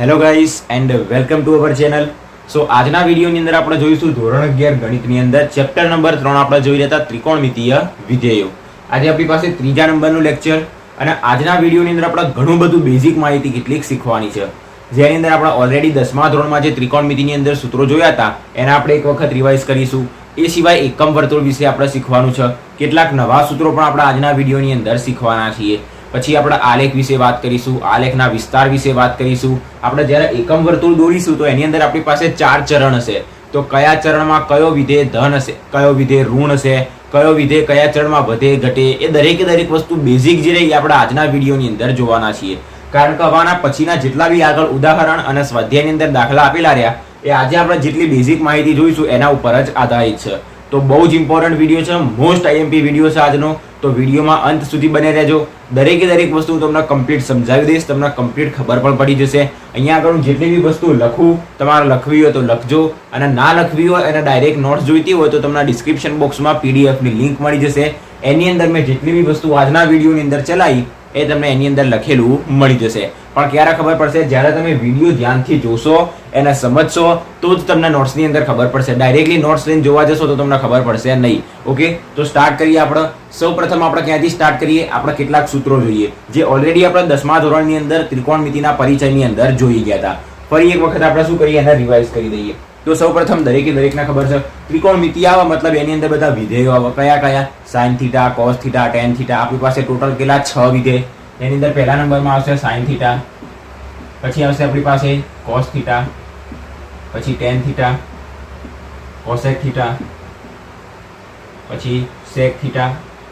Hello guys and welcome to our channel. So આજના વિડીયોની અંદર આપણે જોઈશું ધોરણ 11 ગણિતની અંદર ચેપ્ટર નંબર 3 આપણે જોઈ રહ્યા હતા ત્રિકોણમિતીય વિધેયો. આજે આપણી પાસે ત્રીજા નંબરનું લેક્ચર અને આજના વિડીયોની અંદર આપણે ઘણું બધું બેઝિક માહિતી કેટલીક શીખવાની છે, જેની અંદર આપણે ઓલરેડી 10મા ધોરણમાં જે ત્રિકોણમિતિની અંદર સૂત્રો જોયા હતા એના આપણે એક વખત રિવાઇઝ કરીશું. એ સિવાય એકમ વર્તુળ વિશે આપણે શીખવાનું છે. કેટલાક નવા સૂત્રો પણ આપણે આજના વિડીયોની અંદર શીખવાના છીએ. પછી આપણે આલેખ વિશે વાત કરીશું, આલેખના વિસ્તાર વિશે વાત કરીશું. આપણે જ્યારે એકમ વર્તુળ દોરીશું તો એની અંદર આપણી પાસે 4 ચરણ હશે. તો કયા ચરણમાં કયો વિધેય ધન હશે, કયો વિધેય ઋણ હશે, કયો વિધેય કયા ચરણમાં વધે ઘટે, એ દરેકે દરેક વસ્તુ બેઝિક જે રહી આપણે આજના વિડીયોની અંદર જોવાના છીએ. કારણ કે હવાના પછીના જેટલા બી આગળ ઉદાહરણ અને સ્વાધ્યાયની અંદર દાખલા આપેલા રહ્યા એ આજે આપણે જેટલી બેઝિક માહિતી જોઈશું એના ઉપર જ આધારિત છે. તો બહુ જ ઇમ્પોર્ટન્ટ વિડીયો છે, મોસ્ટ આઈએમપી વિડીયો છે આજનો. તો વિડીયોમાં અંત સુધી બને રહેજો. દરેકે દરેક વસ્તુ તમને કમ્પ્લીટ સમજાવી દઈશ, તમને કમ્પ્લીટ ખબર પણ પડી જશે. અહીંયા આગળ હું જેટલી બી વસ્તુ લખું તમારે લખવી હોય તો લખજો, અને ના લખવી હોય અને ડાયરેક્ટ નોટ્સ જોઈતી હોય તો તમને ડિસ્ક્રિપ્શન બોક્સમાં પીડીએફની લિંક મળી જશે. એની અંદર મેં જેટલી બી વસ્તુ આજના વિડીયોની અંદર ચલાવી એ તમને એની અંદર લખેલું મળી જશે. પણ ક્યારે ખબર પડશે? જ્યારે તમે વિડીયો ધ્યાનથી જોશો, એને સમજશો તો જ તમને નોટ્સની અંદર ખબર પડશે. ડાયરેક્ટલી નોટ્સ લઈને જોવા જશો તો તમને ખબર પડશે નહીં. ઓકે, તો સ્ટાર્ટ કરીએ આપણે. સૌ પ્રથમ આપણે ક્યાંથી સ્ટાર્ટ કરીએ? આપણે કેટલાક સૂત્રો જોઈએ જે ઓલરેડી આપણે 10મા ધોરણની અંદર ત્રિકોણમિતિના પરિચયની અંદર જોઈ ગયા હતા. ફરી એક વખત આપણે શું કરીએ, એને રિવાઇઝ કરી દઈએ. તો સૌ પ્રથમ દરેકે દરેકને ખબર છે ત્રિકોણમિતિ આવે મતલબ એની અંદર બધા વિધેયો આવે. કયા કયા? Sine theta, cos theta, ten theta. આપણી પાસે ટોટલ કેટલા? 6 વિધેય. એની અંદર પહેલા નંબરમાં આવશે સાઇન થીટા, પછી આવશે આપણી પાસે કોસ થીટા, પછી ટેન થીટા, કોસેક થીટા, પછી સેક થીટા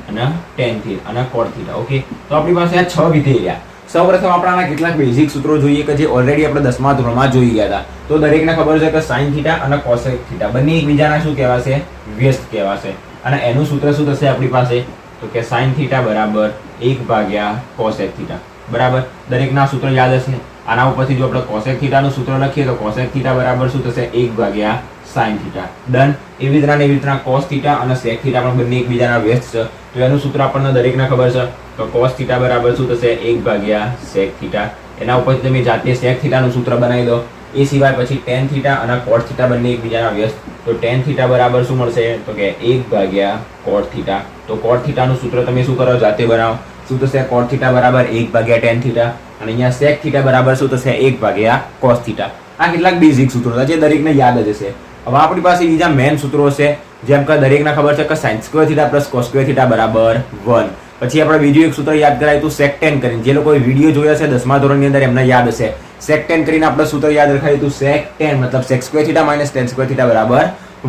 અને ટેન થીટા અને કોટ થીટા. ઓકે, તો આપણી પાસે આ 6 વિધેય રહ્યા. સૌપ્રથમ આપણાના કેટલાક બેઝિક સૂત્રો જોઈએ કે જે ઓલરેડી આપણે 10મા ધોરણમાં જોઈ ગયા હતા. તો દરેકને ખબર છે કે સાઇન થીટા અને કોસેક થીટા બંને એકબીજાના શું કહેવાશે? વ્યસ્ત કહેવાશે. અને એનું સૂત્ર શું થશે આપણી પાસે? તો કે સાઇન થીટા બરાબર 1 કોસેક થીટા. બરાબર, દરેકના સૂત્ર યાદ હશે. આના ઉપરથી જો આપણે કોસેક થીટાનું સૂત્ર લખીએ તો કોસેક થીટા બરાબર શું થશે? 1 સાઇન થીટા. ડન. એવી રીતના કોસ થીટા અને સેક થીટા પણ બંને એકબીજાના વ્યસ્ત છે. તો એનું સૂત્ર આપણને દરેકને ખબર છે. તો કોસ થીટા બરાબર શું થશે? 1 સેક થીટા. એના ઉપરથી તમે જાતે સેક થીટાનું સૂત્ર બનાવી દો. એ સિવાય પછી ટેન થીટા અને કોટ થીટા બંને એકબીજાના વ્યસ્ત. તો ટેન થીટા બરાબર શું મળશે? તો કે 1 કોટ થીટા. તો કોટ થીટાનું સૂત્ર તમે શું કરો? જાતે બનાવો. શું થશે? કોટ થીટા બરાબર 1 ટેન થીટા. અને અહીંયા સેક થીટા બરાબર શું થશે? 1 કોસ થીટા. આ કેટલાક બેઝિક સૂત્રો હતા જે દરેકને યાદ જ હશે. હવે આપણી પાસે બીજા મેન સૂત્રો છે, જેમ કે દરેકને ખબર છે કે sine square theta plus cos square theta બરાબર 1. પછી આપણે બીજું એક સૂત્ર યાદ કરાયું હતું સેક-ટેન કરીને. જે લોકોએ વિડીયો જોયા છે 10મા ધોરણની અંદર એમને યાદ હશે. સેક-ટેન કરીને આપણે સૂત્ર યાદ રખાયું હતું સેક-ટેન મતલબ sec square theta minus tan square theta બરાબર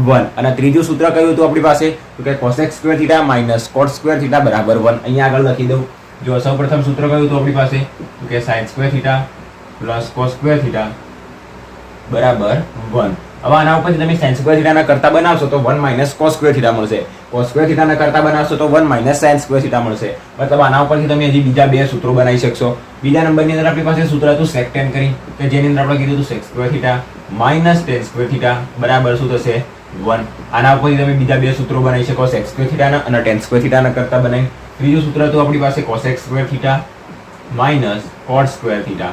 1. અને ત્રીજું સૂત્ર કયું હતું આપણી પાસે? તો કે cosec square theta minus cot square theta બરાબર 1. અહીંયા આગળ લખી દઉં. જો સૌપ્રથમ સૂત્ર કયું હતું આપણી પાસે? તો કે sine square theta plus cos square theta બરાબર 1. હવે આના ઉપરથી તમે સાઇન સ્ક્વેર થીટાના કરતા બનાવશો તો 1 કોસ સ્ક્વેર થીટા મળશે. કોસ સ્ક્વેર થીટાના કરતા બનાવશો તો 1 સાઇન સ્ક્વેર થીટા મળશે. મતલબ આના ઉપરથી તમે હજી બીજા બે સૂત્રો બનાવી શકશો. બીજા નંબરની અંદર આપણી પાસે સૂત્ર હતું સેક-ટેન કરી, કે જેની અંદર આપણે કીધું હતું sec square theta minus tan square theta બરાબર શું થશે? 1. આના ઉપરથી તમે બીજા બે સૂત્રો બનાવી શકો, સેક સ્ક્વેર થીટાના અને ટેન સ્ક્વેર થીટાના કરતા બનાવી. ત્રીજું સૂત્ર હતું આપણી પાસે cosec square theta minus cot square theta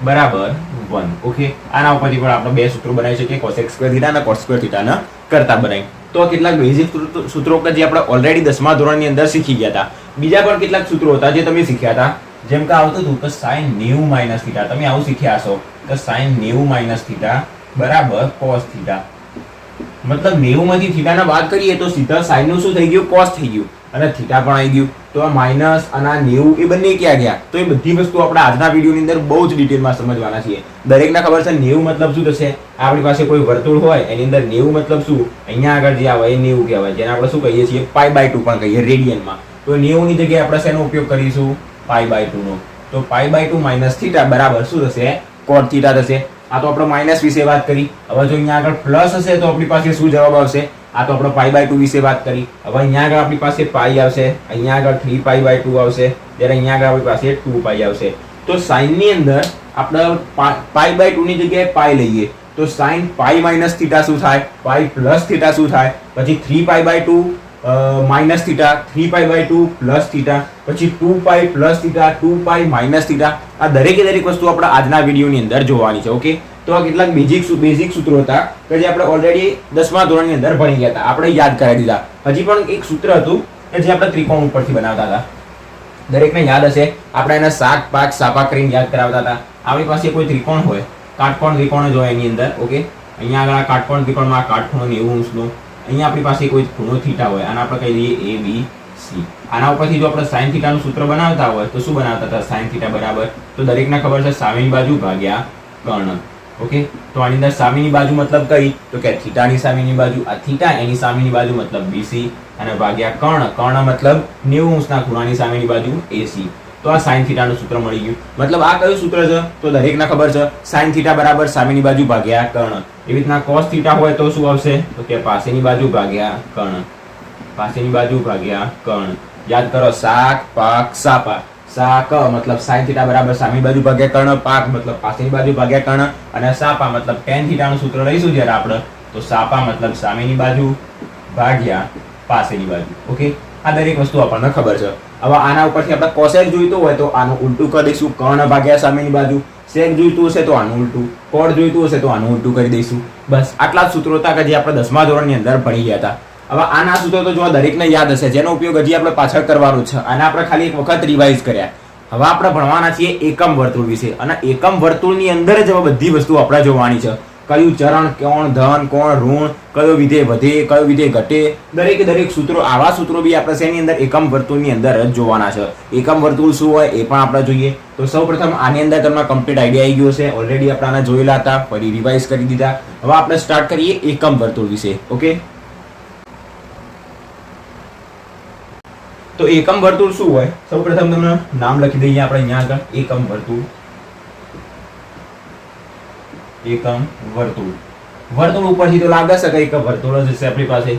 બરાબર 1. ઓકે, આના ઉપરથી પણ આપણે બે સૂત્રો બનાવી શકીએ, કોસેક સ્ક્વેર થીટા અને કોટ સ્ક્વેર થીટાના કરતા બનાવી. તો કેટલાક બેઝિક સૂત્રો કે જે આપણે ઓલરેડી 10મા ધોરણની અંદર શીખી ગયા હતા. બીજા પણ કેટલાક સૂત્રો હતા જે તમે શીખ્યા હતા, જેમ કે આવતું હતું કે સાઇન 90 થીટા. તમે આવું શીખ્યા હશો કે સાઇન 90 થીટા બરાબર કોસ થીટા. મતલબ 90 માંથી થીટાના બાદ કરીએ તો સીધા સાઇન નું શું થઈ ગયું? કોસ થઈ ગયું અને થીટા પણ આવી ગયું. તો આ માઇનસ અને આ 90 એ બંને ક્યાં ગયા? તો એ બધી વસ્તુ આપણે આજના વિડીયોની અંદર બહુ જ ડિટેલમાં સમજવાના છીએ. દરેકને ખબર છે 90 મતલબ શું થશે? આપણી પાસે કોઈ વર્તુળ હોય એની અંદર 90 મતલબ શું? અહીંયા આગળ જે આવે એ 90 કહેવાય, જેને આપણે શું કહીએ છીએ? π/2 પણ કહીએ રેડિયનમાં. તો 90 ની જગ્યાએ આપણે શેનો ઉપયોગ કરીશું? π/2 નો. તો π/2 માઇનસ થીટા બરાબર શું થશે? કોટ થીટા થશે. આ તો આપણે માઇનસ વિશે વાત કરી. હવે જો અહીંયા આગળ પ્લસ હશે તો આપણી પાસે શું જવાબ આવશે? આ તો આપણે π/2 વિશે વાત કરી. હવે અહીંયા આગળ આપણી પાસે પાઈ આવશે, અહીંયા આગળ 3π/2 આવશે, ત્યારે અહીંયા આગળ આપણી પાસે 2π આવશે. તો સાઇન ની અંદર આપણે π/2 ની જગ્યાએ પાઈ લઈએ તો સાઇન પાઈ માઇનસ થીટા શું થાય? પાઈ પ્લસ થીટા શું થાય? પછી 3π/2 માઇનસ થીટા, 3π/2 પ્લસ થીટા, પછી 2π પ્લસ થીટા, 2π માઇનસ થીટા. આ દરેકે દરેક વસ્તુ આપણે આજના વિડીયોની અંદર જોવાની છે. ઓકે, તો આ કેટલાક બેઝિક સૂત્રો હતા કે જે આપણે ઓલરેડી 10મા ધોરણની અંદર ભણી ગયા હતા, આપણે યાદ કરાવી દીધા. હજી પણ એક સૂત્ર હતું કે જે આપણે ત્રિકોણ ઉપરથી બનાવતા હતા, દરેકને યાદ હશે. આપણે એને શાક પાક સાપા કરીને યાદ કરાવતા હતા. આપણી પાસે કોઈ ત્રિકોણ હોય, કાટકોણ ત્રિકોણ જ હોય એની અંદર. ઓકે, અહીંયા આગળ કાટકોણ ત્રિકોણમાં કાટખૂણો 90°નો, અહીંયા આપણી પાસે કોઈ ખૂણો થીટા હોય, આને આપણે કહી દઈએ a b c. આના ઉપરથી જો આપણે sin θ નું સૂત્ર બનાવતા હોય તો શું બનાવતા હતા? sin θ બરાબર, તો દરેકને ખબર છે સામેની બાજુ ભાગ્યા કર્ણ. ઓકે, તો આની અંદર સામેની બાજુ મતલબ કઈ? તો કે થીટાની સામેની બાજુ, આ થીટા એની સામેની બાજુ મતલબ BC, અને ભાગ્યા કર્ણ, કર્ણ મતલબ 90°ના ખૂણાની સામેની બાજુ AC. તો આ sin θ નું સૂત્ર મળી ગયું. મતલબ આ કયું સૂત્ર છે? તો દરેકને ખબર છે sin θ બરાબર સામેની બાજુ ભાગ્યા કર્ણ. એવી રીતના cos θ હોય તો શું આવશે? તો કે પાસેની બાજુ ભાગ્યા કર્ણ, પાસેની બાજુ ભાગ્યા કર્ણ. યાદ કરો, શાક પાક સાપા. શાક મતલબ sin θ બરાબર સામેની બાજુ ભાગ્યા કર્ણ, પાક મતલબ પાસેની બાજુ ભાગ્યા કર્ણ, અને સાપા મતલબ tan θ નું સૂત્ર લઈશું જ્યારે આપણે, તો સાપા મતલબ સામેની બાજુ ભાગ્યા પાસેની બાજુ. ઓકે, આ દરેક વસ્તુ આપણને ખબર છે. હવે આના ઉપરથી આપણે કોસેક જોઈતું હોય તો આનું ઉલટું કરી દઈશું, કર્ણ ભાગ્યા સામેની બાજુ. સેક જોઈતું હશે તો આનું ઉલટું, કોણ જોઈતું હશે તો આનું ઉલટું કરી દઈશું. બસ આટલા જ સૂત્રો હતા કે જે આપણે 10મા ધોરણની અંદર ભણી ગયા હતા. હવે આના સૂત્રો તો જો દરેકને યાદ હશે, જેનો ઉપયોગ હજી આપણે પાછળ કરવાનો છે. આને આપણે ખાલી એક વખત રિવાઇઝ કર્યા. હવે આપણે ભણવાના છીએ એકમ વર્તુળ વિશે, અને એકમ વર્તુળની અંદર જ હવે બધી વસ્તુ આપણે જોવાની છે. કયું ચરણ, કોણ ધન, કોણ ઋણ, કયો વિધેય વધે, કયો વિધેય ઘટે, દરેક સૂત્રો, આવા સૂત્રો બી આપણે શેની અંદર? એકમ વર્તુળની અંદર જ જોવાના છે. એકમ વર્તુળ શું હોય એ પણ આપણે જોઈએ. તો સૌપ્રથમ આની અંદર તમને કમ્પ્લીટ આઈડિયા આવી ગયો છે. ઓલરેડી આપણે આને જોયેલા હતા, ફરી રિવાઇઝ કરી દીધા. હવે આપણે સ્ટાર્ટ કરીએ એકમ વર્તુળ વિશે. ઓકે, તો એકમ વર્તુળ શું હોય? સૌપ્રથમ તમને નામ લખી દઈએ આપણે અહીંયા આગળ. એકમ વર્તુળ, એકમ વર્તુળ. વર્તુળ ઉપરથી તો લાગે છે કે એક વર્તુળ જ હશે આપણી પાસે.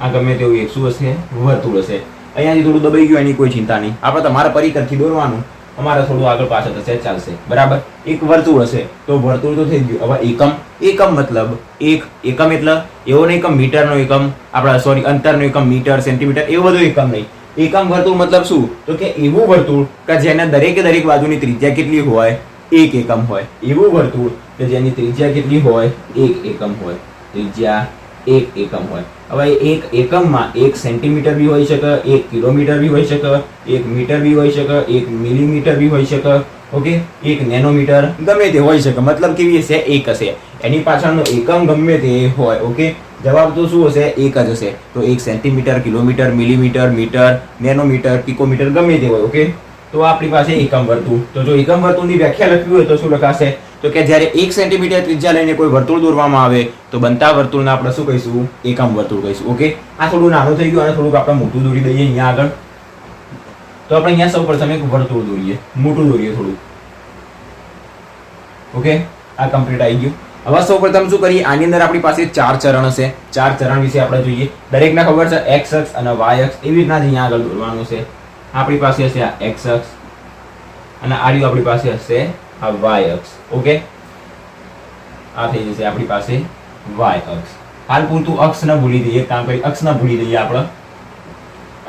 આ ગમે તેવું એક શું હશે? વર્તુળ હશે. અહીંયાથી થોડું દબાઈ ગયું, એની કોઈ ચિંતા નહીં. આપણે તમારા પરિકરથી દોરવાનું, અમારે થોડું આગળ પાછળ થશે, ચાલશે. બરાબર, એક વર્તુળ હશે તો વર્તુળ તો થઈ ગયું. હવે એકમ, એકમ મતલબ એક. એકમ એટલે એવો નહીં કે મીટરનો એકમ, આપણા સોરી અંતરનો એકમ, મીટર સેન્ટીમીટર, એવું બધું એકમ નહીં. એકમ વર્તુળ મતલબ શું? તો કે એવું વર્તુળ કે જેને દરેકે દરેક બાજુની ત્રિજ્યા કેટલી હોય? 1 એકમ હોય. એવું વર્તુળ કે જેની ત્રિજ્યા કેટલી હોય? 1 એકમ હોય. ત્રિજ્યા 1 એકમ હોય. હવે એક એકમમાં 1 સેન્ટીમીટર બી હોઈ શકે, 1 કિલોમીટર બી હોઈ શકે, 1 મીટર બી હોઈ શકે, 1 મિલીમીટર બી હોઈ શકે. ઓકે, 1 નેનોમીટર, ગમે તે હોઈ શકે. મતલબ કેવી હશે? 1 હશે. એની પાછળનો એકમ ગમે તે હોય. ઓકે, જવાબ તો શું હશે? 1 જ હશે. તો 1 centimetre, kilometre, millimetre, metre, nanometre, picometre, ગમે તે હોય. ઓકે, તો આપણી પાસે એકમ વર્તુળ. તો જો એકમ વર્તુળની વ્યાખ્યા લખવી હોય તો શું લખાશે? તો કે જ્યારે 1 સેન્ટીમીટર ત્રિજ્યા લઈને કોઈ વર્તુળ દોરવામાં આવે તો બનતા વર્તુળને આપણે શું કહીશું? એકમ વર્તુળ કહીશું. ઓકે, આ થોડું નાનું થઈ ગયું, અને થોડુંક આપણે મોટું દોરી દઈએ અહીંયા આગળ. તો આપણે અહીંયા સૌપ્રથમ એક વર્તુળ દોરીએ, મોટું દોરીએ થોડું. ઓકે, આ કમ્પ્લીટ આવી ગયું. હવે સૌપ્રથમ શું કરીએ? આની અંદર આપણી પાસે 4 ચરણ હશે. 4 ચરણ વિશે આપણે જોઈએ. દરેકને ખબર છે x અક્ષ અને y અક્ષ, એવી રીતના જ અહીંયા આગળ દોરવાનું છે. આપણી પાસે હશે આ x અક્ષ, અને આડી આપણી પાસે હશે આ y અક્ષ. ઓકે, આ થઈ જશે આપણી પાસે y અક્ષ. હાલ પૂરતું અક્ષ ન ભૂલી જઈએ, કામ કરી અક્ષ ન ભૂલી જઈએ, આપણે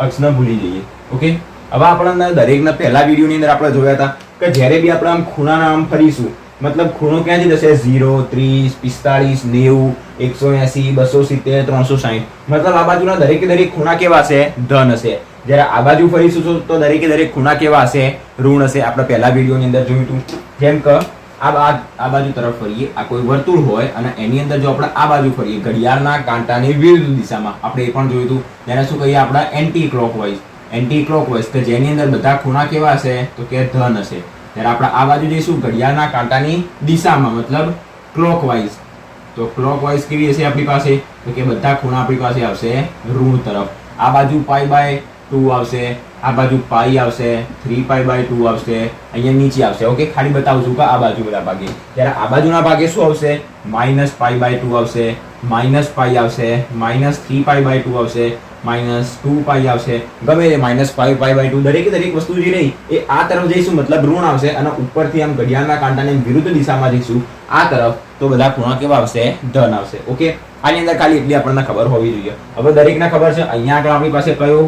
અક્ષ ન ભૂલી જઈએ. ઓકે, હવે આપણને દરેકના પહેલા વિડીયોની અંદર આપણે જોયા હતા કે જ્યારે બી આપણે આમ ખૂણાના આમ ફરીશું, મતલબ ખૂણો ક્યાંથી જશે? 0, 30, 45, 90, 180, 270, 360. મતલબ આ બાજુના દરેકે દરેક ખૂણા કેવા હશે? ધન હશે. જ્યારે આ બાજુ ફરીશું તો દરેકે દરેક ખૂણા કેવા હશે? ઋણ હશે. આપણે પહેલા વિડીયોની અંદર જોયું હતું. જેમ કે આ બાજુ તરફ ફરીએ, આ કોઈ વર્તુળ હોય અને એની અંદર જો આપણે આ બાજુ ફરીએ ઘડિયાળના કાંટાની વિરુદ્ધ દિશામાં, આપણે એ પણ જોયું હતું. જેને શું કહીએ? આપણે એન્ટી ક્લોકવાઇઝ. એન્ટી ક્લોકવાઇઝ કે જેની અંદર બધા ખૂણા કેવા હશે? તો કે ધન હશે. ત્યારે આપણે આ બાજુ જઈશું ઘડિયાળના કાંટાની દિશામાં, મતલબ ક્લોકવાઇઝ. તો ક્લોકવાઇઝ કેવી હશે આપણી પાસે? તો કે બધા ખૂણા આપણી પાસે આવશે ઋણ તરફ. આ બાજુ π/2 આવશે, આ બાજુ પાઈ આવશે, 3π/2 આવશે, અહીંયા નીચે આવશે. ઓકે, ખાલી બતાવું છું કે આ બાજુ બધા ભાગે. ત્યારે આ બાજુના ભાગે શું આવશે? -π/2 આવશે, -π આવશે, -3π/2 આવશે, -2π આવશે, ગમે તે -5π/2. દરેકે દરેક વસ્તુ જે રહી એ આ તરફ જઈશું મતલબ ઋણ આવશે, અને ઉપરથી આમ ઘડિયાળના કાંટાની વિરુદ્ધ દિશામાં જઈશું આ તરફ તો બધા ખૂણા કેવા આવશે? ધન આવશે. ઓકે, આની અંદર ખાલી એટલી આપણને ખબર હોવી જોઈએ. હવે દરેકને ખબર છે અહીંયા આગળ આપણી પાસે કયો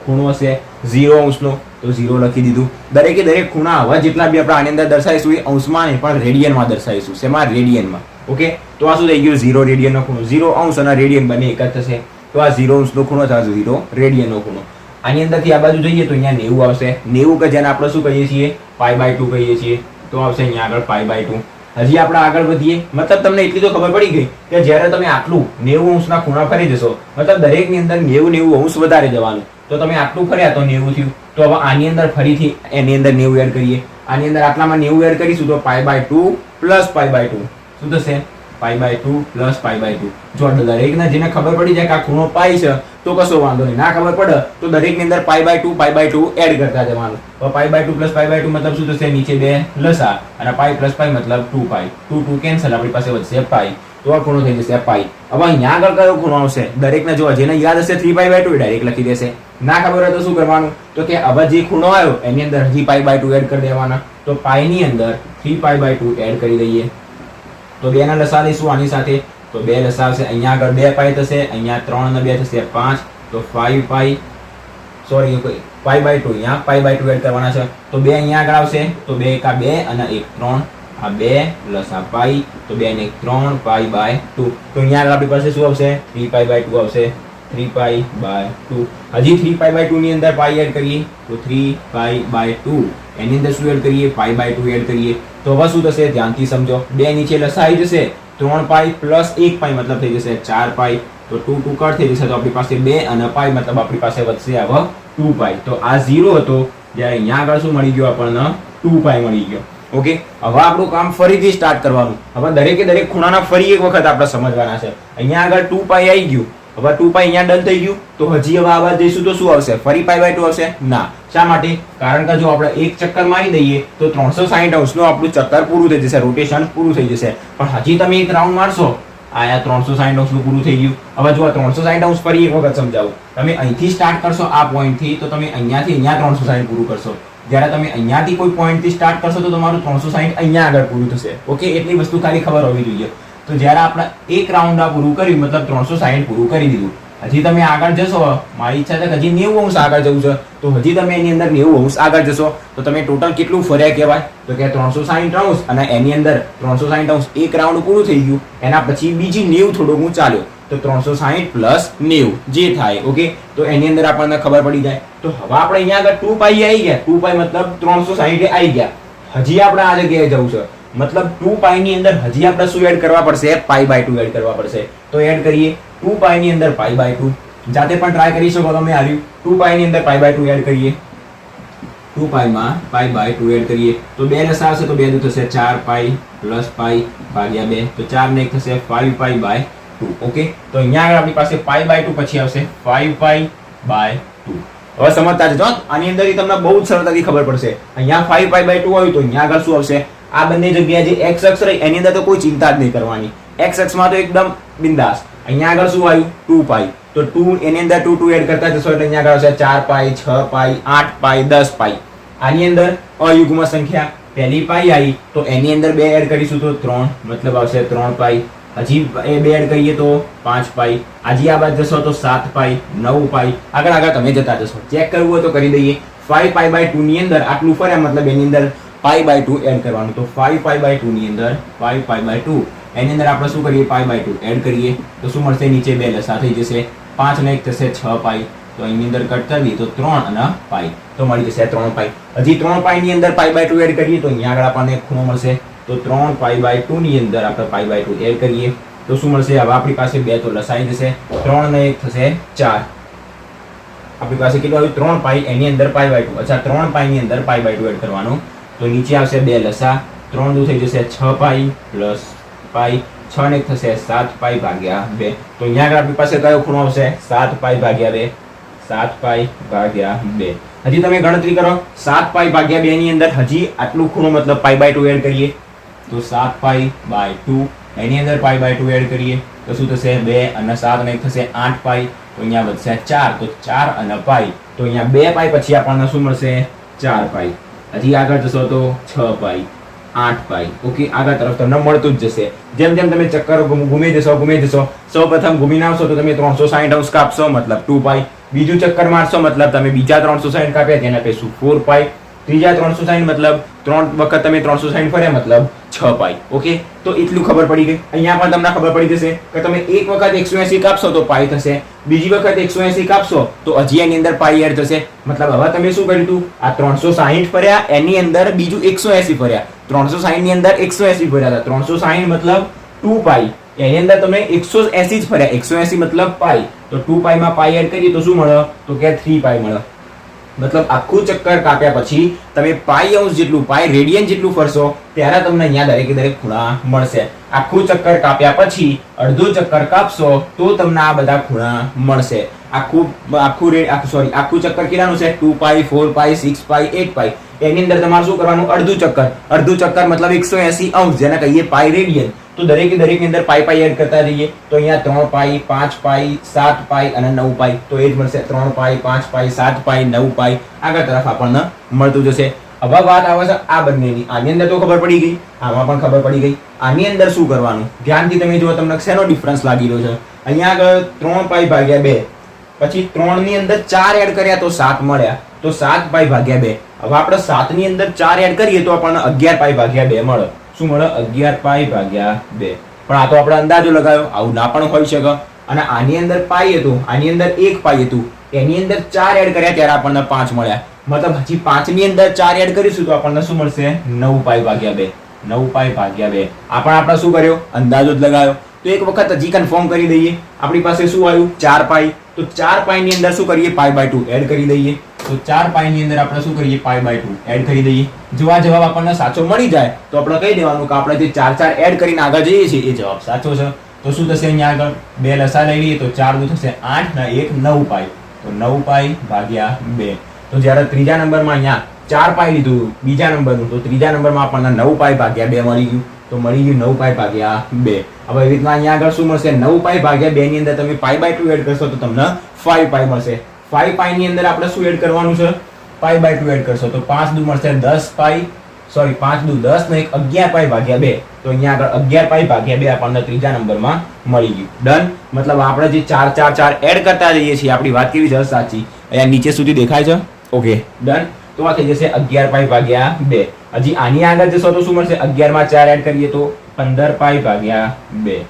ખૂણો હશે? 0 અંશનો, તો 0 લખી દીધું. દરેકે દરેક ખૂણા હવે જેટલા બી આપણે આની અંદર દર્શાવીશું એ અંશમાં નહીં પણ રેડિયનમાં દર્શાવીશું. શેમાં? રેડિયનમાં. ઓકે, તો આ શું થઈ ગયું? 0 રેડિયનનો ખૂણો. 0 અંશ અને રેડિયન બંને એક જ થશે. તો આ 0 અંશનો ખૂણો છે, 0 રેડિયનનો ખૂણો. આની અંદરથી આ બાજુ જોઈએ તો અહીંયા 90 આવશે. 90 કે જેને આપણે શું કહીએ છીએ? π/2 કહીએ છીએ. તો આવશે અહીંયા આગળ π/2. હજી આપણે આગળ વધીએ. મતલબ તમને એટલી તો ખબર પડી ગઈ કે જ્યારે તમે આટલું 90 અંશના ખૂણા ફરી જશો, મતલબ દરેકની અંદર 90 અંશ વધારે જવાનું. તો તમે આટલું ફર્યા તો 90 થયું. તો હવે આની અંદર ફરીથી એની અંદર 90 એડ કરીએ. આની અંદર આટલામાં 90 એડ કરીશું તો π/2 પ્લસ π/2 શું થશે? π/2 પ્લસ π/2. જો દરેકને જેને ખબર પડી જાય કે આ ખૂણો પાઈ છે તો કશો વાંધો નહીં. ના ખબર પડે તો દરેકની અંદર π/2 એડ કરતા જવાનું. તો π/2 પ્લસ π/2 મતલબ શું થશે? નીચે 2 લસા અને π પ્લસ π મતલબ 2π. 2 કેન્સલ, આપણી પાસે વધશે π. તો આ ખૂણો થઈ જશે π. હવે અહીંયા આગળ કયો ખૂણો આવશે? દરેકને જો જેને યાદ હશે 3π/2 ડાયરેક્ટ લખી દેશે. ના ખબર હોય તો શું કરવાનું? તો કે હવે જે ખૂણો આવ્યો એની અંદર હજી π/2 એડ કરી દેવાના. તો π ની અંદર 3π/2 એડ કરી દઈએ. તો 2 ના લસા લઈશું આની સાથે. તો 2 લસા આવશે. અહીંયા આગળ 2π થશે. અહીંયા 3 અને 2 થશે 5. તો 5π, સોરી π/2, અહીંયા π/2 એડ કરવાના છે. તો 2 અહીંયા આગળ આવશે. તો 2 એકા 2 અને 1 3. આ 2 લસા π. તો 2 ને 3 π/2. તો અહીંયા આગળ આપણી પાસે શું આવશે? 3π/2 આવશે. 3π/2. હજી 3π/2 ની અંદર π એડ કરીએ તો 3π/2. એની અંદર શું એડ કરીએ? π/2 એડ કરીએ. તો હવે શું થશે? ધ્યાનથી સમજો. 2 નીચે લસા આવી જશે. 3π પ્લસ 1π મતલબ થઈ જશે 4π. તો 2 કટ થઈ જશે. તો આપણી પાસે 2 અને π મતલબ આપણી પાસે વધશે હવે 2π. તો આ 0 હતો જ્યારે અહીંયા આગળ શું મળી ગયો આપણને? 2π મળી ગયો. ઓકે, હવે આપણું કામ ફરીથી સ્ટાર્ટ કરવાનું. હવે દરેકે દરેક ખૂણાના ફરી એક વખત આપણે સમજવાના છે. અહીંયા આગળ 2π આવી ગયું. હવે 2π અહીંયા ડન થઈ ગયું. તો હજી હવે આ બાજુ જઈશું તો શું આવશે? ફરી π/2 આવશે? ના. શા માટે? કારણ કે જો આપણે એક ચક્કર મારી દઈએ તો 360 અંશનું આપણું ચક્કર પૂરું થઈ જશે, રોટેશન પૂરું થઈ જશે. પણ હજી તમે એક રાઉન્ડ મારશો, આયા 360 અંશનું પૂરું થઈ ગયું. હવે જો 360 અંશ ફરી એક વખત સમજાવું. તમે અહીંથી સ્ટાર્ટ કરશો આ પોઈન્ટથી, તો તમે અહીંયાથી અહીંયા 360 પૂરું કરશો. જ્યારે તમે અહીંયાથી કોઈ પોઈન્ટથી સ્ટાર્ટ કરશો તો તમારું 360 અહીંયા આગળ પૂરું થશે. ઓકે, એટલી વસ્તુ ખાલી ખબર હોવી જોઈએ. તો જ્યારે આપણે એક રાઉન્ડ આ પૂરું કર્યું, મતલબ 360 પૂરું કરી દીધું. હજી તમે આગળ જશો, મારી ઈચ્છા છે કે હજી 90 અંશ આગળ જવું છે, તો હજી તમે એની અંદર 90 અંશ આગળ જશો તો તમે ટોટલ કેટલું ફર્યા કહેવાય? તો કે 360 અંશ અને એની અંદર 360 અંશ એક રાઉન્ડ પૂરું થઈ ગયું. એના પછી બીજી 90 થોડું હું ચાલ્યો તો 360 પ્લસ 90 જે થાય. ઓકે, તો એની અંદર આપણને ખબર પડી જાય. તો હવે આપણે અહીંયા આગળ 2π આવી ગયા. 2π મતલબ 360 આવી ગયા. હજી આપણે આ જગ્યાએ જવું છે, મતલબ 2π ની અંદર હજી આપણે શું એડ કરવા પડશે? π/2 એડ કરવા પડશે. તો એડ કરીએ. 2π ની અંદર π/2. જાતે પણ ટ્રાય કરી શકો તમે. આવ્યું 2π ની અંદર π/2 એડ કરીએ. 2π માં π/2 એડ કરીએ તો 2 લસા આવશે. તો 2 થશે 4π પ્લસ π ભાગ્યા 2. તો 4 ને 1 થશે 5π/2. ઓકે, તો અહીંયા આગળ આપણી પાસે π/2 પછી આવશે 5π/2. હવે સમજતા જજો. આની અંદરથી તમને બહુ જ સરળતાથી ખબર પડશે. અહીંયા 5π/2 આવ્યું તો અહીંયા આગળ શું આવશે? આ બંને જગ્યાએ જે x અક્ષ રહી એની અંદર તો કોઈ ચિંતા જ નહીં કરવાની. x અક્ષમાં તો એકદમ બિંદાસ. અહીંયા આગળ શું આવ્યું? 2π. તો 2 એની અંદર 2 એડ કરતા જશો એટલે અહીંયા આગળ આવશે 4π 6π 8π 10π. આની અંદર અયુગ્મ સંખ્યા પહેલી π આવી તો એની અંદર 2 એડ કરીશું તો 3 મતલબ આવશે 3π. હજી એ 2 એડ કરીએ તો 5π. હજી આ બાજુ જશો તો 7π 9π. આગળ આગળ તમે જતા જશો. ચેક કરવું હોય તો કરી દઈએ. 5π/2 ની અંદર આટલું ફર્યા મતલબ એની અંદર π/2 એડ કરવાનું. તો 5π/2 ની અંદર 5π/2 એની અંદર આપણે શું કરીએ? π/2 એડ કરીએ તો શું મળશે? નીચે 2 લસા થઈ જશે. 5 ને 1 થશે 6π. તો એની અંદર કટ કરી તો 3 અને π. તો મળી જશે 3π. હજી 3π ની અંદર π/2 એડ કરીએ તો અહીંયા આગળ આપણને એક ખૂણો મળશે. તો 3π/2 ની અંદર આપણે π/2 એડ કરીએ તો શું મળશે? હવે આપણી પાસે 2 તો લસાઈ જશે. 3 ને 1 થશે 4. આપણી પાસે કેટલું આવ્યું? 3π એની અંદર π/2. અચ્છા, 3π ની અંદર π/2 એડ કરવાનું. તો નીચે આવશે 2 લસા. 3 દૂ થઈ જશે 6π પ્લસ π. 6 ને 1 થશે 7π ભાગ્યા 2. તો અહીંયા આગળ આપણી પાસે કયો ખૂણો આવશે? 7π ભાગ્યા 2. 7π ભાગ્યા 2. હજી તમે ગણતરી કરો. 7π ભાગ્યા 2 ની અંદર હજી આટલું ખૂણો મતલબ π/2 એડ કરીએ તો 7π/2. એની અંદર π/2 એડ કરીએ તો શું થશે? 2 અને 7 ને 1 થશે 8π. તો અહીંયા વધશે 4. તો 4 અને π. તો અહીંયા 2π પછી આપણને શું મળશે? 4π. હજી આગળ જશો તો 6π. 8 પાઈ. ઓકે, આગળ તરફ તમને મળતું જ જશે. જેમ જેમ તમે ચક્કર ઘૂમી જશો, સૌ પ્રથમ ઘૂમીને આવશો તો તમે 360 અંશ કાપશો મતલબ 2 પાઈ. બીજું ચક્કર મારશો મતલબ તમે બીજા 360 કાપ્યા તેને કહીશું 4 પાઈ. ત્રીજા 360 મતલબ 3 વખત તમે 360 ફર્યા મતલબ 6 પાઈ. ઓકે, તો એટલું ખબર પડી ગઈ. અહીંયા પણ તમને ખબર પડી જશે કે તમે એક વખત 180 કાપશો તો પાઈ થશે, બીજી વખત 180 કાપશો તો હજી એની અંદર પાઈ એડ થશે. મતલબ હવે તમે શું કર્યું હતું, આ 360 ફર્યા એની અંદર બીજું 180 ફર્યા, 360 ની અંદર 180 ફર્યા હતા, 360 મતલબ 2 પાઈ, એની અંદર તમે 180 જ ફર્યા, 180 મતલબ પાઈ, તો 2 પાઈ માં પાઈ એડ કરીએ તો શું મળે, તો કે 3 પાઈ મળે. મતલબ આખું ચક્કર કાપ્યા પછી તમે પાઈ અંશ જેટલું, પાઈ રેડિયન જેટલું ફરશો ત્યારે તમને અહીંયા દરેકે દરેક ખૂણા મળશે. આખું ચક્કર કાપ્યા પછી અડધું ચક્કર કાપશો તો તમને આ બધા ખૂણા મળશે. આખું ચક્કર કેટલાનું છે, 2 પાઈ, 4 પાઈ, 6 પાઈ, 8 પાઈ. એની અંદર તમારે શું કરવાનું, અડધું ચક્કર મતલબ 180 અંશ, જેને કહીએ પાઈ રેડિયન. તો દરેકની અંદર પાઈ એડ કરતા જઈએ તો અહીંયા 3 પાઈ, 5 પાઈ, 7 પાઈ અને 9 પાઈ, તો એ જ મળશે 3 પાઈ, 5 પાઈ, 7 પાઈ, 9 પાઈ. આગળ તરફ આપણને મળતું જશે. હવે વાત આવે છે આ બંનેની. આની અંદર તો ખબર પડી ગઈ, આમાં પણ ખબર પડી ગઈ. આની અંદર શું કરવાનું, ધ્યાનથી તમે જુઓ, તમને શેનો ડિફરન્સ લાગી રહ્યો છે. અહીંયા આગળ 3 પાઈ ભાગ્યા 2, પછી 3 ની અંદર 4 એડ કર્યા તો 7 મળ્યા, તો 7 પાઈ ભાગ્યા 2. હવે આપણે 7 ની અંદર 4 એડ કરીએ તો આપણને 11 પાઈ ભાગ્યા 2 મળે. શું મળે, 11 પાઈ ભાગ્યા 2. પણ આ તો આપણે અંદાજો લગાવ્યો, આવું ના પણ હોઈ શકે. અને આની અંદર પાઈ હતું, આની અંદર 1 પાઈ હતું, એની અંદર 4 એડ કર્યા ત્યારે આપણને 5 મળ્યા. મતલબ હજી 5 ની અંદર 4 એડ કરીશું તો આપણને શું મળશે, 9 પાઈ ભાગ્યા 2. 9 પાઈ ભાગ્યા 2. આ પણ આપણે શું કર્યો, અંદાજો જ લગાવ્યો. તો એક વખત હજી કન્ફર્મ કરી દઈએ. આપણી પાસે શું આવ્યું, 4 પાઈ. તો 4 પાઈ ની અંદર શું કરીએ, પાઈ બાય 2 એડ કરી દઈએ. તો 4 પાઈ ની અંદર આપણે શું કરીએ, પાઈ બાય 2 એડ કરી દઈએ. જો આ જવાબ આપણને સાચો મળી જાય તો આપણે કહી દેવાનું કે આપણે જે 4 એડ કરીને આગળ જઈએ છીએ એ જવાબ સાચો છે. તો શું થશે, અહીંયા આગળ 2 લસા લઈ લઈએ તો 4 દુ થશે 8 ને 1 9 પાઈ. તો 9 પાઈ ભાગ્યા 2. તો જ્યારે ત્રીજા નંબરમાં અહીંયા 4 પાઈ લીધું બીજા નંબરનું, તો ત્રીજા નંબરમાં આપણને 9 પાઈ ભાગ્યા 2 મળી ગયું. તો મળી ગયું 9 પાઈ ભાગ્યા 2. હવે એવી રીતના અહીંયા આગળ શું મળશે, 9 પાઈ ભાગ્યા 2 ની અંદર તમે પાઈ બાય 2 એડ કરશો તો તમને 5 પાઈ મળશે. 5 પાઈ ની અંદર આપણે શું એડ કરવાનું છે, પાઈ બાય 2 એડ કરશો તો 5 દુ મળશે 10 પાઈ, 5 દુ 10 ને 11 પાઈ ભાગ્યા 2. તો અહીંયા આગળ 11 પાઈ ભાગ્યા 2 આપણને ત્રીજા નંબરમાં મળી ગયું. ડન. મતલબ આપણે જે 4 એડ કરતા જઈએ છીએ, આપણી વાત કેવી છે, સાચી. અહીંયા નીચે સુધી દેખાય છે. Okay, done. તો આ થઈ જશે 11 પાઈ ભાગ્યા 2. હજી આની આગળ જશો તો શું મળશે, 11 માં 4 એડ કરીએ તો 15 પાઈ ભાગ્યા 2,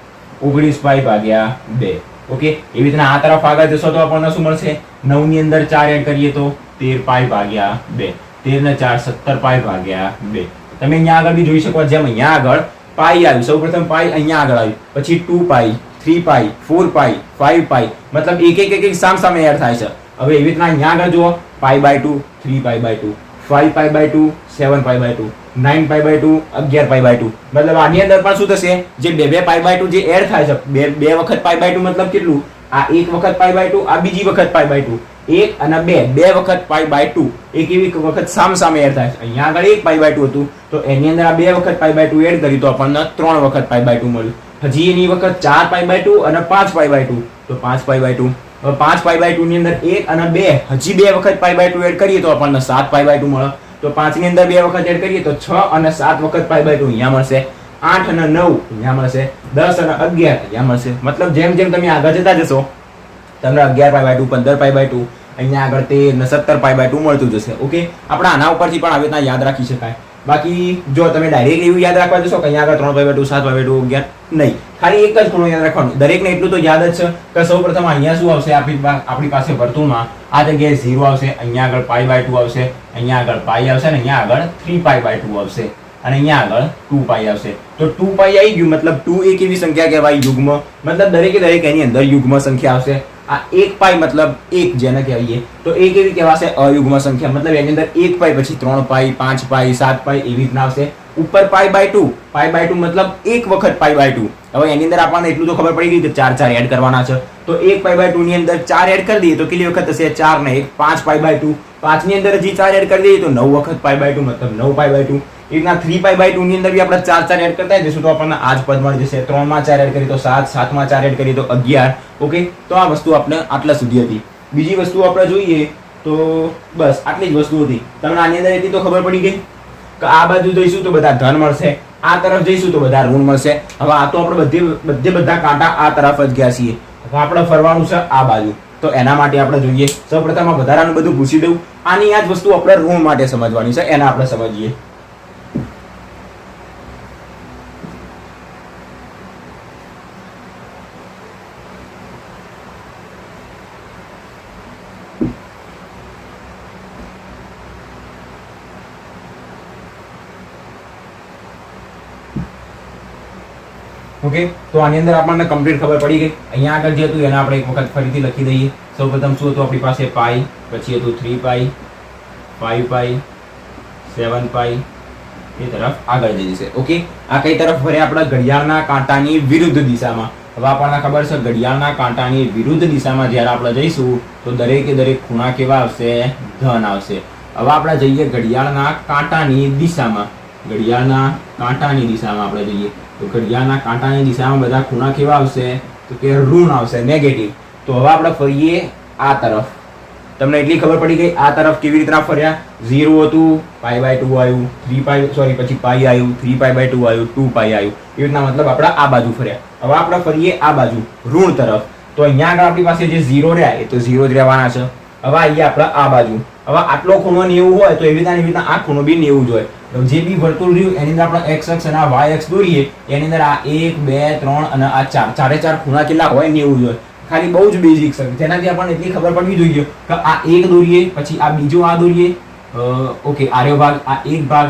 19 પાઈ ભાગ્યા 2. ઓકે, એવી રીતના આ તરફ આગળ જશો તો આપણને શું મળશે, 9 ની અંદર 4 એડ કરીએ તો 13 પાઈ ભાગ્યા 2, 13 ને 4 17 પાઈ ભાગ્યા 2. તમે અહીંયા આગળ બી જોઈ શકો, જેમ અહીંયા આગળ પાઈ આવ્યું, સૌપ્રથમ પાઈ અહીંયા આગળ આવ્યું, પછી 2 પાઈ, 3 પાઈ, 4 પાઈ, 5 પાઈ, મતલબ એક સામે એડ થાય છે. હવે એવી રીતના અહીંયા આગળ જુઓ, pi by 2 3 pi by 2, 5 pi by 2 7 pi by 2, 9 pi by 2 11 pi by 2. મતલબ આની અંદર પણ શું થશે, જે 2 પાઈ બાય 2 જે એડ થાય છે, બે વખત પાઈ બાય 2 મતલબ કેટલું, આ એક વખત પાઈ બાય 2, આ બીજી વખત પાઈ બાય 2, 1 અને 2 બે વખત પાઈ બાય 2, એક એવી વખત સામે એડ થાય છે. અહીંયા આગળ 1 પાઈ બાય 2 હતું તો એની અંદર આ 2 વખત પાઈ બાય 2 એડ કરી તો આપણને 3 વખત પાઈ બાય 2 મળ્યું. હજી એની વખત 4 પાઈ બાય 2 અને 5 પાઈ બાય 2, તો 5 પાઈ બાય 2. હવે 5 પાઈ બાય 2 ની અંદર 1 અને 2 હજી 2 વખત પાઈ બાય 2 એડ કરીએ તો આપણને 7 પાઈ બાય 2 મળે. તો 5 ની અંદર 2 વખત એડ કરીએ તો 6 અને 7 વખત પાઈ બાય 2 અહીંયા મળશે, 8 અને 9 અહીંયા મળશે, 10 અને 11 અહીંયા મળશે. મતલબ જેમ જેમ તમે આગળ જતા જશો તમને 11 પાઈ બાય 2, 15 પાઈ બાય 2, અહીંયા આગળ 13 ને 17 પાઈ બાય 2 મળતું જશે. ઓકે, આપણે આના ઉપરથી પણ આવી રીતના યાદ રાખી શકાય. બાકી જો તમે ડાયરેક્ટ એવું યાદ રાખવા જશો કે અહીંયા આગળ 3 પાઈ બાય 2 7 પાઈ બાય 2 11, નહીં, ખાલી એક જ ખૂણો યાદ રાખવાનો. દરેકને એટલું તો યાદ જ છે કે સૌપ્રથમ અહીંયા શું આવશે, આપણી પાસે વર્તુળમાં આ જગ્યાએ 0 આવશે, અહીંયા આગળ પાઈ બાય 2 આવશે, અહીંયા આગળ પાઈ આવશે, અને અહીંયા આગળ 3 પાઈ બાય 2 આવશે, અને અહીંયા આગળ 2 પાઈ આવશે. તો 2 પાઈ આવી ગયું, મતલબ 2 એક એવી સંખ્યા કહેવાય યુગ્મ, મતલબ દરેક એની અંદર યુગ્મ સંખ્યા આવશે. આ 1 પાઈ મતલબ 1 જેને કહીએ તો એક એવી કહેવાશે અયુગ્મ સંખ્યા, મતલબ એની અંદર 1 પાઈ પછી 3 પાઈ 5 પાઈ 7 પાઈ એવી રીતના આવશે. ઉપર પાઈ બાય 2 મતલબ એક વખત પાઈ બાય 2. હવે એની અંદર આપણને એટલું તો ખબર પડી ગઈ કે 4 એડ કરવાના છે. તો 1 પાઈ બાય 2 ની અંદર 4 એડ કરી દઈએ તો કેટલી વખત થશે, 4 ને 1 5 પાઈ બાય 2. 5 ની અંદર હજી 4 એડ કરી દઈએ તો 9 વખત પાઈ બાય 2 મતલબ 9 પાઈ બાય 2. એ રીતના 3 પાઈ બાય 2 ની અંદર બી આપણે 4 એડ કરતા જઈશું તો આપણને આ જ પદ મળી જશે. 3 માં 4 એડ કરીએ તો 7, 7 માં 4 એડ કરીએ તો 11. ઓકે, તો આ વસ્તુ આપણે આટલા સુધી હતી. બીજી વસ્તુ આપણે જોઈએ તો બસ આટલી જ વસ્તુ હતી. તમને આની અંદર એટલી તો ખબર પડી ગઈ. કે આ બાજુ જઈશું તો બધા ધન મળશે, આ તરફ જઈશું તો બધા ઋણ મળશે. હવે આ તો આપણે બધા કાંટા આ તરફ જ ગયા છીએ. હવે આપણે ફરવાનું છે આ બાજુ, તો એના માટે આપણે જોઈએ સૌપ્રથમ આ વધારાનું બધું પૂછી દઉં. આની આ જ વસ્તુ આપણે ઋણ માટે સમજવાની છે, એના આપણે સમજીએ. ઓકે, તો આની અંદર આપણને કમ્પ્લીટ ખબર પડી ગઈ. અહીંયા આગળ જે હતું એને આપણે એક વખત ફરીથી લખી દઈએ. સૌપ્રથમ શું હતું આપણી પાસે પાઈ, પછી હતું 3 પાઈ, 5 પાઈ, 7 પાઈ, એ તરફ આગળ જઈ જશે. ઓકે, આ કઈ તરફ ફરે? આપણા ઘડિયાળના કાંટાની વિરુદ્ધ દિશામાં. હવે આપણને ખબર છે ઘડિયાળના કાંટાની વિરુદ્ધ દિશામાં જ્યારે આપણે જઈશું તો દરેકે દરેક ખૂણા કેવા આવશે? ધન આવશે. હવે આપણે જઈએ ઘડિયાળના કાંટાની દિશામાં. ઘડિયાળના કાંટાની દિશામાં આપણે જઈએ તો ઘડિયાળના કાંટાની દિશામાં બધા ખૂણા કેવા આવશે? તો કે ઋણ આવશે, નેગેટિવ. તો હવે આપણે ફરીએ આ તરફ. તમને એટલી ખબર પડી ગઈ આ તરફ કેવી રીતના ફર્યા? 0 હતું, π/2 આવ્યું, 3 પાઈ, સોરી, પછી પાઈ આવ્યું, 3 π/2 આવ્યું, 2 પાઈ આવ્યું. એ રીતના મતલબ આપણે આ બાજુ ફર્યા. હવે આપણે ફરીએ આ બાજુ ઋણ તરફ. તો અહીંયા આગળ આપણી પાસે જે 0 રહ્યા એ તો 0 જ રહેવાના છે. હવે આવીએ આપણે આ બાજુ. હવે આટલો ખૂણો 90 હોય તો એવી રીતના આ ખૂણો બી 90 જ હોય. જે બી વર્તુળ રહ્યું એની અંદર આપણે x અક્ષ અને આ y અક્ષ દોરીએ એની અંદર આ 1 2 3 અને આ 4 ચારે ચાર ખૂણા કેટલા હોય? 90 જ હોય. ખાલી બહુ જ બેઝિક છે, તેનાથી આપણને એટલી ખબર પડવી જોઈએ કે આ એક દોરીએ, પછી આ બીજો આ દોરીએ. ઓકે, આર્યો ભાગ, આ એક ભાગ,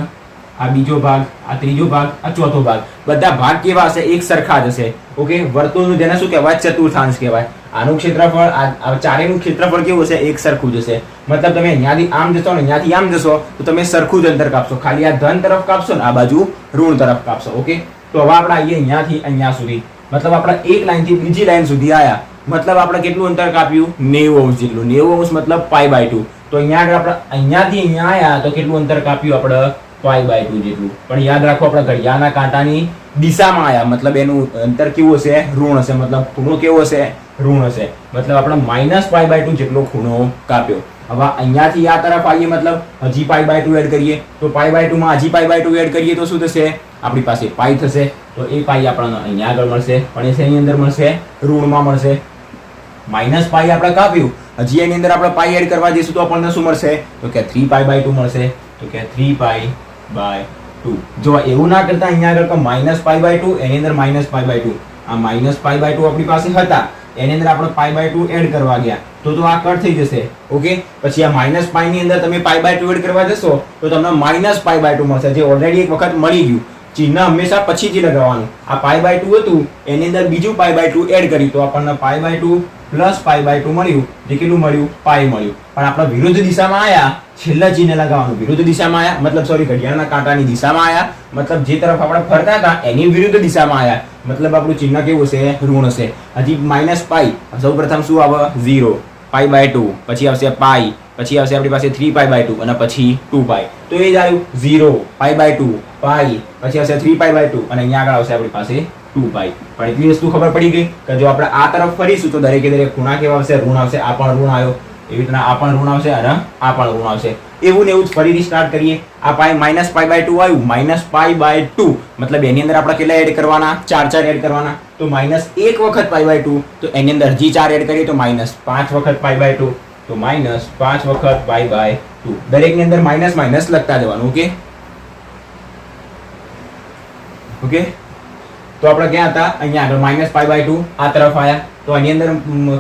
આ બીજો ભાગ, આ ત્રીજો ભાગ, આ ચોથો ભાગ. બધા ભાગ કેવા હશે? એક સરખા જ હશે. ઓકે, વર્તુળનું જેને શું કહેવાય? ચતુર્થાંશ કહેવાય. આનું ક્ષેત્રફળ, આ ચારેયનું ક્ષેત્રફળ કેવું હશે? એક સરખું જ હશે. મતલબ તમે અહીંયાથી આમ જશો ને અહીંયાથી આમ જશો તો તમે સરખું જ અંતર કાપશો. ખાલી આ ધન તરફ કાપશો ને આ બાજુ ઋણ તરફ કાપશો. ઓકે, તો હવે આપણે આવીએ અહીંયાથી અહીંયા સુધી. મતલબ આપણે એક લાઈનથી બીજી લાઈન સુધી આવ્યા. મતલબ આપણે કેટલું અંતર કાપ્યું? 90 અંશ જેટલું. 90 અંશ મતલબ π/2. તો અહીંયા આગળ આપણે અહીંયાથી અહીંયા આવ્યા તો કેટલું અંતર કાપ્યું આપણે? π/2 જેટલું. પણ યાદ રાખો આપણે ઘડિયાળના કાંટાની દિશામાં આવ્યા, મતલબ એનું અંતર કેવું હશે? ઋણ હશે. મતલબ ખૂણો કેવો હશે? ઋણ હશે. મતલબ આપણે -π/2 જેટલો ખૂણો કાપ્યો. હવે અહીંયાથી આ તરફ આવીએ, મતલબ હજી π/2 એડ કરીએ તો π/2 માં હજી π/2 એડ કરીએ તો શું થશે? આપણી પાસે પાઈ થશે. તો એ પાઈ આપણને અહીંયા આગળ મળશે, પણ એ શેની અંદર મળશે? ઋણમાં મળશે. -π આપણે કાપ્યું, હજી એની અંદર આપણે પાઈ એડ કરવા જઈશું તો આપણને શું મળશે? તો કે 3 π/2 મળશે. તો કે 3 π/2. જો એવું ના કરતા અહીંયા આગળ -π/2 એની અંદર -π/2, આ -π/2 આપણી પાસે હતા એની અંદર આપણે π/2 એડ કરવા ગયા તો આ કટ થઈ જશે. ઓકે, પછી આ -π ની અંદર તમે π/2 એડ કરવા જશો તો તમને -π/2 મળશે, જે ઓલરેડી એક વખત મળી ગયું. ચિહ્ન હંમેશા પછીથી લગાવવાનું. આ π/2 હતું એની અંદર બીજું π/2 એડ કરી તો આપણને π/2 પ્લસ π/2 મળ્યું. જે કેટલું મળ્યું? પાઈ મળ્યું. પણ આપણે વિરુદ્ધ દિશામાં આવ્યા, છેલ્લા ચિહ્ન લગાવવાનું. વિરુદ્ધ દિશામાં આવ્યા મતલબ સોરી ઘડિયાળના કાંટાની દિશામાં આવ્યા, મતલબ જે તરફ આપણે ફરતા હતા એની વિરુદ્ધ દિશામાં આવ્યા, મતલબ આપણું ચિહ્ન કેવું હશે? ઋણ હશે. હજી -π. સૌપ્રથમ શું આવે? 0, π/2, પછી આવશે પાઈ, પછી આવશે આપણી પાસે 3 π/2 અને પછી 2 પાઈ. તો એ જ આવ્યું 0, π/2, પાઈ, પછી આવશે 3 π/2 અને અહીંયા આગળ આવશે આપણી પાસે 2 પાઈ. પણ એટલી વસ્તુ ખબર પડી ગઈ કે જો આપણે આ તરફ ફરીશું તો દરેકે દરેક ખૂણા કેવા આવશે? ઋણ આવશે. આ પણ ઋણ આવ્યો, એવી રીતના આ પણ ઋણ આવશે અને આ પણ ઋણ આવશે. એવું ને એવું જ ફરીથી સ્ટાર્ટ કરીએ. આ પાઈ -π/2 આવ્યું, -π/2 મતલબ એની અંદર આપણે કેટલા એડ કરવાના? 4 એડ કરવાના. તો -1 વખત π/2 તો એની અંદર હજી 4 એડ કરીએ તો -5 વખત π/2 તો -5 વખત π/2. દરેકની અંદર માઇનસ માઇનસ લખતા જવાનું. ઓકે ઓકે, તો આપણે ક્યાં હતા? અહીંયા આગળ -π/2 આ તરફ આવ્યા તો આની અંદર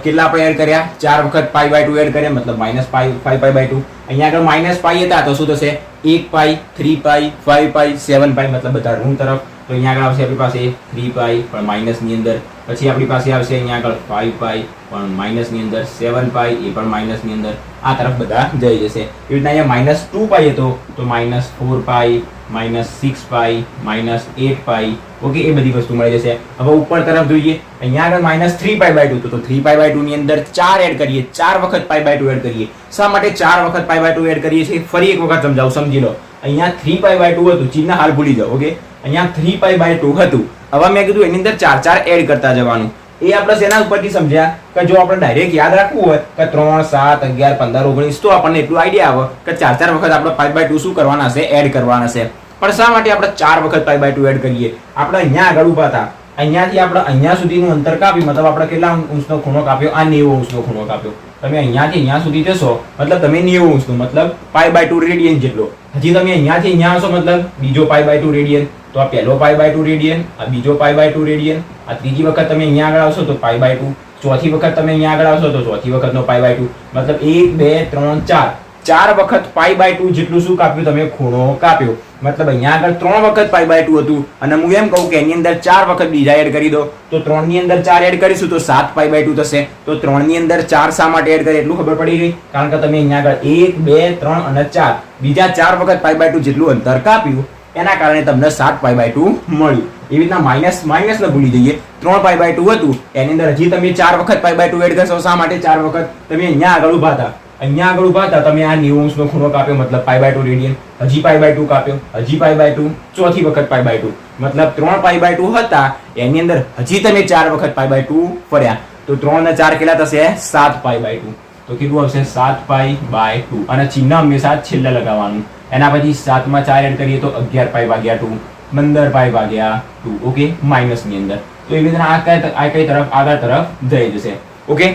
કેટલા આપણે એડ કર્યા? 4 વખત π/2 એડ કર્યા, મતલબ -5π/2. અહીંયા આગળ -π હતા તો શું થશે? 1 પાઈ, 3 પાઈ, 5 પાઈ, 7 પાઈ, મતલબ બધા ઋણ તરફ. તો અહીંયા આગળ આવશે આપણી પાસે 3 પાઈ પણ માઇનસ ની અંદર, પછી આપણી પાસે આવશે અહીંયા આગળ 5 પાઈ પણ માઇનસ ની અંદર, 7 પાઈ એ પણ માઇનસ ની અંદર. આ તરફ બધા જઈ જશે. એવી રીતના અહીંયા -2 પાઈ હતો તો -4 પાઈ, -6 પાઈ, -8 પાઈ. ઓકે, એ બધી વસ્તુ મળી જશે. હવે ઉપર તરફ જોઈએ, અહીંયા આગળ -3 π/2 તો 3 π/2 ની અંદર 4 એડ કરીએ, 4 વખત π/2 એડ કરીએ. શા માટે 4 વખત π/2 એડ કરીએ છીએ? ફરી એક વખત સમજાવું, સમજી લો. અહીંયા 3 π/2 હતું, ચિહ્ન હાલ ભૂલી જાઓ. ઓકે, અહીંયા 3 π/2 હતું. હવે મેં કીધું એની અંદર 4 એડ કરતા જવાનું. એ આપણે શેના ઉપરથી સમજ્યા કે જો આપણે ડાયરેક્ટ યાદ રાખવું હોય કે 3 7 11 15 19 તો આપણને એટલું આઈડિયા આવે કે 4 વખત આપણે 5/2 શું કરવાના છે, એડ કરવાના છે. પણ શા માટે આપણે 4 વખત 5/2 એડ કરીએ? આપણે અહીંયા આગળ ઉભા હતા, અહીંયાથી આપણે અહીંયા સુધીનું અંતર કાપ્યું, મતલબ આપણે કેટલા અંશનો ખૂણો કાપ્યો? આ 90 અંશનો ખૂણો કાપ્યો. તમે અહીંયાથી અહીંયા સુધી જશો મતલબ તમે 90 અંશનો મતલબ π/2 રેડિયન જેટલો. હજી તમે અહીંયાથી અહીંયા આવશો મતલબ બીજો π/2 રેડિયન. તો આ પહેલો π/2 રેડિયન, આ બીજો π/2 રેડિયન, આ ત્રીજી વખત તમે અહીંયા આગળ આવશો તો π/2, ચોથી વખત તમે અહીંયા આગળ આવશો તો ચોથી વખતનો π/2. મતલબ 1 2 3 4 4 વખત π/2 જેટલું શું કાપ્યું તમે? ખૂણો કાપ્યો. મતલબ અહીંયા આગળ 3 વખત π/2 હતું અને હું એમ કહું કે એની અંદર 4 વખત બીજા એડ કરી દો તો 3 ની અંદર 4 એડ કરીશું તો 7 π/2 થશે. તો 3 ની અંદર 4 શા માટે એડ કરે એટલું ખબર પડી ગઈ? કારણ કે તમે અહીંયા આગળ 1 2 3 અને 4 બીજા 4 વખત π/2 જેટલું અંતર કાપ્યું, એના કારણે તમને 7 π/2 મળ્યું. એવી રીતના માઇનસ ને ભૂલી જઈએ. 3 π/2 હતું એની અંદર હજી તમે 4 વખત π/2 એડ કરશો. શા માટે 4 વખત? તમે અહીંયા આગળ ઉભા હતા, તમે આ 90 અંશનો ખૂણો કાપ્યો મતલબ π/2 રેડિયન, હજી π/2 કાપ્યો, હજી π/2, ચોથી વખત π/2 મતલબ 3 π/2 હતા એની અંદર હજી તમે 4 વખત π/2 ફર્યા તો 3 ને 4 કેટલા થશે? 7 π/2. તો કેટલું આવશે? 7 π/2. અને ચિહ્ન હંમેશા છેલ્લે લગાવવાનું. એના પછી 7 માં 4 એડ કરીએ તો 11 π/2, 15 π/2. ઓકે, માઇનસ ની અંદર. તો એવી રીતના આ કઈ તરફ? આગળ તરફ જઈ જશે. ઓકે,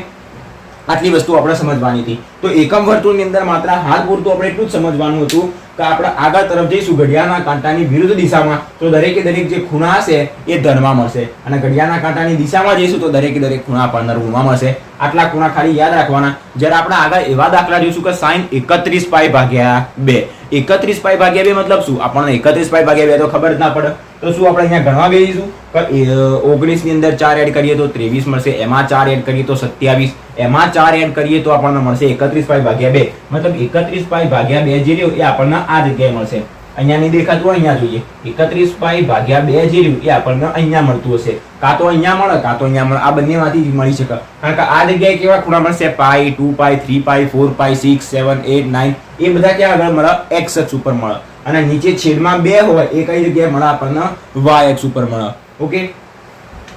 આટલી વસ્તુ આપણે સમજવાની હતી. તો એકમ વર્તુળની અંદર માત્ર હાલ પૂરતું આપણે એટલું જ સમજવાનું હતું કે આપણે આગળ તરફ જઈશું ઘડિયાળના કાંટાની વિરુદ્ધ દિશામાં તો દરેકે દરેક જે ખૂણા હશે એ ધનમાં મળશે, અને ઘડિયાળના કાંટાની દિશામાં જઈશું તો દરેકે દરેક ખૂણા આપણને ઋણમાં મળશે. આટલા ખૂણા ખાલી યાદ રાખવાના. જ્યારે આપણે આગળ એવા દાખલા જોઈશું કે sin 31 π/2. 31 π/2 મતલબ શું? આપણને 31 π/2 તો ખબર જ ના પડે. તો શું આપણે અહીંયા ગણવા બેસીશું કે 19 ની અંદર 4 એડ કરીએ તો 23 મળશે, એમાં 4 એડ કરીએ તો 27, એમાં 4 એડ કરીએ તો આપણને મળશે 31 π/2. મતલબ 31 π/2 જે રહ્યું એ આપણને આ જગ્યાએ મળશે. અહીંયા નહીં દેખાતું, અહીંયા જોઈએ. 31 π/2 જે રહ્યું એ આપણને અહીંયા મળતું હશે. કાં તો અહીંયા મળે કાં તો અહીંયા મળે. આ બંનેમાંથી જ મળી શકે. કારણ કે આ જગ્યાએ કેવા ખૂણા મળશે? π, 2π, 3π, 4π, 6, 7, 8, 9 એ બધા ક્યાં આગળ મળે? x અક્ષ ઉપર મળે. અને નીચે છેદમાં 2 હોય એ કઈ જગ્યાએ મળે? આપણને y અક્ષ ઉપર મળે. ઓકે,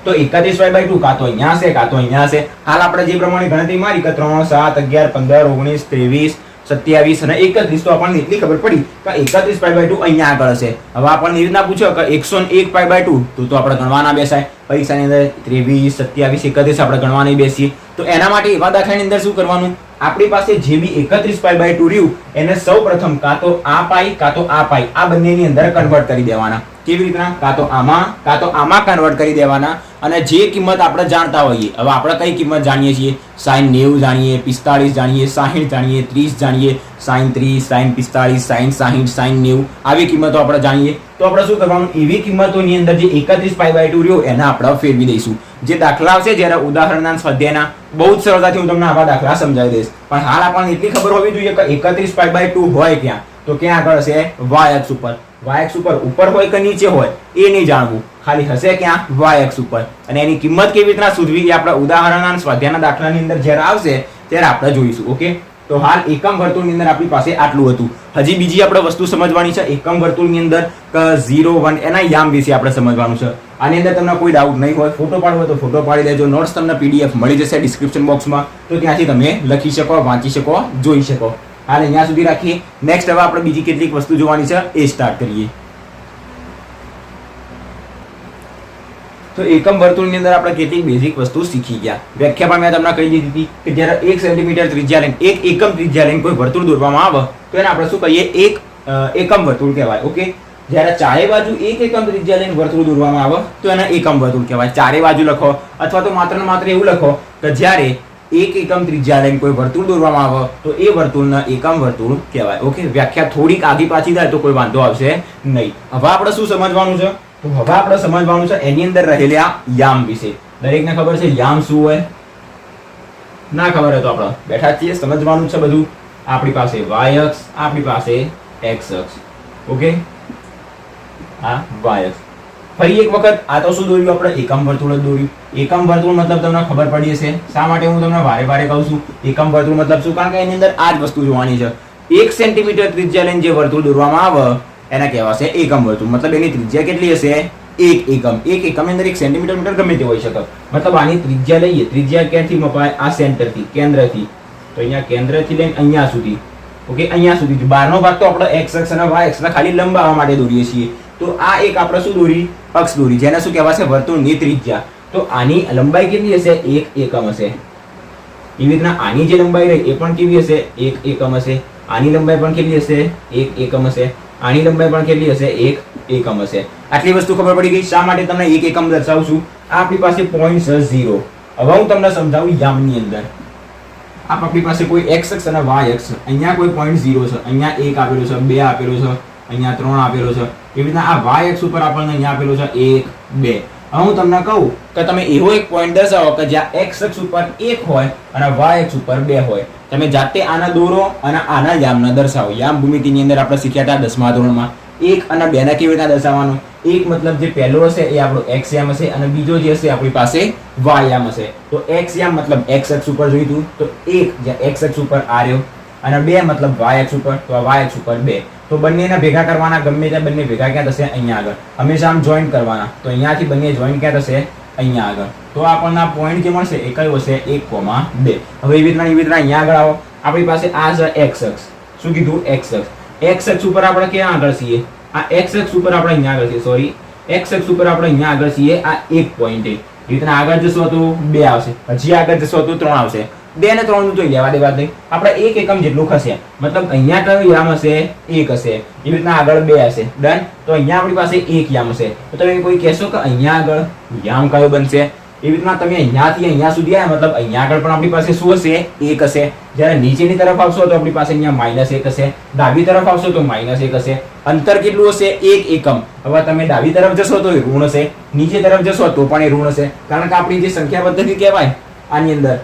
તો 31 π/2 કાં તો અહીંયા હશે કાં તો અહીંયા હશે. હાલ આપણે જે પ્રમાણે ગણતરી મારી કે 3 7 11 15 19 23 27 અને 31 તો આપણને એટલી ખબર પડી કે 31 π/2 અહીંયા આગળ હશે. હવે આપણને એવી રીતના પૂછ્યો કે 101 π/2 તો આપણે ગણવાના બેસાય. પરીક્ષાની અંદર 23 27 31 આપણે ગણવાની બેસીએ. તો એના માટે એવા દાખલાની અંદર શું કરવાનું? આપણી પાસે જે બી 31 π/2 રહ્યું એને સૌ પ્રથમ કાં તો આ પાઈ કાં તો આ પાઈ આ બંનેની અંદર કન્વર્ટ કરી દેવાના. કેવી રીતના? કાં તો આમાં કન્વર્ટ કરી દેવાના. અને જે કિંમત આપણે જાણતા હોઈએ, હવે આપણે કઈ કિંમત જાણીએ છીએ? sin 90 જાણીએ, 45 જાણીએ, 60 જાણીએ, 30 જાણીએ, sin 30, sin 45, sin 60, sin 90 આવી કિંમતો આપણે જાણીએ. તો આપણે શું કરવાનું? એવી કિંમતોની અંદર જે 31 π/2 રહ્યો એને આપણે ફેરવી દઈશું. જે દાખલા આવશે જ્યારે ઉદાહરણના સ્વાધ્યાયના બહુ જ સરળતાથી હું તમને આવા દાખલા સમજાવી દઈશ. પણ હાલ આપણને એટલી ખબર હોવી જોઈએ કે 31 π/2 હોય ક્યાં? તો ક્યાં આગળ હશે? y અક્ષ ઉપર. y અક્ષ ઉપર હોય કે નીચે હોય એ નહીં જાણવું, ખાલી હશે ક્યાં? y અક્ષ ઉપર. અને એની કિંમત કેવી રીતના શોધવી એ આપણે ઉદાહરણના સ્વાધ્યાયના દાખલાની અંદર જ્યારે આવશે ત્યારે આપણે જોઈશું. ઓકે, તો હાલ એકમ વર્તુળની અંદર આપણી પાસે આટલું હતું. હજી બીજી આપણે વસ્તુ સમજવાની છે એકમ વર્તુળની અંદર કે 0 1 એના યામ વિશે આપણે સમજવાનું છે. આની અંદર તમને કોઈ ડાઉટ નહીં હોય, ફોટો પાડવો તો ફોટો પાડી લેજો. નોટ્સ તમને PDF મળી જશે ડિસ્ક્રિપ્શન બોક્સમાં, તો ત્યાંથી તમે લખી શકો, વાંચી શકો, જોઈ શકો. હાલ અહીંયા સુધી રાખીએ. નેક્સ્ટ હવે આપણે બીજી કેટલીક વસ્તુ જોવાની છે એ સ્ટાર્ટ કરીએ. તો એકમ વર્તુળની અંદર આપણે કેટલીક બેઝિક વસ્તુ શીખી ગયા. વ્યાખ્યા પણ મેં તમને કહી દીધી હતી કે જ્યારે 1 સેન્ટીમીટર ત્રિજ્યા લઈને એક એકમ ત્રિજ્યા લઈને કોઈ વર્તુળ દોરવામાં આવે તો એને આપણે શું કહીએ? એક એકમ વર્તુળ કહેવાય. ઓકે, જ્યારે ચારે બાજુ એક એકમ ત્રિજ્યા લઈને વર્તુળ દોરવામાં આવે તો એને એકમ વર્તુળ કહેવાય. ચારે બાજુ લખો અથવા તો માત્ર ને માત્ર એવું લખો કે જ્યારે એક એકમ ત્રિજ્યા લઈને કોઈ વર્તુળ દોરવામાં આવે તો એ વર્તુળને એકમ વર્તુળ કહેવાય. ઓકે, વ્યાખ્યા થોડીક આગી પાછી થાય તો કોઈ વાંધો આવશે નહીં. હવે આપણે શું સમજવાનું છે? તો હવે આપણે સમજવાનું છે એની અંદર રહેલા યામ વિશે. દરેકને ખબર છે યામ શું હોય? ના ખબર હોય તો આપણે બેઠા છીએ, સમજવાનું છે બધું. આપણી પાસે y અક્ષ, આપણી પાસે x અક્ષ. ઓકે, આ y અક્ષ. ફરી એક વખત આ તો શું દોર્યું આપણે? એકમ વર્તુળ જ દોર્યું. એકમ વર્તુળ મતલબ તમને ખબર પડી હશે. શા માટે હું તમને વારે વારે કહું છું એકમ વર્તુળ મતલબ શું? કારણ કે એની અંદર આ જ વસ્તુ જોવાની છે. 1 સેન્ટીમીટર ત્રિજ્યા લઈને જે વર્તુળ દોરવામાં આવે એને કહેવાશે એકમ વર્તુળ. મતલબ એની ત્રિજ્યા કેટલી હશે? એક એકમની અંદર 1 સેન્ટીમીટર મીટર ગમે તે હોઈ શકે. મતલબ આની ત્રિજ્યા લઈએ, ત્રિજ્યા ક્યાંથી મપાય? આ સેન્ટરથી, કેન્દ્રથી. તો અહીંયા કેન્દ્રથી લઈને અહીંયા સુધી, ઓકે, અહીંયા સુધી. બહારનો ભાગ તો આપણે x અક્ષ અને y અક્ષને ખાલી લંબાવવા માટે દોરીએ છીએ. તો આ એક આપણે શું દોરી? અક્ષ દોરી, જેને શું કહેવાશે? વર્તુળની ત્રિજ્યા. તો આની લંબાઈ કેટલી હશે? 1 એકમ હશે. એવી રીતના આની જે લંબાઈ રહી એ પણ કેવી હશે? 1 એકમ હશે. આની લંબાઈ પણ કેટલી હશે? 1 એકમ હશે. આની લંબાઈ પણ કેટલી હશે? 1 એકમ હશે. આટલી વસ્તુ ખબર પડી ગઈ. શા માટે તમને 1 એકમ દર્શાવું છું? આ આપણી પાસે પોઈન્ટ છે 0. હવે હું તમને સમજાવું યામની અંદર. આપણી પાસે કોઈ x અક્ષ અને y અક્ષ, અહીંયા કોઈ પોઈન્ટ 0 છે, અહીંયા 1 આપેલો છે, 2 આપેલો છે, અહીંયા 3 આપેલો છે. એવી રીતના આ y અક્ષ ઉપર આપણને અહીંયા આપેલો છે 1, 2. હવે હું તમને કહું કે તમે એવો એક પોઈન્ટ દર્શાવો કે જ્યાં x અક્ષ ઉપર 1 હોય અને y અક્ષ ઉપર 2 હોય. તમે જાતે આના દોરો અને આના યામને દર્શાવો. યામ ભૂમિતિની અંદર આપણે શીખ્યા હતા 10મા ધોરણમાં. 1 અને 2 ના કેવી રીતના દર્શાવવાનું? એક મતલબ જે પહેલો હશે એ આપણો x યામ હશે અને બીજો જે હશે આપણી પાસે y યામ હશે. તો x યામ મતલબ x અક્ષ ઉપર જોઈતું, તો 1 જ્યાં x અક્ષ ઉપર આ રહ્યો, અને 2 મતલબ y અક્ષ ઉપર, તો આ y અક્ષ ઉપર 2. તો બંનેના ભેગા કરવાના. ગમે ત્યાં બંને ભેગા ક્યાં થશે? અહીંયા આગળ. હંમેશા આમ જોઈન્ટ કરવાના. તો અહીંયાથી બંને જોઈન્ટ ક્યાં થશે? અહીંયા આગળ. તો આપણને આ પોઈન્ટ જે મળશે એ કયો હશે? 1,2. હવે એવી રીતના અહીંયા આગળ આવો. આપણી પાસે આ છે x અક્ષ. શું કીધું? x અક્ષ. x અક્ષ ઉપર આપણે ક્યાં આગળ છીએ? આ x અક્ષ ઉપર આપણે અહીંયા આગળ છીએ. સોરી, x અક્ષ ઉપર આપણે અહીંયા આગળ છીએ આ એક પોઈન્ટ. એ રીતના આગળ જશો તો 2 આવશે, હજી આગળ જશો તો 3 આવશે. 2 ને 3 નું તો લેવા દેવા નહીં. આપણે 1 એકમ જેટલું ખસે. મતલબ અહીંયા કયો યામ હશે? 1 હશે. એવી રીતના આગળ 2 હશે. ડન. તો અહીંયા આપણી પાસે 1 યામ હશે. તો તમે કોઈ કહેશો કે અહીંયા આગળ યામ કયો બનશે? એવી રીતના તમે અહીંયાથી અહીંયા સુધી આવ્યા, મતલબ અહીંયા આગળ પણ આપણી પાસે શું હશે? 1 હશે. જ્યારે નીચેની તરફ આવશો તો આપણી પાસે અહીંયા -1 હશે. ડાબી તરફ આવશો તો -1 હશે. અંતર કેટલું હશે? 1 એકમ. હવે તમે ડાબી તરફ જશો તો એ ઋણ હશે, નીચે તરફ જશો તો પણ એ ઋણ હશે. કારણ કે આપણી જે સંખ્યા પદ્ધતિ કહેવાય આની અંદર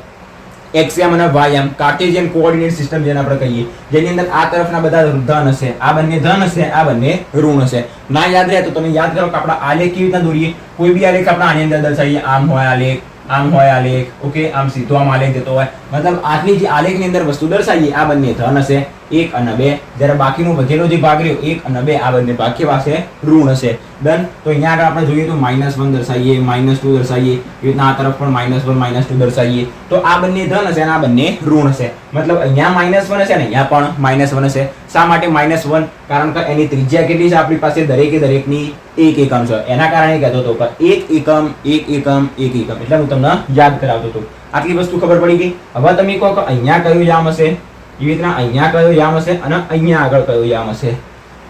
x યામ અને y યામ, કાર્ટેશિયન કોઓર્ડિનેટ સિસ્ટમ જેને આપણે કહીએ, જેની અંદર આ તરફના બધા ધન હશે, આ બંને ધન હશે, આ બંને ઋણ હશે. ના યાદ રહે તો તમે યાદ કરો કે આપણા આલેખ કેવી રીતના દોરીએ? કોઈ બી આલેખ આપણે આની અંદર દર્શાવીએ. આમ હોય આલેખ, આમ હોય આલેખ, ઓકે, આમ સીધો આમ આલેખ જતો હોય. મતલબ આટલી જે આલેખની અંદર વસ્તુ દર્શાવીએ આ બંને ધન હશે, 1 અને 2. જ્યારે બાકીનો વધેલો જે ભાગ રહ્યો 1 અને 2, આ બંને ભાગ કેવા હશે? ઋણ હશે. ડન. તો અહીંયા આગળ આપણે જોઈએ તો -1 દર્શાવીએ, -2 દર્શાવીએ. એ રીતના આ તરફ પણ -1 -2 દર્શાવીએ. તો આ બંને ધન હશે અને આ બંને ઋણ હશે. મતલબ અહીંયા -1 હશે અને અહીંયા પણ -1 હશે. શા માટે -1? કારણ કે એની ત્રિજ્યા કેટલી છે આપણી પાસે? દરેકે દરેકની 1 એકમ છે. એના કારણે કહેતો હતો કે 1 એકમ 1 એકમ 1 એકમ. એટલે હું તમને યાદ કરાવતો હતો. આટલી વસ્તુ ખબર પડી ગઈ. હવે તમે કહો કે અહીંયા કયું યામ હશે? એવી રીતના અહીંયા કયો યામ હશે અને અહીંયા આગળ કયો યામ હશે?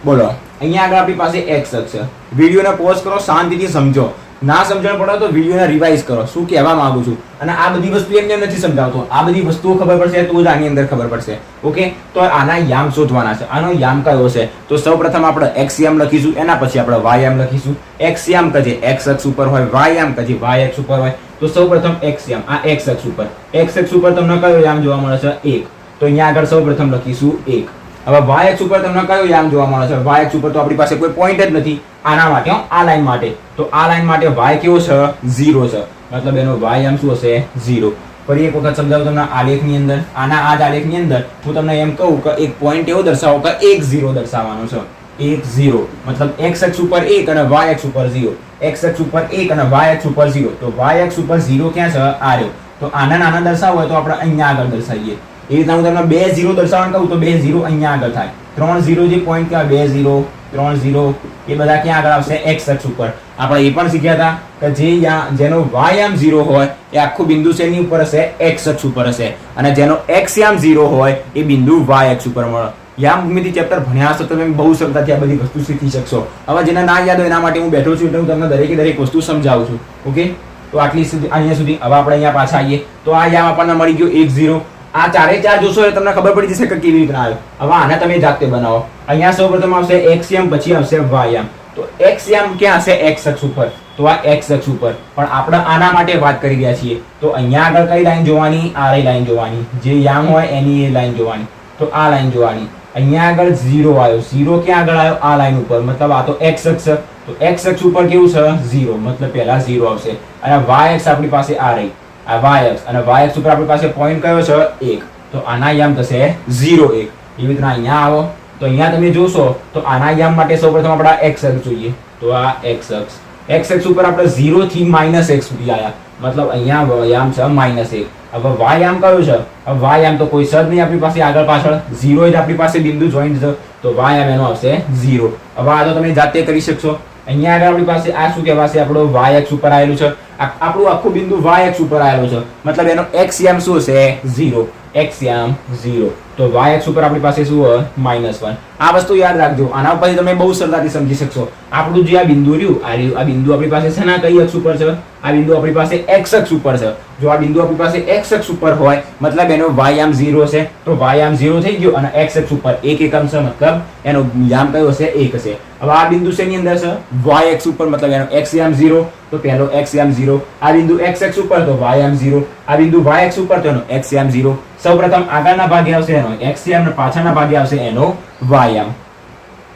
બોલો. અહીંયા આગળ આપણી પાસે x અક્ષ છે. વિડીયોને પોઝ કરો, શાંતિથી સમજો. ના સમજણ પડે તો વિડીયોને રિવાઇઝ કરો. શું કહેવા માંગુ છું? અને આ બધી વસ્તુ એમને નથી સમજાવતો. આ બધી વસ્તુઓ ખબર પડશે તો જ આની અંદર ખબર પડશે. ઓકે, તો આના યામ શોધવાના છે. આનો યામ કયો છે? તો સૌપ્રથમ આપણે x યામ લખીશું, એના પછી આપણે y યામ લખીશું. x યામ કે જે x અક્ષ ઉપર હોય, y યામ કે જે y અક્ષ ઉપર હોય. તો સૌપ્રથમ x યામ, આ x અક્ષ ઉપર. x અક્ષ ઉપર તમને કયો યામ જોવા મળે છે? 1. તો અહીંયા આગળ સૌપ્રથમ લખીશું 1. હવે y અક્ષ ઉપર તમને કયો યામ જોવા મળે છે? y અક્ષ ઉપર તો આપણી પાસે કોઈ પોઈન્ટ જ નથી. આના માટે, આ લાઈન માટે. તો આ લાઈન માટે y કેવો છે? 0 છે. મતલબ એનો y યામ શું હશે? 0. ફરી એક વખત સમજાવું તમને આલેખની અંદર. આના આ જ આલેખની અંદર હું તમને એમ કહું કે એક પોઈન્ટ એવો દર્શાવો કે 1 0 દર્શાવવાનો છે. 1 0 મતલબ x અક્ષ ઉપર 1 અને y અક્ષ ઉપર 0. x અક્ષ ઉપર 1 અને y અક્ષ ઉપર 0. તો y અક્ષ ઉપર 0 ક્યાં છે? આ રહ્યો. તો આના નાના દર્શાવવો હોય તો આપણે અહીંયા આગળ દર્શાવીએ. એ રીતના હું તમને 2 0 દર્શાવવાનું કહું તો 2 0 અહીંયા આગળ થાય. 3 0 જે પોઈન્ટ કહેવાય 2 0 3 0 એ બધા ક્યાં આગળ આવશે? x અક્ષ ઉપર. આપણે એ પણ શીખ્યા હતા કે જેનો y યામ 0 હોય એ આખું બિંદુ શેની ઉપર હશે? x અક્ષ ઉપર હશે. અને જેનો x યામ 0 હોય એ બિંદુ y અક્ષ ઉપર મળે. યામ ભૂમિતિ ચેપ્ટર ભણ્યા હશો તો તમે બહુ સરળતાથી આ બધી વસ્તુ શીખી શકશો. હવે જેને ના યાદ હોય એના માટે હું બેઠો છું એટલે હું તમને દરેકે દરેક વસ્તુ સમજાવું છું. ઓકે, તો આટલી સુધી, અહીંયા સુધી. હવે આપણે અહીંયા પાછા આવીએ તો આ યામ આપણને મળી ગયો 1 0. આ ચારે ચાર જોશો એટલે તમને ખબર પડી જશે કે કેવી રીતના આવ્યો. હવે આને તમે જાતે બનાવો. અહીંયા સૌપ્રથમ આવશે x યામ, પછી આવશે y યામ. તો x યામ ક્યાં હશે? x અક્ષ ઉપર. તો આ x અક્ષ ઉપર. પણ આપણે આના માટે વાત કરી રહ્યા છીએ. તો અહીંયા આગળ કઈ લાઈન જોવાની? આ લાઈન જોવાની. જે યામ હોય એની એ લાઈન જોવાની. તો આ લાઈન જોવાની. અહીંયા આગળ 0 આવ્યો. 0 ક્યાં આગળ આવ્યો? આ લાઈન ઉપર. મતલબ આ તો x અક્ષ. તો x અક્ષ ઉપર કેવું છે? 0. મતલબ પહેલા 0 આવશે. અને y અક્ષ આપણી પાસે આ રહી, આ y અક્ષ. અને y અક્ષ ઉપર આપણી પાસે પોઈન્ટ કયો છે? 1. તો આના યામ થશે 0 1. એવી રીતના અહીંયા આવો તો અહીંયા તમે જોશો તો આના યામ માટે સૌપ્રથમ આપણા x અક્ષ જોઈએ. તો આ x અક્ષ. x ઉપર આપણે 0 થી -1 સુધી આયા, મતલબ અહીંયા y આમ છે -1. હવે y આમ કયો છે? હવે y આમ તો કોઈ સદ નહીં આપણી પાસે આગળ પાછળ, 0 જ આપણી પાસે બિંદુ જોઈન્ટ છે, તો y આમ એનો આવશે 0. હવે આ તો તમે જાતે કરી શકશો. અહીંયા આગળ આપણી પાસે આ શું કહેવાશે? આપણો y ઉપર આવેલું છે, આપણું આખું બિંદુ y ઉપર આવેલું છે, મતલબ એનો x યામ શું છે? 0. x યામ 0, તો y ઉપર આપણી પાસે શું હોય? -1. આ વસ્તુ યાદ રાખજો, આના પછી તમે બહુ સરળતાથી સમજી શકશો. આપણું જે આ બિંદુ રહ્યું, આ બિંદુ આપણી પાસે છે ને કઈ અક્ષ ઉપર છે? આ બિંદુ આપણી પાસે x અક્ષ ઉપર છે. જો આ બિંદુ આપણી પાસે x અક્ષ ઉપર હોય, મતલબ એનો y આમ 0 છે, તો y આમ 0 થઈ ગયો, અને x અક્ષ ઉપર 1 એકમ છે, મતલબ એનો યામ કયો હશે? 1 હશે. હવે આ બિંદુ શેની અંદર છે? y અક્ષ ઉપર, મતલબ એનો x યામ 0, તો પહેલો x યામ 0. આ બિંદુ x અક્ષ ઉપર, તો y યામ 0. આ બિંદુ y અક્ષ ઉપર, તો એનો x યામ 0. સૌપ્રથમ આગળના ભાગે આવશે એનો x યામ, અને પાછળના ભાગે આવશે એનો y યામ.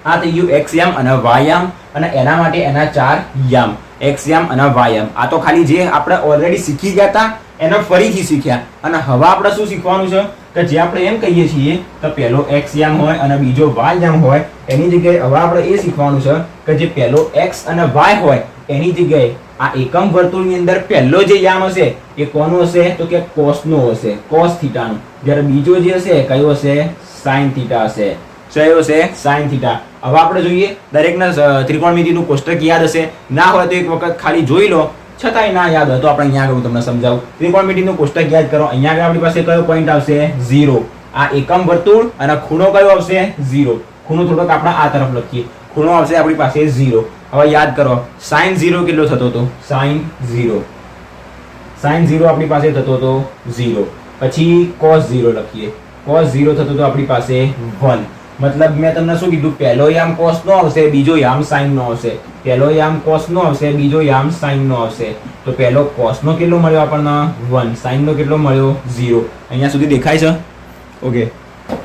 આ થઈ ગયું x યામ અને y યામ, અને એના માટે એના 4 યામ, x યામ અને y યામ. આ તો ખાલી જે આપણે ઓલરેડી શીખી ગયા હતા એને ફરીથી શીખ્યા. અને હવે આપણે શું શીખવાનું છે? કે જે આપણે એમ કહીએ છીએ કે પહેલો x યામ હોય અને બીજો y યામ હોય, એની જગ્યાએ હવે આપણે એ શીખવાનું છે કે જે પહેલો x અને y હોય એની જગ્યાએ આ એકમ વર્તુળની અંદર પહેલો જે યામ હશે એ કોનો હશે? તો કે cos નો હશે, cos θ નો. જ્યારે બીજો જે હશે કયો હશે? sin θ હશે. કયો હશે? sin θ. હવે આપણે જોઈએ, દરેકના ત્રિકોણમિતિનું કોષ્ટક યાદ હશે, ના હોય તો એક વખત ખાલી જોઈ લો, છતાંય ના યાદ હોય તો આપણે અહીંયા આગળ હું તમને સમજાવું. ત્રિકોણમિતિનું કોષ્ટક યાદ કરો. અહીંયા આગળ આપણી પાસે કયો પોઈન્ટ આવશે? 0. આ એકમ વર્તુળ અને ખૂણો કયો આવશે? 0. ખૂણો થોડોક આપણે આ તરફ લખીએ, ખૂણો આવશે આપણી પાસે 0. હવે યાદ કરો, sin 0 કેટલો થતો હતો? sin 0. sin 0 આપણી પાસે થતો હતો 0. પછી cos 0 લખીએ, cos 0 થતો હતો આપણી પાસે 1. મતલબ મેં તમને શું કીધું? પહેલો યામ cos નો આવશે, બીજો યામ sin નો આવશે. પહેલો યામ cos નો આવશે, બીજો યામ sin નો આવશે. તો પહેલો cos નો કેટલો મળ્યો આપણને? 1. sin નો કેટલો મળ્યો? 0. અહીંયા સુધી દેખાય છે? ઓકે,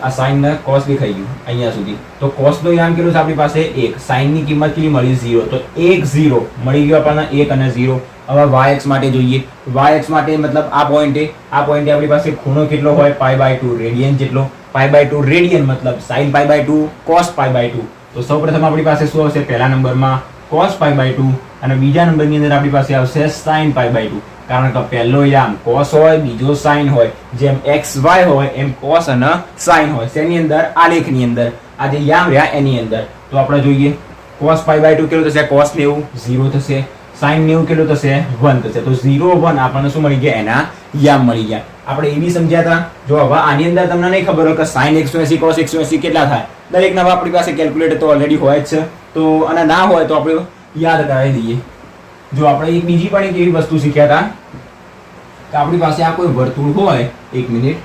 આ sin ને cos દેખાઈ ગયું અહીંયા સુધી. તો cos નો યામ કેટલો છે આપણી પાસે? 1. sin ની કિંમત કેટલી મળી? 0. તો 1 0 મળી ગયો આપણને, 1 અને 0. હવે y અક્ષ માટે જોઈએ. y અક્ષ માટે મતલબ આ પોઈન્ટે આપણી પાસે ખૂણો કેટલો હોય? π/2 રેડિયન જેટલો. π/2 રેડિયન મતલબ sin π/2 cos π/2. તો સૌપ્રથમ આપણી પાસે શું આવશે? પહેલા નંબરમાં cos π/2, અને બીજા નંબરની અંદર આપણી પાસે આવશે sin π/2. કારણ કે પહેલો યામ cos હોય, બીજો sin હોય. જેમ x y હોય એમ cos અને sin હોય. શેની અંદર? આલેખની અંદર. આ જે યામ રહ્યા એની અંદર. તો આપણે જોઈએ, cos π/2 કેટલું થશે? cos 90 0 થશે. sin 90 કેટલું થશે? 1 થશે. તો 0 1 આપણને શું મળી ગયા? એના યામ મળી ગયા. આપણે એ બી સમજ્યા હતા. જો હવે આની અંદર તમને નહીં ખબર હોય કે sin 180 cos 180 કેટલા થાય, દરેકના આપણી પાસે કેલ્ક્યુલેટર તો ઓલરેડી હોય જ છે. તો અને ના હોય તો આપણે યાદ કરાવી દઈએ. જો આપણે એક બીજી પણ એક એવી વસ્તુ શીખ્યા હતા કે આપણી પાસે આ કોઈ વર્તુળ હોય, 1 મિનિટ,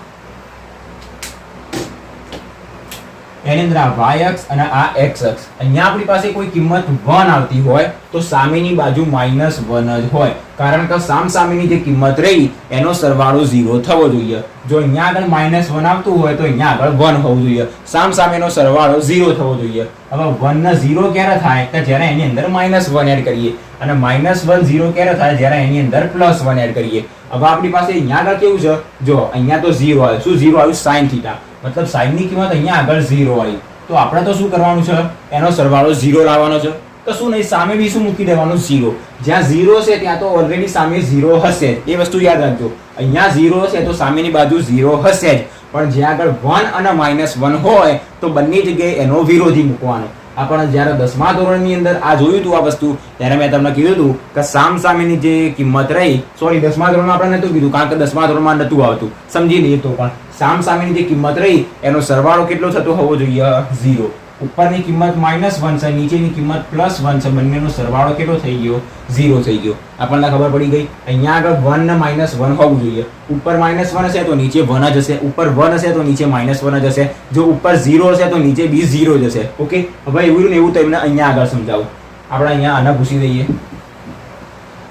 એની અંદર આ y અક્ષ અને આ x અક્ષ, અહીંયા આપણી પાસે કોઈ કિંમત 1 આવતી હોય તો સામેની બાજુ -1 જ હોય. કારણ કે સામસામેની જે કિંમત રહી એનો સરવાળો 0 થવો જોઈએ. જો અહીંયા આગળ -1 આવતું હોય તો અહીંયા આગળ 1 હોવું જોઈએ. સામસામેનો સરવાળો 0 થવો જોઈએ. હવે 1 ને 0 ક્યારે થાય? કે જ્યારે એની અંદર -1 એડ કરીએ, અને -1 0 ક્યારે થાય? જ્યારે એની અંદર +1 એડ કરીએ. હવે આપણી પાસે અહીંયા આગળ કેવું છે? જો અહીંયા તો 0 આવ્યું. શું 0 આવ્યું? sin θ. મતલબ sin ની કિંમત અહીંયા આગળ 0 આવી. તો આપણે તો શું કરવાનું છે? એનો સરવાળો 0 લાવવાનો છે. તો શું નહીં, સામે બી શું મૂકી દેવાનું? 0. જ્યાં 0 છે ત્યાં તો ઓલરેડી સામે 0 હશે. એ વસ્તુ યાદ રાખજો. અહીંયા 0 છે તો સામેની બાજુ 0 હશે જ. પણ જ્યાં આગળ 1 અને -1 હોય તો બંને જગ્યાએ એનો વિરોધી મૂકવાનો. આપણે જ્યારે 10મા ધોરણની અંદર આ જોયું હતું આ વસ્તુ, ત્યારે મેં તમને કીધું હતું કે સામસામેની જે કિંમત રહી, સોરી 10મા ધોરણમાં આપણે નહોતું કીધું કારણ કે 10મા ધોરણમાં નહોતું આવતું, સમજી લઈએ. તો પણ સામસામેની જે કિંમત રહી એનો સરવાળો કેટલો થતો હોવો જોઈએ? 0. ઉપરની કિંમત -1 છે, નીચેની કિંમત +1 છે, બંનેનો સરવાળો કેટલો થઈ ગયો? 0 થઈ ગયો. આપણને ખબર પડી ગઈ. અહીંયા આગળ 1 ને -1 હોવું જોઈએ. ઉપર -1 હશે તો નીચે 1 જ હશે, ઉપર 1 હશે તો નીચે -1 જ હશે. જો ઉપર 0 હશે તો નીચે બી 0 જ હશે. ઓકે, હવે એવું ને એવું તમને અહીંયા આગળ સમજાવું. આપણે અહીંયા આને પૂછી દઈએ.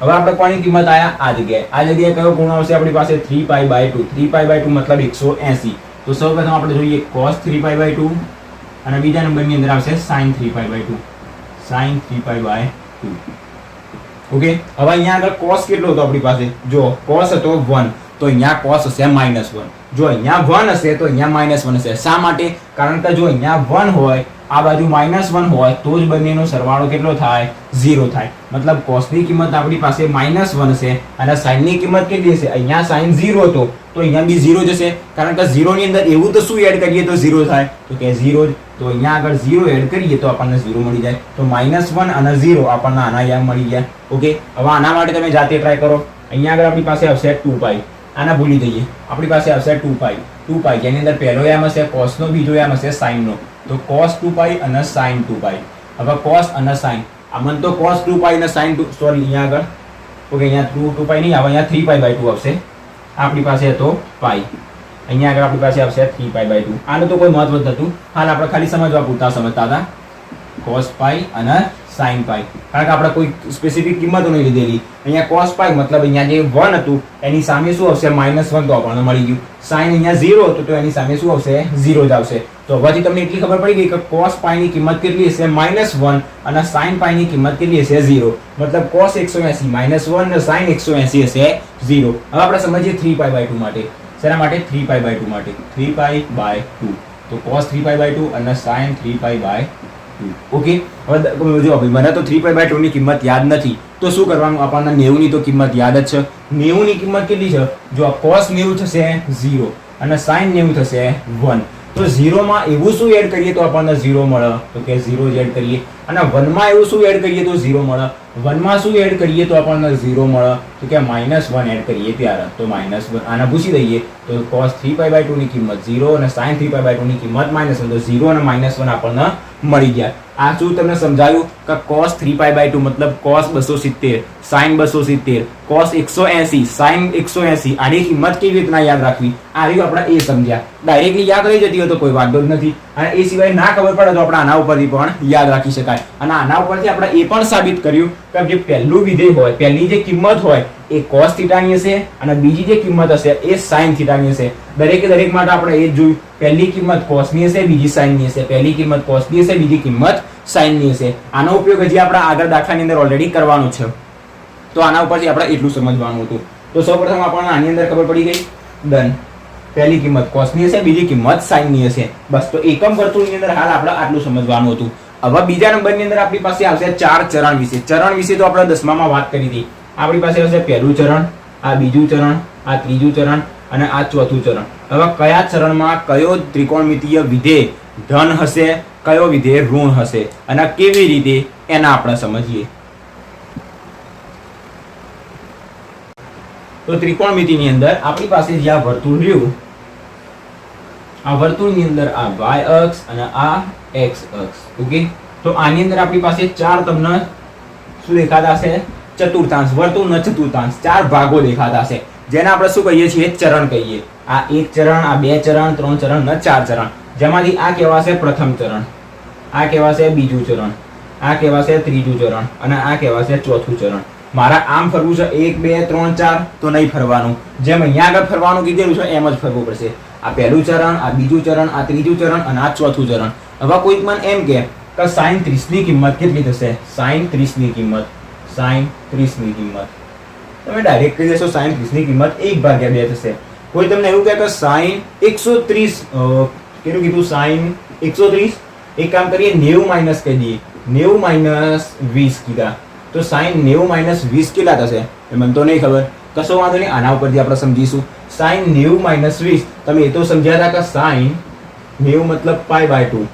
હવે આપણે કોની કિંમત આયા? આ જગ્યાએ કયો ખૂણો આવશે આપણી પાસે? 3π/2. 3π/2 મતલબ 180. તો સૌપ્રથમ આપણે જોઈએ cos 3π/2, અને બીજા નંબરની અંદર આવશે sin 3π/2. sin 3π/2. ઓકે, હવે અહીંયા આગળ cos કેટલો હતો આપણી પાસે? જો cos હતો 1, તો અહીંયા cos હશે -1. જો અહીંયા 1 હશે તો અહીંયા -1 હશે. શા માટે? કારણ કે જો અહીંયા 1 હોય આ બાજુ -1 હોય તો જ બંનેનો સરવાળો કેટલો થાય? 0 થાય. મતલબ cos ની કિંમત આપણી પાસે -1 છે અને sin ની કિંમત કેટલી હશે? અહીંયા sin 0 હતો તો અહીંયા બી 0 જ હશે. કારણ કે 0 ની અંદર એવું તો શું એડ કરીએ તો 0 થાય? તો કે 0 જ. તો અહીંયા આગળ 0 એડ કરીએ તો આપણને 0 મળી જાય. તો -1 અને 0 આપણને આના યામ મળી ગયા. ઓકે, હવે આના માટે તમે જાતે ટ્રાય કરો. અહીંયા આગળ આપણી પાસે આવશે 2π. આના ભૂલી જઈએ. આપણી પાસે આવશે 2π જેની અંદર પહેલો યામ હશે cos નો, બીજો યામ હશે sin નો. તો cos 2π અને sin 2π. હવે cos અને sin આ મન તો cos 2π અને sin 2 સોરી અહીંયા આગળ ઓકે અહીંયા 2π નહીં આવે, અહીંયા 3π/2 આવશે. આપણી પાસે હતો પાઈ, અહીંયા આગળ આપણી પાસે આવશે 3π/2. આનું તો કોઈ મહત્વ જ નતું, હાલ આપણે ખાલી સમજવા પૂરતા સમજતા હતા cos π અને sin π. કારણ કે આપણે કોઈ સ્પેસિફિક કિંમતો નહીં લીધેલી. અહીંયા cos π મતલબ અહીંયા જે 1 હતું એની સામે શું આવશે? -1 તો આપણને મળી ગયું. sin અહીંયા 0 હતું તો એની સામે શું આવશે? 0 જ આવશે. તો હવેથી તમને એટલી ખબર પડી ગઈ કે cos π ની કિંમત કેટલી હશે? -1 અને sin π ની કિંમત કેટલી હશે? 0. મતલબ cos 180 -1 અને sin 180 હશે 0. હવે આપણે સમજીએ 3π/2 માટે. શેના માટે? 3π/2 માટે. 3π/2 તો cos 3π/2 અને sin 3π/2. ઓકે, હવે જો ભાઈ મને તો 3π/2 ની કિંમત યાદ નથી તો શું કરવાનું? આપણને 90 ની તો કિંમત યાદ જ છે. 90 ની કિંમત કેટલી છે? જો આ cos 90 થશે 0 અને sin 90 થશે 1. તો 0 માં એવું શું એડ કરીએ તો આપણને 0 મળે? તો કે 0 જ એડ કરીએ. અને 1 માં એવું શું એડ કરીએ તો 0 મળે? 1 માં શું એડ કરીએ તો આપણને 0 મળે? તો કે -1 એડ કરીએ ત્યારે તો -1 આના પૂછી દઈએ તો cos 3π/2 ની કિંમત 0 અને sin 3π/2 ની કિંમત -1 તો 0 અને -1 આપણને મળી ગયા. આ શું તમને સમજાયું કે cos 3π/2 મતલબ cos 270, sin 270, cos 180, sin 180 આની કિંમત કેવી રીતના યાદ રાખવી આ રહ્યું આપણે એ સમજ્યા. ડાયરેક્ટલી યાદ રહી જતી હોય તો કોઈ વાંધો જ નથી, અને એ સિવાય ના ખબર પડે તો આપણે આના ઉપરથી પણ યાદ રાખી શકાય. અને આના ઉપરથી આપણે એ પણ સાબિત કર્યું કે જે પહેલું વિધેય હોય, પહેલી જે કિંમત હોય એ cos θ ની હશે અને બીજી જે કિંમત હશે એ sin θ ની હશે. દરેક માટે આપણે એ જ જોયું. પહેલી કિંમત cos ની હશે, બીજી sin ની હશે. પહેલી કિંમત cos ની હશે, બીજી કિંમત sin ની હશે. આનો ઉપયોગ હજી આપણે આગળ દાખલાની અંદર ઓલરેડી કરવાનો છે. તો આના ઉપરથી આપણે એટલું સમજવાનું હતું. તો સૌપ્રથમ આપણને આની અંદર ખબર પડી ગઈ. ડન. પહેલી કિંમત cos ની હશે, બીજી કિંમત sin ની હશે. બસ, તો એકમ વર્તુળની અંદર હાલ આપણે આટલું સમજવાનું હતું. હવે બીજા નંબરની અંદર આપણી પાસે આવશે 4 ચરણ વિશે. ચરણ વિશે તો આપણે 10માં વાત કરી હતી. આપણી પાસે આવશે પહેલું ચરણ, આ બીજું ચરણ, આ ત્રીજું ચરણ અને આ ચોથું ચરણ. હવે કયા ચરણમાં કયો ત્રિકોણમિતીય વિધેય ધન હશે, કયો વિધેય ઋણ હશે અને કેવી રીતે એના આપણે સમજીએ. તો ત્રિકોણમિતિની અંદર આપણી પાસે જે આ વર્તુળ રહ્યું, આ વર્તુળની અંદર આ y અક્ષ અને આ x અક્ષ. ઓકે, તો આની અંદર આપણી પાસે 4 તમને શું દેખાતા હશે? ચતુર્થાંશ. વર્તુળનો ચતુર્થાંશ 4 ભાગો દેખાતા હશે, જેને આપણે શું કહીએ છીએ? ચરણ કહીએ. આ 1 ચરણ, આ 2 ચરણ, 3 ચરણ અને 4 ચરણ. જેમાંથી આ કહેવાશે પ્રથમ ચરણ, આ કહેવાશે બીજું ચરણ, આ કહેવાશે ત્રીજું ચરણ અને આ કહેવાશે ચોથું ચરણ. મારા આમ ફરવું છે 1 2 3 4 તો નહીં ફરવાનું. જેમ અહીંયા આગળ ફરવાનું કીધેલું છે એમ જ ફરવું પડશે. આ પહેલું ચરણ, આ બીજું ચરણ, આ ત્રીજું ચરણ અને આ ચોથું ચરણ. હવે કોઈક મને એમ કે sin 30 ની કિંમત કેટલી થશે? sin 30 ની કિંમત, sin 30 ની કિંમત તમે ડાયરેક્ટ કહી દેશો sin 30 ની કિંમત 1/2 થશે. કોઈ તમને એવું કહે કે sin 130 કેટલું કીધું? sin 130. એક કામ કરીએ 90 માઇનસ કહી દઈએ. 90 માઇનસ 20 કીધા તો sin 90 - 20 કેટલા થશે? એ મને તો નહીં ખબર. કશો વાંધો નહીં, આના ઉપરથી આપણે સમજીશું. sin 90 - 20 તમે એ તો સમજ્યા હતા કે sin 90 મતલબ π/2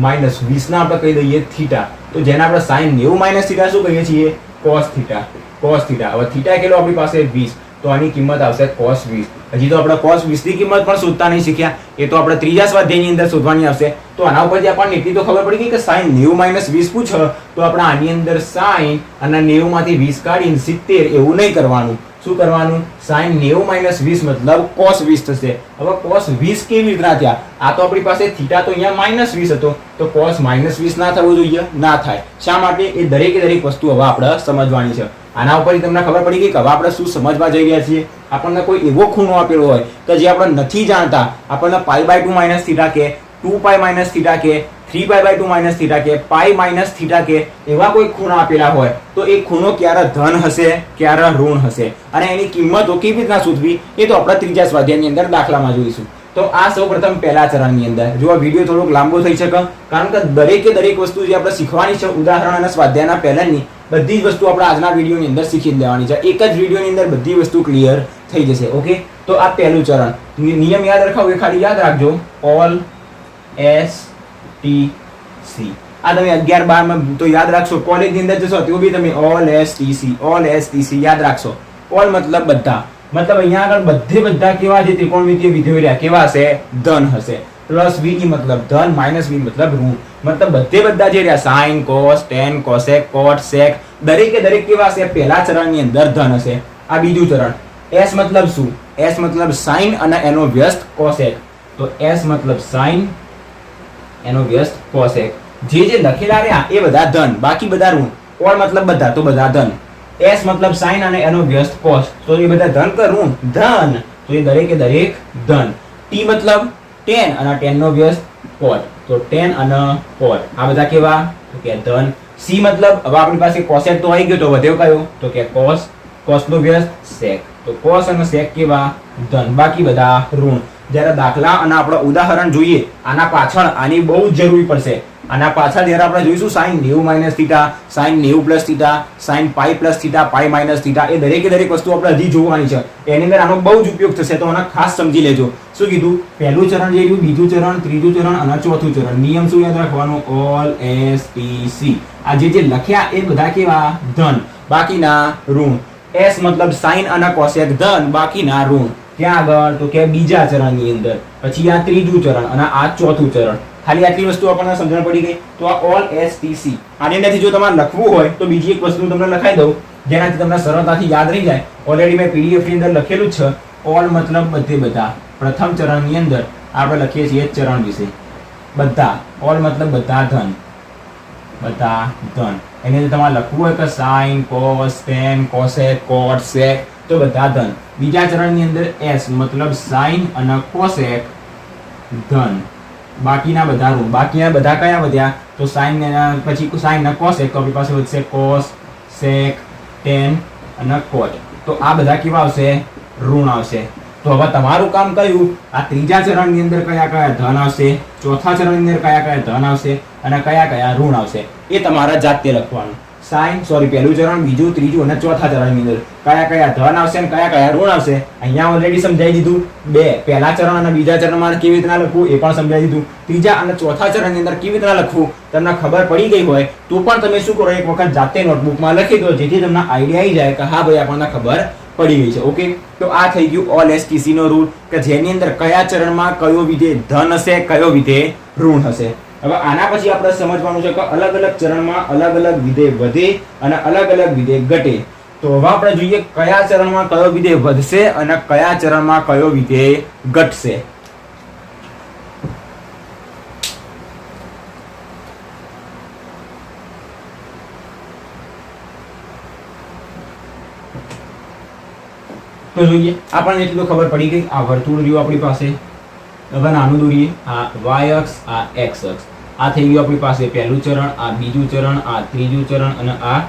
માઇનસ 20 ના આપણે કહી દઈએ થીટા. તો જેને આપણે sin 90 - થીટા શું કહીએ છીએ? cos θ. cos θ. હવે થીટા કેટલો આપણી પાસે? 20. તો આની કિંમત આવશે cos 20. હજી તો આપણે cos 20 ની કિંમત પણ શોધતા નહીં શીખ્યા. એ તો આપણે ત્રીજા સ્વાધ્યાયની અંદર શોધવાની આવશે. તો આના ઉપરથી આપણને એટલી તો ખબર પડી ગઈ કે sin 90 - 20 પૂછે તો આપણે આની અંદર sin અને 90 માંથી 20 કાઢીને 70 એવું નહીં કરવાનું. શું કરવાનું? sin 90 - 20 મતલબ cos 20 થશે. હવે cos 20 કેવી રીતના થયા? આ તો આપણી પાસે થીટા તો અહીંયા -20 હતો તો cos -20 ના થવું જોઈએ? ના થાય. શા માટે? એ દરેક વસ્તુ હવે આપણે સમજવાની છે. આના ઉપરથી તમને ખબર પડી ગઈ કે હવે આપણે શું સમજવા જઈ રહ્યા છીએ. આપણને કોઈ એવો ખૂણો આપેલો હોય કે જે આપણે નથી જાણતા, આપણને π/2 - θ કે 2π - θ કે 3π/2 માઇનસ થીટા કે પાઈ માઇનસ થીટા કે એવા કોઈ ખૂણા આપેલા હોય તો એ ખૂણો ક્યારે ધન હશે ક્યારે ઋણ હશે અને એની કિંમતો કેવી રીતના શોધવી એ તો આપણે ત્રીજા સ્વાધ્યાયની અંદર દાખલામાં જોઈશું. તો આ સૌપ્રથમ પહેલા ચરણની અંદર જો આ વિડીયો થોડોક લાંબો થઈ શકે કારણ કે દરેક વસ્તુ જે આપણે શીખવાની છે ઉદાહરણ અને સ્વાધ્યાયના પહેલાની બધી જ વસ્તુ આપણે આજના વિડીયોની અંદર શીખી લેવાની છે. એક જ વિડીયોની અંદર બધી વસ્તુ ક્લિયર થઈ જશે. ઓકે, તો આ પહેલું ચરણ. નિયમ યાદ રખાવો એ ખાલી યાદ રાખજો. ઓલ એસ ટી સી આ તમે 11 12 માં તો યાદ રાખશો. કોલેજની અંદર જશો તો બી તમે ઓલ એસ ટી સી યાદ રાખશો. ઓલ મતલબ બધા, મતલબ અહીંયા આગળ બધા કેવા છે ત્રિકોણમિતિય વિધેયો રહ્યા કેવા હશે ધન હશે. પ્લસ વી મતલબ ધન, માઇનસ વી મતલબ ઋણ. મતલબ બધા જે રહ્યા સાઇન કોસ ટેન કોસેક કોટ સેક દરેક કેવા હશે પહેલા ચરણની અંદર ધન હશે. આ બીજું ચરણ. એસ મતલબ શું? એસ મતલબ સાઇન અને એનો વ્યસ્ત કોસેક. તો એસ મતલબ સાઇન એનો વ્યસ્ત કોસેક. જે લખેલા રહ્યા એ બધા ધન, બાકી બધા ઋણ. ઓલ મતલબ બધા, તો બધા ધન. એસ મતલબ સાઇન અને એનો વ્યસ્ત કોસ, તો એ બધા ધન કે ઋણ? ધન, તો એ દરેક ધન. ટી મતલબ ટેન અને ટેન નો વ્યસ્ત કોટ, તો ટેન અને કોટ આ બધા કેવા તો કે ધન. સી મતલબ હવે આપણી પાસે કોસેક તો આવી ગયો તો વધ્યો કયો તો કે કોસ નો વ્યસ્ત સેક, તો કોસ અને સેક કેવા ધન, બાકી બધા ઋણ. જ્યારે દાખલા અને આપણે ઉદાહરણ જોઈએ આના પાછળ આની બહુ જ જરૂરી પડશે. આના પાછળ જ્યારે આપણે જોઈશું sine 90 minus theta, sine 90 plus theta, sine pi plus theta, pi minus theta, એ દરેક વસ્તુ આપણે હજી જોવાની છે. એની અંદર આનો બહુ જ ઉપયોગ થશે, તો આને ખાસ સમજી લેજો. શું કીધું? પહેલું ચરણ જે રહ્યું, બીજું ચરણ, ત્રીજું ચરણ અને ચોથું ચરણ. નિયમ શું યાદ રાખવાનો? All S T C. આ જે લખ્યા એ બધા કેવા ધન, બાકીના ઋણ. એસ મતલબ સાઇન અને કોસેક ધન, બાકીના ઋણ. ત્યાં આગળ તો કે બીજા ચરણની અંદર, પછી આ ત્રીજું ચરણ અને આ ચોથું ચરણ. ખાલી આટલી વસ્તુ આપણને સમજણ પડી ગઈ. તો આ ઓલ એસ ટી સી. આની અંદરથી જો તમારે લખવું હોય તો બીજી એક વસ્તુ તમને લખાઈ દઉં જેનાથી તમને સરળતાથી યાદ રહી જાય. ઓલરેડી મેં પીડીએફ ની અંદર લખેલું જ છે. ઓલ મતલબ બધા. પ્રથમ ચરણની અંદર આપણે લખીએ છીએ ચરણ વિશે બધા. ઓલ મતલબ બધા ધન, એની અંદર તમારે લખવું હોય કે સાઇન કોસ ટેન કોસેક કોટ સેક, તો બધા ધન. બીજા ચરણની અંદર એસ મતલબ સાઇન અને કોસેક ધન, બાકીના બધા ઋણ. બાકીના બધા કયા વધ્યા તો સાઇન પછી સાઇન અને કોસેક, તો આપણી પાસે વધશે કોસ સેક ટેન અને કોટ. તો આ બધા કેવા આવશે? ઋણ આવશે. તો હવે તમારું કામ કયું? આ ત્રીજા ચરણની અંદર કયા ધન આવશે, ચોથા ચરણની અંદર કયા ધન આવશે અને કયા ઋણ આવશે એ તમારા જાતે લખવાનું. પહેલું ચરણ, બીજું, ત્રીજું અને ચોથા ચરણની અંદર કયા ધન આવશે અને કયા ઋણ આવશે અહીંયા ઓલરેડી સમજાઈ દીધું. પહેલા ચરણ અને બીજા ચરણમાં કેવી રીતના લખવું એ પણ સમજાઈ દીધું. ત્રીજા અને ચોથા ચરણની અંદર કેવી રીતના લખવું તમને ખબર પડી ગઈ હોય તો પણ તમે શું કરો, એક વખત જાતે નોટબુકમાં લખી દો, જેથી તમને આઈડિયા આવી જાય કે હા ભાઈ આપણને ખબર પડી ગઈ છે. ઓકે, તો આ થઈ ગયું ઓલ એસ ટી સી નો રૂલ કે જેની અંદર કયા ચરણમાં કયો વિધેય ધન હશે, કયો વિધેય ઋણ હશે. હવે આના પછી આપણે સમજવાનું છે કે અલગ ચરણમાં અલગ વિધેય વધે અને અલગ વિધેય ઘટે. તો હવે આપણે જોઈએ કયા ચરણમાં કયો વિધેય વધશે અને કયા ચરણમાં કયો વિધેય ઘટશે. તો જોઈએ આપણને એટલું તો ખબર પડી ગઈ. આ વર્તુળ રહ્યું આપણી પાસે. હવે નાનું દોરીએ. આ વાય અક્ષ, આ એક્સ અક્ષ. આ થઈ ગયું આપણી પાસે પહેલું ચરણ, આ બીજું ચરણ, આ ત્રીજું ચરણ અને આ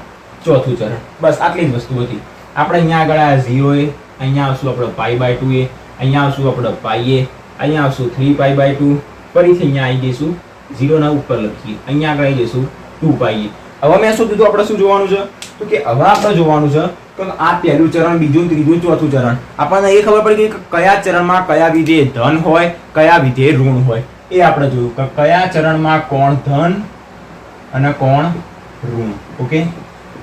ચોથું ચરણ. બસ આટલી જ વસ્તુ હતી. આપણે અહીંયા આગળ આ 0 એ, અહીંયા આવશું આપણે π/2 એ, અહીંયા આવશું આપણે પાઈ એ, અહીંયા આવશું 3π/2. ફરીથી અહીંયા આવી જઈશું 0 ના ઉપર લખીએ, અહીંયા આગળ આવી જઈશું 2π એ. હવે મેં શું કીધું? આપણે શું જોવાનું છે તો કે હવે આપણે જોવાનું છે કે આ પહેલું ચરણ, બીજું, ત્રીજું, ચોથું ચરણ. આપણને એ ખબર પડી કે કયા ચરણમાં કયા વિધેય ધન હોય, કયા વિધેય ઋણ હોય. એ આપણે જોયું કે કયા ચરણમાં કોણ ધન અને કોણ ઋણ. ઓકે,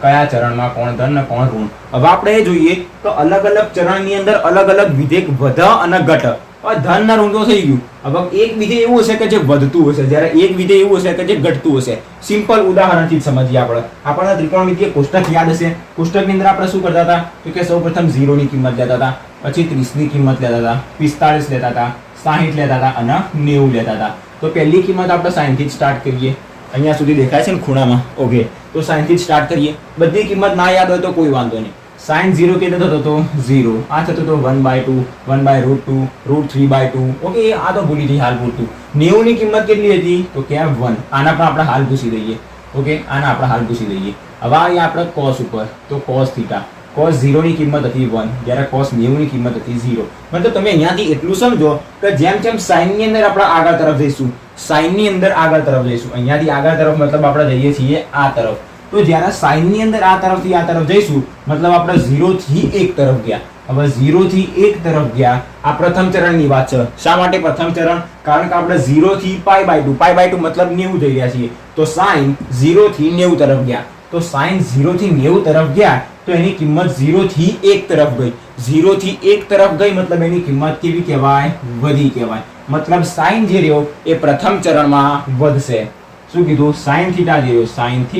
કયા ચરણમાં કોણ ધન અને કોણ ઋણ. હવે આપણે એ જોઈએ કે અલગ ચરણની અંદર અલગ વિધેય વધ અને ઘટ. ધન ના ઋણ તો થઈ ગયું. હવે એક વિધેય એવું હશે કે જે વધતું હશે, જ્યારે એક વિધેય એવું હશે કે જે ઘટતું હશે. સિમ્પલ ઉદાહરણથી સમજીએ. આપણને ત્રિકોણમિતિય કોષ્ટક યાદ હશે. કોષ્ટકની અંદર આપણે શું કરતા હતા તો કે સૌપ્રથમ 0 ની કિંમત લેતા હતા, પછી 30 ની કિંમત લેતા હતા, 45 લેતા હતા, 60 લેતા હતા અને 90 લેતા હતા. તો પહેલી કિંમત આપણે 60 થી સ્ટાર્ટ કરીએ. અહીંયા સુધી દેખાય છે ને ખૂણામાં? ઓકે, તો 60 થી સ્ટાર્ટ કરીએ. બધી કિંમત ના યાદ હોય તો કોઈ વાંધો નહીં. sin 0 કેટલો થતો હતો 0, આ થતો હતો 1/2, 1/√2, √3/2. ઓકે, આ તો ભૂલી જઈએ હાલ પૂરતું. 90 ની કિંમત કેટલી હતી તો કે 1. આના પણ આપણે હાલ પૂછી દઈએ. ઓકે, આના આપણે હાલ પૂછી દઈએ. હવે અહીંયા આપણે cos ઉપર, તો cos θ, cos 0 ની કિંમત હતી 1, જ્યારે cos 90 ની કિંમત હતી 0. મતલબ તમે અહીંયાથી એટલું સમજો કે જેમ જેમ sin ની અંદર આપણે આગળ તરફ જઈશું, sin ની અંદર આગળ તરફ જઈશું, અહીંયાથી આગળ તરફ મતલબ આપણે જઈએ છીએ આ તરફ. તો જ્યારે sin ની અંદર આ તરફથી આ તરફ જઈશું, મતલબ આપણે 0 થી 1 તરફ ગયા. હવે 0 થી 1 તરફ ગયા, આ પ્રથમ ચરણની વાત છે. શા માટે પ્રથમ ચરણ? કારણ કે આપણે 0 થી π/2, π/2 મતલબ 90 જઈ રહ્યા છીએ. તો sin 0 થી 90 તરફ ગયા. તો sin 0 થી 90 તરફ ગયા તો એની કિંમત 0 થી 1 તરફ ગઈ. 0 થી 1 તરફ ગઈ મતલબ એની કિંમત કેવી કહેવાય? વધી કહેવાય. મતલબ sin જે રહ્યો એ પ્રથમ ચરણમાં વધશે. શું કીધું? sin θ જે રહ્યો, sin θ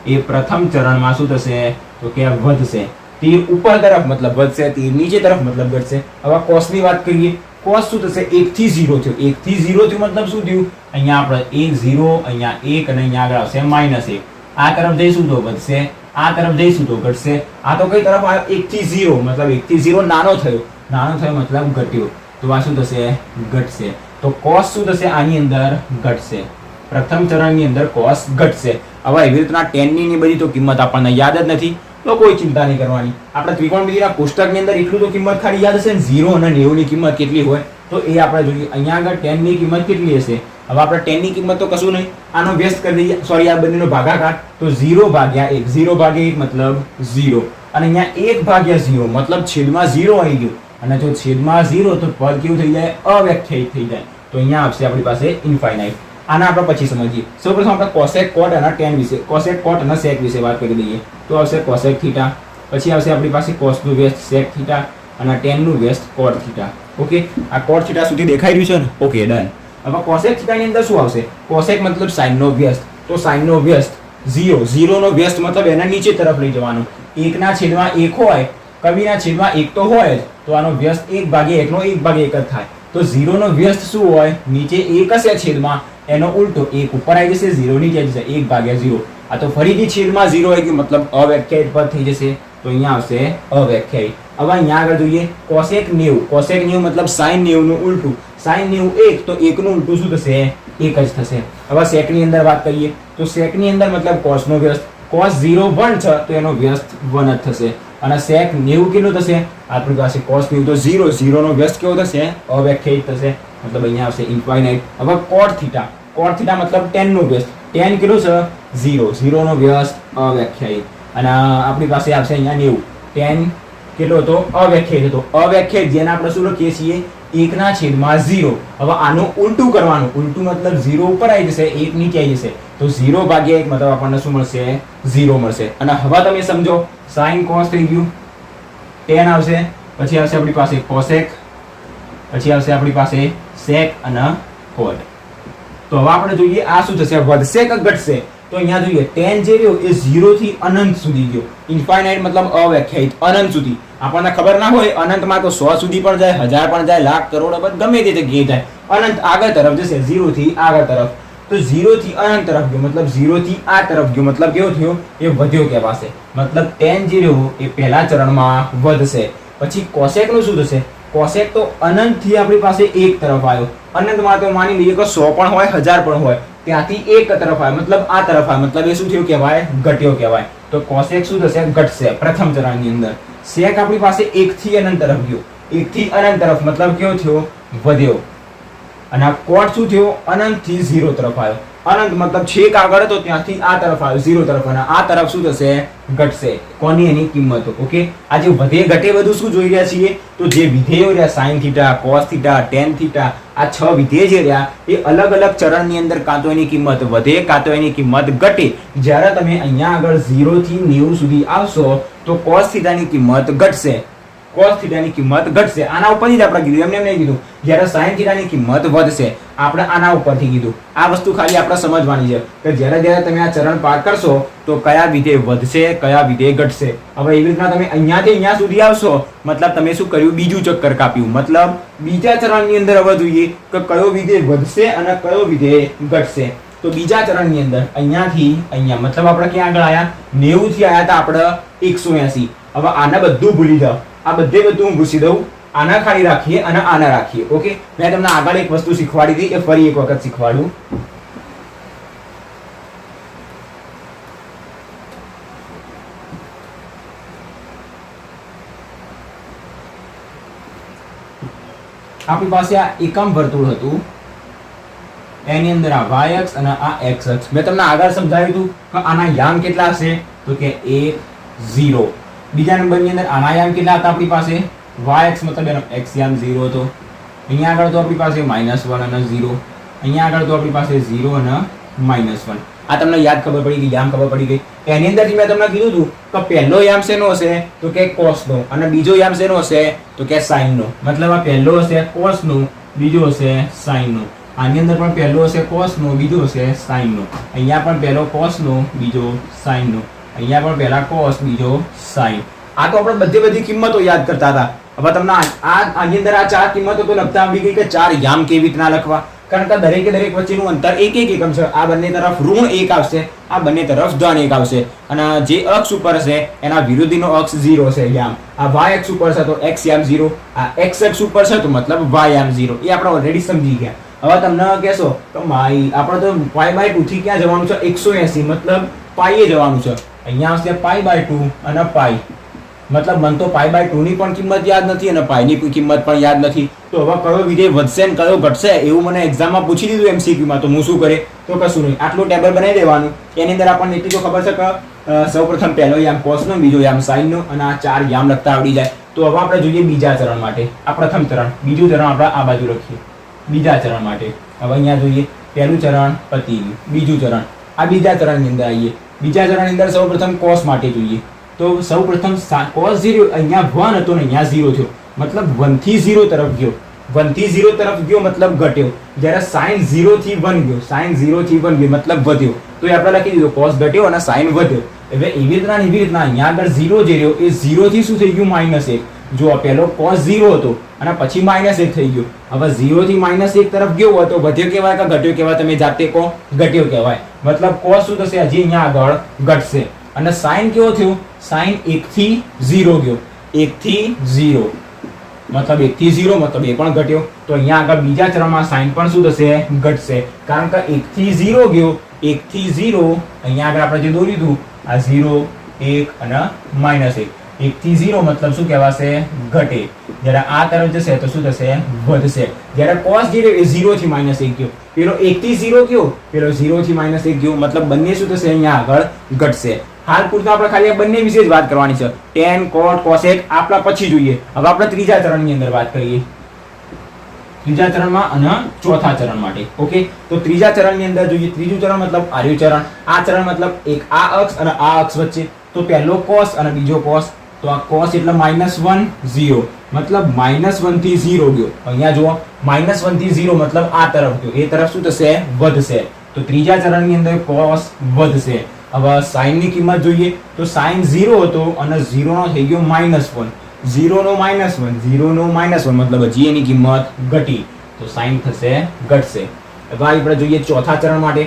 એ પ્રથમ ચરણમાં શું થશે તો કે વધશે. તીર ઉપર તરફ મતલબ વધશે, તીર નીચે તરફ મતલબ ઘટશે. હવે cos ની વાત કરીએ. cos શું થશે? 1 થી 0 થયો. 1 થી 0 થયું મતલબ શું થયું? અહીંયા આપણે 1 0, અહીંયા 1 અને અહીંયા આગળ આવશે -1. આ તરફ જઈશું તો વધશે, આ તરફ જઈશું તો ઘટશે. આ તો કઈ તરફ આવ્યો? 1 થી 0, મતલબ 1 થી 0 નાનો થયો. નાનો થયો મતલબ ઘટ્યો. તો આ શું થશે? ઘટશે. તો cos શું થશે? આની અંદર ઘટશે. પ્રથમ ચરણની અંદર cos ઘટશે. હવે એવી રીતના tan ની બધી તો કિંમત આપણને યાદ જ નથી, તો કોઈ ચિંતા નહીં કરવાની. આપણે ત્રિકોણમિતિના કોષ્ટકની અંદર એટલું તો કિંમત ખાલી યાદ હશે ને, 0 અને 90 ની કિંમત કેટલી હોય તો એ આપણે જોઈએ. અહીંયા આગળ tan ની કિંમત કેટલી હશે? હવે આપણે tan ની કિંમત તો કશું નહીં, આનો વ્યસ્ત કરી દઈએ, સોરી આ બંનેનો ભાગાકાર. તો 0/1, 0/1 મતલબ 0, અને અહીંયા 1/0 મતલબ છેદમાં 0 આવી ગયું. અને જો છેદમાં 0 તો પદ કેવું થઈ જાય? અવ્યાખ્યાયિત થઈ જાય. તો અહીંયા આવશે આપણી પાસે ઇન્ફાઇનાઇટ. આના આપણે પછી સમજીએ. સૌપ્રથમ આપણે cosec, cot અને tan વિશે, cosec, cot અને sec વિશે વાત કરી દઈએ. તો આવશે cosec θ, પછી આવશે આપણી પાસે cos નું વ્યસ્ત sec θ અને tan નું વ્યસ્ત cot θ. ઓકે, આ cot θ સુધી દેખાઈ રહ્યું છે ને? Okay, done. હવે cosec θ ની અંદર શું આવશે? cosec મતલબ sin નો વ્યસ્ત. તો sin નો વ્યસ્ત 0, 0 નો વ્યસ્ત મતલબ એના નીચે તરફ લઈ જવાનું. 1 ના છેદમાં 1 હોય, કવિના છેદમાં 1 તો હોય જ, તો આનો વ્યસ્ત 1/1 નો 1/1 જ થાય. તો 0 નો વ્યસ્ત શું હોય? નીચે 1 હશે છેદમાં, એનો ઉલટો 1 ઉપર આવી જશે, 0 નીચે આવી જશે, 1/0. આ તો ફરીથી છેદમાં 0 આવી ગયું મતલબ અવ્યાખ્યાયિત પદ થઈ જશે. તો અહીંયા આવશે અવ્યાખ્યાયિત. હવે અહીંયા આગળ જોઈએ cosec 90. cosec 90 મતલબ sin 90 નું ઉલટું. sin 90 1, તો 1 નું ઉલટું શું થશે? 1 જ થશે. હવે sec ની અંદર વાત કરીએ તો sec ની અંદર મતલબ cos નો વ્યસ્ત. cos 0 1 છે તો એનો વ્યસ્ત 1 જ થશે. અને sec 90 કેટલું થશે? આપણી પાસે cos 90 તો 0, 0 નો વ્યસ્ત કેવો થશે? અવ્યાખ્યાયિત થશે. મતલબ અહીંયા આવશે ઇન્ફાઇનાઇટ. હવે cot θ, cot θ મતલબ tan નો વ્યસ્ત. tan કેટલું છે? 0, 0 નો વ્યસ્ત અવ્યાખ્યાયિત. અને આપણી પાસે આવશે અહીંયા 90. tan કેટલો હતો? અવ્યાખ્યાયિત હતો. અવ્યાખ્યાયિત જેને આપણે શું લખીએ છીએ? 1/0. હવે આનું ઉલટું કરવાનું. ઉલટું મતલબ 0 ઉપર આવી જશે, 1 નીચે આવી જશે. તો 0/1 મતલબ આપણને શું મળશે? 0 મળશે. અને હવે તમે સમજો, sin cos થઈ ગયું, tan આવશે, પછી આવશે આપણી પાસે cosec, પછી આવશે આપણી પાસે sec અને cot. તો હવે આપણે જોઈએ આ શું થશે? વધશે કે ઘટશે? તો અહીંયા જોઈએ tan જે રહ્યો એ 0 થી અનંત સુધી ગયો. ઇન્ફાઇનાઇટ મતલબ અવ્યાખ્યાયિત, અનંત સુધી. આપણને ખબર ના હોય, અનંતમાં તો 100 સુધી પણ જાય, 1000 પણ જાય, લાખ, કરોડ, અબજ ગમે તે જગ્યાએ જાય. અનંત આગળ તરફ જશે, 0 થી આગળ તરફ. તો 0 થી અનંત તરફ ગયો મતલબ 0 થી આ તરફ ગયો મતલબ કેવો થયો? એ વધ્યો કહેવાશે. મતલબ tan જે રહ્યો એ પહેલા ચરણમાં વધશે. પછી cosec નું શું થશે? cosec તો અનંત થી આપણી પાસે 1 તરફ આવ્યો. અનંતમાં તો માની લઈએ કે 100 પણ હોય, 1000 પણ હોય, ત્યાંથી 1 તરફ આવે મતલબ આ તરફ આવે, મતલબ એ શું થયું કહેવાય? ઘટ્યો કહેવાય. તો cosec શું થશે? ઘટશે પ્રથમ ચરણની અંદર. sec આપણી પાસે 1 થી અનંત તરફ ગયો. 1 થી અનંત તરફ મતલબ કેવો થયો? વધ્યો. અને આ cot શું થયો? અનંત થી 0 તરફ આવ્યો. અનંત મતલબ છેક આગળ હતો, ત્યાંથી આ તરફ આવ્યો 0 તરફ, અને આ તરફ શું થશે? ઘટશે. કોની? એની કિંમતો. ઓકે, આ જે વધે ઘટે બધું શું જોઈ રહ્યા છીએ? તો જે વિધેયો રહ્યા sin θ, cos θ, tan θ, આ 6 વિધેય જે રહ્યા એ અલગ અલગ ચરણની અંદર કાં તો એની કિંમત વધે કાં તો એની કિંમત ઘટે. જ્યારે તમે અહીંયા આગળ 0 થી 90 સુધી આવશો તો cos θ ની કિંમત ઘટશે, cos θ ની કિંમત ઘટશે. આના ઉપરથી જ આપણે કીધું, એમને નહીં કીધું. જ્યારે sin θ ની કિંમત વધશે, આપણે આના ઉપરથી કીધું. આ વસ્તુ ખાલી આપણે સમજવાની છે કે જ્યારે જ્યારે તમે આ ચરણ પાર કરશો તો કયા વિધેય વધશે, કયા વિધેય ઘટશે. હવે એવી રીતના તમે અહીંયાથી અહીંયા સુધી આવશો મતલબ તમે શું કર્યું? બીજું ચક્કર કાપ્યું. મતલબ બીજા ચરણની અંદર હવે જોઈએ કે કયો વિધેય વધશે અને કયો વિધેય ઘટશે. તો બીજા ચરણની અંદર અહીંયાથી અહીંયા મતલબ આપણે ક્યાં આગળ આવ્યા? 90 થી આવ્યા હતા આપણે 180. હવે આને બધું ભૂલી જાઓ, આ બધે બધું હું ભૂસી દઉં, આના ખાલી રાખીએ અને આના રાખીએ. ઓકે, મેં તમને આગળ એક વસ્તુ શીખવાડી હતી એ ફરી એક વખત શીખવાડું. આપણી પાસે આ એકમ વર્તુળ હતું, એની અંદર આ y અક્ષ અને આ x અક્ષ. મેં તમને આગળ સમજાવ્યું હતું કે આના યામ કેટલા હશે, તો કે 1 0. બીજા નંબરની અંદર આના યામ કેટલા હતા આપણી પાસે, y અક્ષ મતલબ એનો x યામ 0 હતો. અહીંયા આગળ તો આપણી પાસે -1 અને 0, અહીંયા આગળ તો આપણી પાસે 0 અને -1. આ તમને યાદ ખબર પડી ગઈ, યામ ખબર પડી ગઈ. એની અંદરથી મેં તમને કીધું હતું કે પહેલો યામ શેનો હશે, તો કે cos નો, અને બીજો યામ શેનો હશે, તો કે sin નો. મતલબ આ પહેલો હશે cos નો, બીજો હશે sin નો. આની અંદર પણ પહેલો હશે cos નો, બીજો હશે sin નો. અહીંયા પણ પહેલો cos નો, બીજો sin નો. અહીંયા પણ પહેલા cos, બીજો sin. આ તો આપણે બધી કિંમતો યાદ કરતા હતા. હવે તમને આની અંદર આ ચાર કિંમતો તો લખતા આવડી ગઈ કે ચાર યામ કેવી રીતના લખવા, કારણ કે દરેકે દરેક વચ્ચેનું અંતર એક એકમ છે. આ બંને તરફ ઋણ 1 આવશે, આ બંને તરફ ધન 1 આવશે, અને જે અક્ષ ઉપર છે એના વિરોધીનો અક્ષ 0 છે યામ. આ y અક્ષ ઉપર છે તો x યામ 0, આ x અક્ષ ઉપર છે તો મતલબ y યામ 0. એ આપણે ઓલરેડી સમજી ગયા. હવે તમને કહેશો તો આપણે તો π/2 થી ક્યાં જવાનું છે, 180, મતલબ પાઈએ જવાનું છે. અહીંયા આવશે π/2 અને પાઈ, મતલબ મને તો π/2 ની પણ કિંમત યાદ નથી અને પાઈ ની કિંમત પણ યાદ નથી. તો હવે કયો વિધેય વધશે ને કયો ઘટશે એવું મને એક્ઝામમાં પૂછી દીધું MCQ માં, તો હું શું કરે, તો કશું નહીં, આટલું ટેબલ બનાવી દેવાનું. એની અંદર આપણને એટલી તો ખબર છે કે સૌપ્રથમ પહેલો યામ cos નો, બીજો યામ sin નો, અને આ ચાર યામ લખતા આવડી જાય. તો હવે આપણે જોઈએ બીજા ચરણ માટે. આ પ્રથમ ચરણ, બીજું ચરણ આપણે આ બાજુ લખીએ. બીજા ચરણ માટે હવે અહીંયા જોઈએ, પહેલું ચરણ પતી ગયું, બીજું ચરણ, આ બીજા ચરણની અંદર આવીએ. બીજા ચરણની અંદર સૌપ્રથમ cos માટે જોઈએ. તો સૌપ્રથમ cos 0 અહીંયા 1 હતો ને અહીંયા 0 થયો, મતલબ 1 થી 0 તરફ ગયો. 1 થી 0 તરફ ગયો મતલબ ઘટ્યો. જ્યારે sin 0 થી 1 ગયો, sin 0 થી 1 ગયો મતલબ વધ્યો. તો એ આપણે લખી દીધું, cos ઘટ્યો અને sin વધ્યો. હવે એવી રીતના અહીંયા આગળ 0 જે રહ્યો એ 0 થી શું થઈ ગયું, -1. જો પહેલો cos 0 હતો અને પછી -1 થઈ ગયો. હવે 0 થી -1 તરફ ગયો હોય તો વધ્યો કહેવાય કે ઘટ્યો કહેવાય, તમે જાતે કહો, ઘટ્યો કહેવાય. મતલબ cos શું થશે, હજી અહીંયા આગળ ઘટશે. અને sin કેવો થયો, sin 1 થી 0 ગયો, 1 થી 0 મતલબ 1 થી 0 મતલબ એ પણ ઘટ્યો. તો અહીંયા આગળ બીજા ચરણમાં sin પણ શું થશે, ઘટશે, કારણ કે 1 થી 0 ગયો, 1 થી 0 અહીંયા આગળ આપણે જે દોર્યું હતું આ 0 1 અને -1, 1 થી 0 મતલબ શું કહેવાશે, ઘટે. જ્યારે આ તરફ જશે તો શું થશે, વધશે. જ્યારે cos જે એ 0 થી -1 ગયો, પેલો 1 થી 0 ગયો, પેલો 0 થી -1 ગયો, મતલબ બંને શું થશે, અહીંયા આગળ ઘટશે. હાલ પૂરતું આપણે ખાલી આ બંને વિશે જ વાત કરવાની છે. tan cot cosec આપણા પછી જોઈએ. હવે આપણે ત્રીજા ચરણની અંદર વાત કરીએ, ત્રીજા ચરણમાં અને ચોથા ચરણ માટે. ઓકે, તો ત્રીજા ચરણની અંદર જોઈએ. ત્રીજું ચરણ મતલબ આર્યું ચરણ. આ ચરણ મતલબ એક આ અક્ષ અને આ અક્ષ વચ્ચે. તો પહેલો cos અને બીજો cos. તો આ cos એટલે -1 0 મતલબ -1 થી 0 ગયો. અહીંયા જુઓ, -1 થી 0 મતલબ આ તરફ ગયો, એ તરફ શું થશે, વધશે. તો ત્રીજા ચરણની અંદર cos વધશે. હવે sin ની કિંમત જોઈએ. તો sin 0 હતો અને 0 નો થઈ ગયો -1, 0 નો -1, 0 નો -1 મતલબ હજી એની કિંમત ઘટી. તો sin થશે, ઘટશે. હવે આપણે જોઈએ ચોથા ચરણ માટે.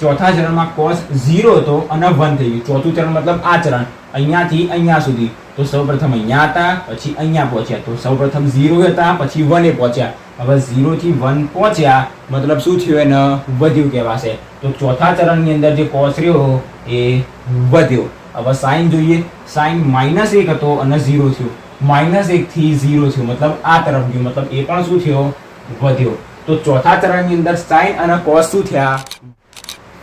ચોથા ચરણમાં cos 0 હતો અને 1 થઈ ગયું. ચોથું ચરણ મતલબ આ ચરણ, અહીંયાથી અહીંયા સુધી. તો સૌપ્રથમ અહીંયા હતા, પછી અહીંયા પહોંચ્યા. તો સૌપ્રથમ 0 હતા, પછી 1 એ પહોંચ્યા. હવે 0 થી 1 પહોંચ્યા મતલબ શું થયું, એને વધ્યું કહેવાશે. તો ચોથા ચરણની અંદર જે cos રહ્યો એ વધ્યો. હવે sin જોઈએ. sin -1 હતો અને 0 થયો, -1 થી 0 થયો મતલબ આ તરફ ગયો, મતલબ એ પણ શું થયો, વધ્યો. તો ચોથા ચરણની અંદર sin અને cos શું થયા,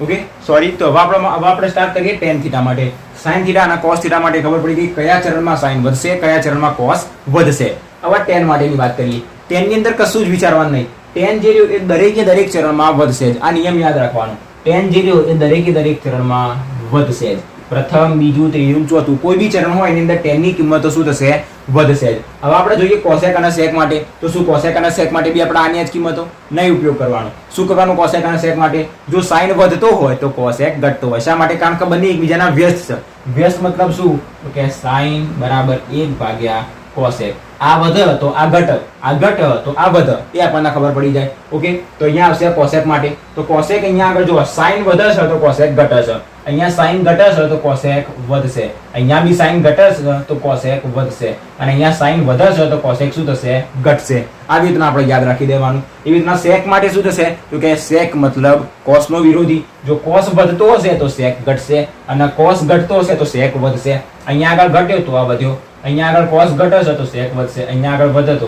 ઓકે સોરી. તો હવે આપણે સ્ટાર્ટ કરીએ tan થીટા માટે. sin થીટા અને cos થીટા માટે ખબર પડી ગઈ કયા ચરણમાં sin વધશે, કયા ચરણમાં cos વધશે. હવે tan માટેની વાત કરીએ. tan ની અંદર કશું જ વિચારવાનું નહીં. tan જે રહ્યો એ દરેકે દરેક ચરણમાં વધશે જ. આ નિયમ યાદ રાખવાનો. tan જે રહ્યો એ દરેકે દરેક ચરણમાં વધશે જ. પ્રથમ, બીજું, ત્રીજું, ચોથું કોઈ બી ચરણ હોય એની અંદર tan ની કિંમતો શું થશે, વધશે જ. હવે આપણે જોઈએ cosec અને sec માટે. તો શું cosec અને sec માટે બી આપણે આની જ કિંમતો નહીં ઉપયોગ કરવાનો. શું કરવાનું cosec અને sec માટે? જો sin વધતો હોય તો cosec ઘટતો હોય. શા માટે? કારણ કે બંને એકબીજાના વ્યસ્ત છે. વ્યસ્ત મતલબ શું, તો કે sin બરાબર 1 cosec. આ વધ તો આ ઘટ, આ ઘટ તો આ વધ, એ આપણને ખબર પડી જાય. ઓકે, તો અહીંયા આવશે cosec માટે. તો cosec અહીંયા આગળ જો sin વધે છે તો cosec ઘટે છે. અહીંયા સાઈન ઘટશે તો કોસેક વધશે, અહીંયા બી સાઈન ઘટશે તો કોસેક વધશે, અને અહીંયા સાઈન વધશે તો કોસેક શું થશે? ઘટશે. આવી રીતના આપણે યાદ રાખી દેવાનું. એવી રીતના સેક માટે શું થશે? તો કે સેક મતલબ કોસ નો વિરોધી. જો કોસ વધતો હશે તો સેક ઘટશે, અને કોસ ઘટતો હશે તો સેક વધશે. અહીંયા આગળ ઘટ્યો તો આ વધ્યો, અહીંયા આગળ કોસ ઘટશે તો સેક વધશે, અહીંયા આગળ વધે તો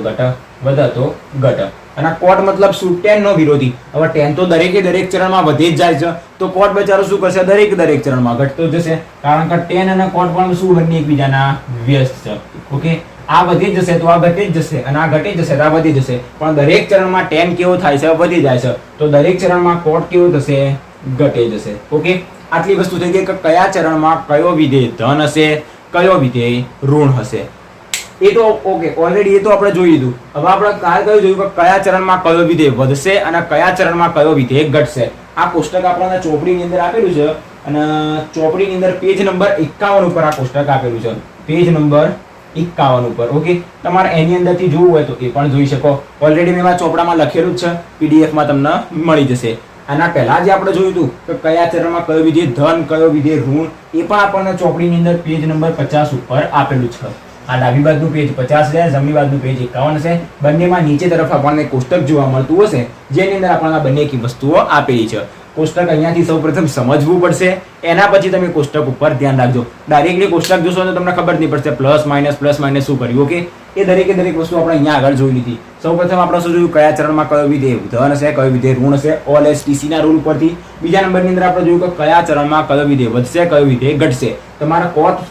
ઘટ. અને કોટ મતલબ શું? tan નો વિરોધી. હવે tan તો દરેકે દરેક ચરણમાં વધી જ જાય છે, તો કોટ બચારો શું કરશે? દરેક ચરણમાં ઘટતો જશે, કારણ કે tan અને કોટ પણ શું? બંને એકબીજાના વ્યસ્ત છે. ઓકે, આ વધી જશે તો આ ઘટી જ જશે, અને આ ઘટી જશે તો આ વધી જશે. પણ દરેક ચરણમાં tan કેવો થાય છે? વધી જાય છે. તો દરેક ચરણમાં કોટ કેવો થશે? ઘટી જશે. ઓકે, આટલી વસ્તુ થઈ ગઈ કે કયા ચરણમાં કયો વિધેય ધન હશે, કયો વિધેય ઋણ હશે. એ તો ઓકે, ઓલરેડી એ તો આપણે જોઈ લીધું. હવે આપણે કાલ કયું જોયું કે કયા ચરણમાં કયો વિધેય વધશે અને કયા ચરણમાં કયો વિધેય ઘટશે. આ કોષ્ટક આપણને ચોપડીની અંદર આપેલું છે, અને ચોપડીની અંદર પેજ નંબર 51 ઉપર આ કોષ્ટક આપેલું છે. પેજ નંબર 51 ઉપર. ઓકે, તમારે એની અંદરથી જોવું હોય તો એ પણ જોઈ શકો. ઓલરેડી મેં ચોપડામાં લખેલું જ છે, PDF માં તમને મળી જશે. આના પહેલા જે આપણે જોયું હતું કે કયા ચરણમાં કયો વિધેય ધન, કયો વિધેય ઋણ, એ પણ આપણને ચોપડીની અંદર પેજ નંબર 50 ઉપર આપેલું છે. આ ડાબી બાજુનું પેજ 50 છે, જમણી બાજુનું પેજ 51 છે. બંનેમાં નીચે તરફ આપણને કોષ્ટક જોવા મળતું હશે, જેની અંદર આપણને બંને વસ્તુઓ આપેલી છે. કોષ્ટક અહીંયાથી સૌપ્રથમ સમજવું પડશે, એના પછી તમે કોષ્ટક ઉપર ધ્યાન રાખજો. ડાયરેક્ટલી કોષ્ટક જોશો તો તમને ખબર નહીં પડશે પ્લસ માઇનસ શું કર્યું. ઓકે, એ દરેકે દરેક વસ્તુ આપણે અહીંયા આગળ જોઈ લીધી. સૌપ્રથમ આપણે શું જોયું? કયા ચરણમાં કયો વિધેય ધન હશે, કયો વિધેય ઋણ હશે, ઓલ STC ના રૂલ પરથી. બીજા નંબરની અંદર આપણે જોયું કે કયા ચરણમાં કયો વિધેય વધશે, કયો વિધેય ઘટશે. તમારે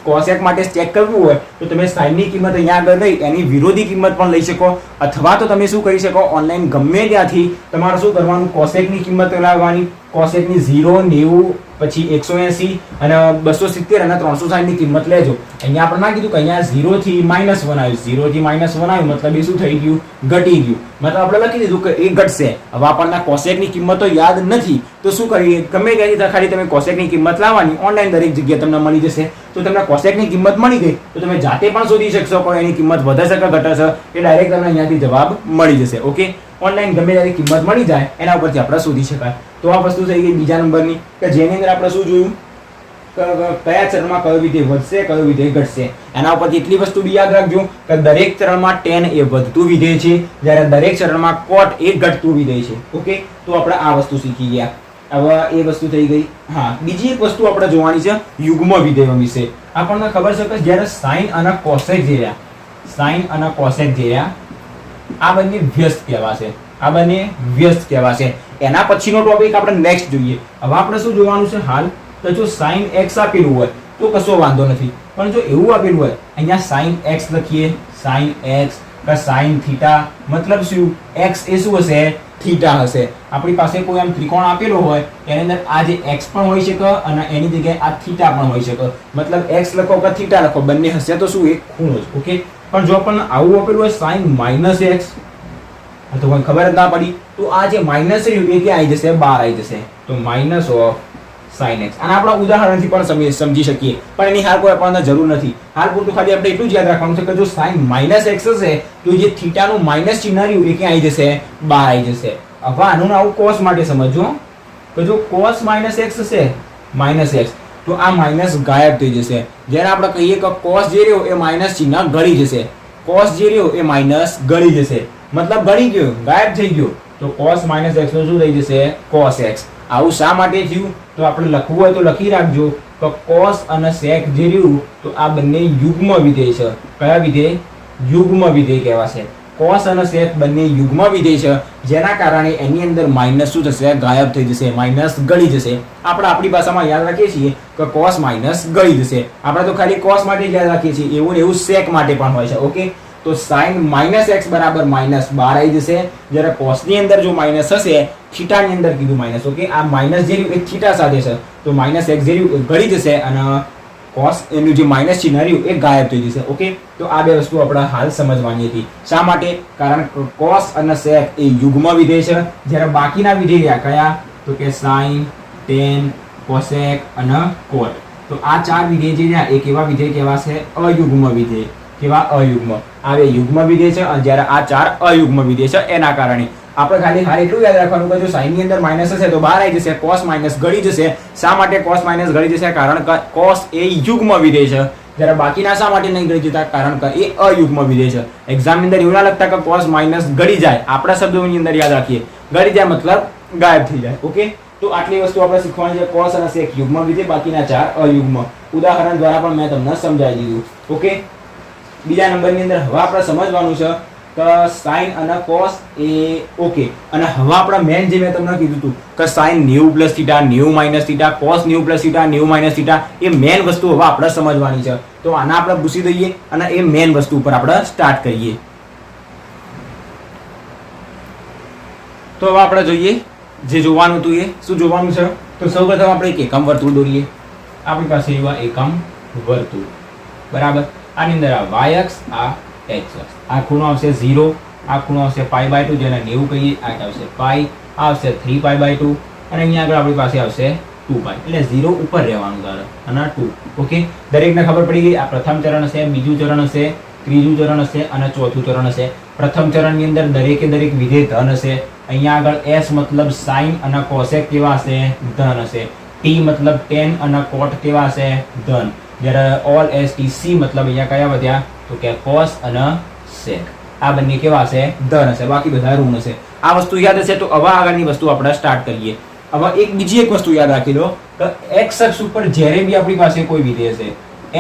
કોસેક માટે ચેક કરવું હોય તો તમે સાઈન ની કિંમત અહીંયા આગળ લઈ એની વિરોધી કિંમત પણ લઈ શકો, અથવા તો તમે શું કરી શકો? ઓનલાઈન ગમે ત્યાંથી તમારે શું કરવાનું? કોસેક ની કિંમત લાવવાની. કોસેક ની 0, 90, પછી 180 અને 270 અને 360 ની કિંમત લેજો. અહીંયા આપણે ના કીધું કે અહીંયા 0 થી -1 આવ્યું, 0 થી -1 આવ્યું મતલબ એ શું થઈ ગયું? ઘટી ગયું. મતલબ આપણે લખી દીધું કે એ ઘટશે. હવે આપણને કોસેક ની કિંમતો યાદ નથી તો શું કરીએ? ગમે ત્યાંથી ખાલી તમે કોસેક ની કિંમત લાવવાની. ઓનલાઈન દરેક જગ્યાએ તમને મળી જશે. તો તમને કોસેક ની કિંમત મળી ગઈ તો તમે જાતે પણ શોધી શકશો કે એની કિંમત વધશે કે ઘટશે. એ ડાયરેક્ટ તમને અહીંયાથી જવાબ મળી જશે. ઓકે, ઓનલાઈન ગમે ત્યાંથી કિંમત મળી જાય એના ઉપરથી આપણે શોધી શકાય. તો આ વસ્તુ થઈ ગઈ બીજા નંબરની, કે જેની અંદર આપણે શું જોયું? કયા ચરણમાં કયો વિધેય વધશે, કયો વિધેય ઘટશે. એના ઉપરથી એટલી વસ્તુ બી યાદ રાખજો કે દરેક ચરણમાં tan એ વધતું વિધેય છે, જ્યારે દરેક ચરણમાં cot એ ઘટતું વિધેય છે. ઓકે, તો આપણે આ વસ્તુ શીખી ગયા. હવે એ વસ્તુ થઈ ગઈ. હા, બીજી એક વસ્તુ આપણે જોવાની છે યુગ્મ વિધેયો વિશે. આપણને ખબર છે કે જ્યારે sin અને cosec જે રહ્યા, sin અને cosec જે રહ્યા, આ બંને વ્યસ્ત કહેવાશે. આ બંને વ્યસ્ત કહેવાશે. એના પછીનો ટોપિક આપણે નેક્સ્ટ જોઈએ. હવે આપણે શું જોવાનું છે હાલ? તો જો sin x આપેલું હોય તો કશો વાંધો નથી, પણ જો એવું આપેલું હોય અહીંયા sin x લખીએ, sin x કે sin θ, મતલબ શું? x એ શું હશે? થીટા હશે. આપણી પાસે કોઈ આમ ત્રિકોણ આપેલો હોય એની અંદર આ જે x પણ હોઈ શકે અને એની જગ્યાએ આ થીટા પણ હોઈ શકે. મતલબ x લખો કે થીટા લખો, બંને હશે તો શું? એક ખૂણો જ. ઓકે, પણ જો આપણને આવું આપેલું હોય sin -x, તો કોઈ ખબર જ ના પડી તો આ જે માઇનસ રહ્યું એ ક્યાં આવી જશે? બહાર આવી જશે. તો માઇનસ ઓફ sin x. અને આપણે ઉદાહરણથી પણ સમજી શકીએ, પણ એની હાલ કોઈ આપણને જરૂર નથી. હાલ પૂરતું ખાલી આપણે એટલું જ યાદ રાખવાનું છે કે જો sin -x હશે તો જે થીટાનું માઇનસ ચિહ્ન રહ્યું એ ક્યાં આવી જશે? બહાર આવી જશે. હવે આનું આવું cos માટે સમજજો કે જો cos -x હશે, -x, તો આ માઇનસ ગાયબ થઈ જશે. જ્યારે આપણે કહીએ કે cos જે રહ્યો એ માઇનસ ચિહ્ન ગળી જશે, cos જે રહ્યો એ માઇનસ ગળી જશે, મતલબ ગળી ગયો, ગાયબ થઈ ગયો. તો cos -x નું શું થઈ જશે? cos x. આવું શા માટે થયું? તો આપણે લખવું હોય તો લખી રાખજો કે cos અને sec જે રહ્યું તો આ બંને યુગ્મ વિધેય છે. કયા વિધેય? યુગ્મ વિધેય કહેવાશે. cos અને sec બંને યુગ્મ વિધેય છે, જેના કારણે એની અંદર માઇનસ શું થશે? ગાયબ થઈ જશે, માઇનસ ગળી જશે. આપણે આપણી ભાષામાં યાદ રાખીએ છીએ કે cos માઇનસ ગળી જશે. આપણે તો ખાલી cos માટે જ યાદ રાખીએ છીએ, એવું ને એવું sec માટે પણ હોય છે. ઓકે, તો sin -x બરાબર માઇનસ બહાર આવી જશે. જ્યારે cos ની અંદર જો માઇનસ હશે, થીટા ની અંદર કીધું માઇનસ. ઓકે, આ માઇનસ જે રહ્યું એ થીટા સાથે છે, તો -x જે રહ્યું ગળી જશે અને cos એનું જે માઇનસ ચિહ્ન રહ્યું એ ગાયબ થઈ જશે. ઓકે, તો આ બે વસ્તુ આપણે હાલ સમજવાની હતી. શા માટે? કારણ કે cos અને sec એ યુગ્મ વિધેય છે, જ્યારે બાકીના વિધેય કયા? તો કે sin, tan, cosec અને cot. તો આ ચાર વિધેય જે રહ્યા એ કેવા વિધેય કહેવાશે? અયુગ્મ વિધેય. કેવા? અયુગ્મ. આ બે યુગ્મ વિધેય છે અને જ્યારે આ ચાર અયુગ્મ વિધેય છે એના કારણે આપણે ખાલી એટલું યાદ રાખવાનું કે જો sin ની અંદર માઇનસ હશે તો બહાર આવી જશે, cos માઇનસ ગળી જશે. શા માટે cos માઇનસ ગળી જશે? કારણ કે cos એ યુગ્મ વિધેય છે, જ્યારે બાકીના શા માટે નહીં ગળી જતા? કારણ કે એ અયુગ્મ વિધેય છે. એક્ઝામ ની અંદર એવું ના લખતા કે cos માઇનસ ગળી જાય, આપણા શબ્દોની અંદર યાદ રાખીએ, ગળી જાય મતલબ ગાયબ થઈ જાય. ઓકે, તો આટલી વસ્તુ આપણે શીખવાની છે. cos અને sec યુગ્મ વિધેય, બાકીના 4 અયુગ્મ. ઉદાહરણ દ્વારા પણ મેં તમને સમજાવી દીધું. ઓકે, બીજા નંબરની અંદર હવે આપણે સમજવાનું છે કે sin અને cos એ ઓકે, અને હવે આપણા મેન જે મેં તમને કીધું હતું કે sin 90 + θ 90 - θ cos 90 + θ 90 - θ એ મેન વસ્તુ હવે આપણે સમજવાની છે. તો આના આપણે પૂછી દઈએ અને એ મેન વસ્તુ ઉપર આપણે સ્ટાર્ટ કરીએ. તો હવે આપણે જોઈએ જે જોવાનું હતું એ શું જોવાનું છે. તો સૌપ્રથમ આપણે એક એકમ વર્તુળ દોરીએ. આપણી પાસે એવા એકમ વર્તુળ, બરાબર. આની અંદર આ y અક્ષ, આ x અક્ષ, આ ખૂણો આવશે 0, આ ખૂણો આવશે π/2 જેને 90 કહીએ, આ આવશે π, આ આવશે 3π/2 અને અહીંયા આગળ આપણી પાસે આવશે 2π. એટલે 0 ઉપર રહેવાનું તારે અને 2. ઓકે, દરેકને ખબર પડી ગઈ. આ પ્રથમ ચરણ હશે, બીજું ચરણ હશે, ત્રીજું ચરણ હશે અને ચોથું ચરણ હશે. પ્રથમ ચરણની અંદર દરેકે દરેક વિધેય ધન હશે. અહીંયા આગળ s મતલબ sin અને cosec કેવા હશે? ધન હશે. t મતલબ tan અને cot કેવા હશે? ધન. જ્યારે all s t c મતલબ અહીંયા કયા વધ્યા? તો કે cos અને sec. આ બંને કેવા હશે? ધન હશે, બાકી બધા ઋણ હશે. આ વસ્તુ યાદ હશે. તો હવે આગળની વસ્તુ આપણે સ્ટાર્ટ કરીએ. હવે બીજી એક વસ્તુ યાદ રાખી લો કે x અક્ષ ઉપર જ્યારે બી આપણી પાસે કોઈ વિધેય હશે,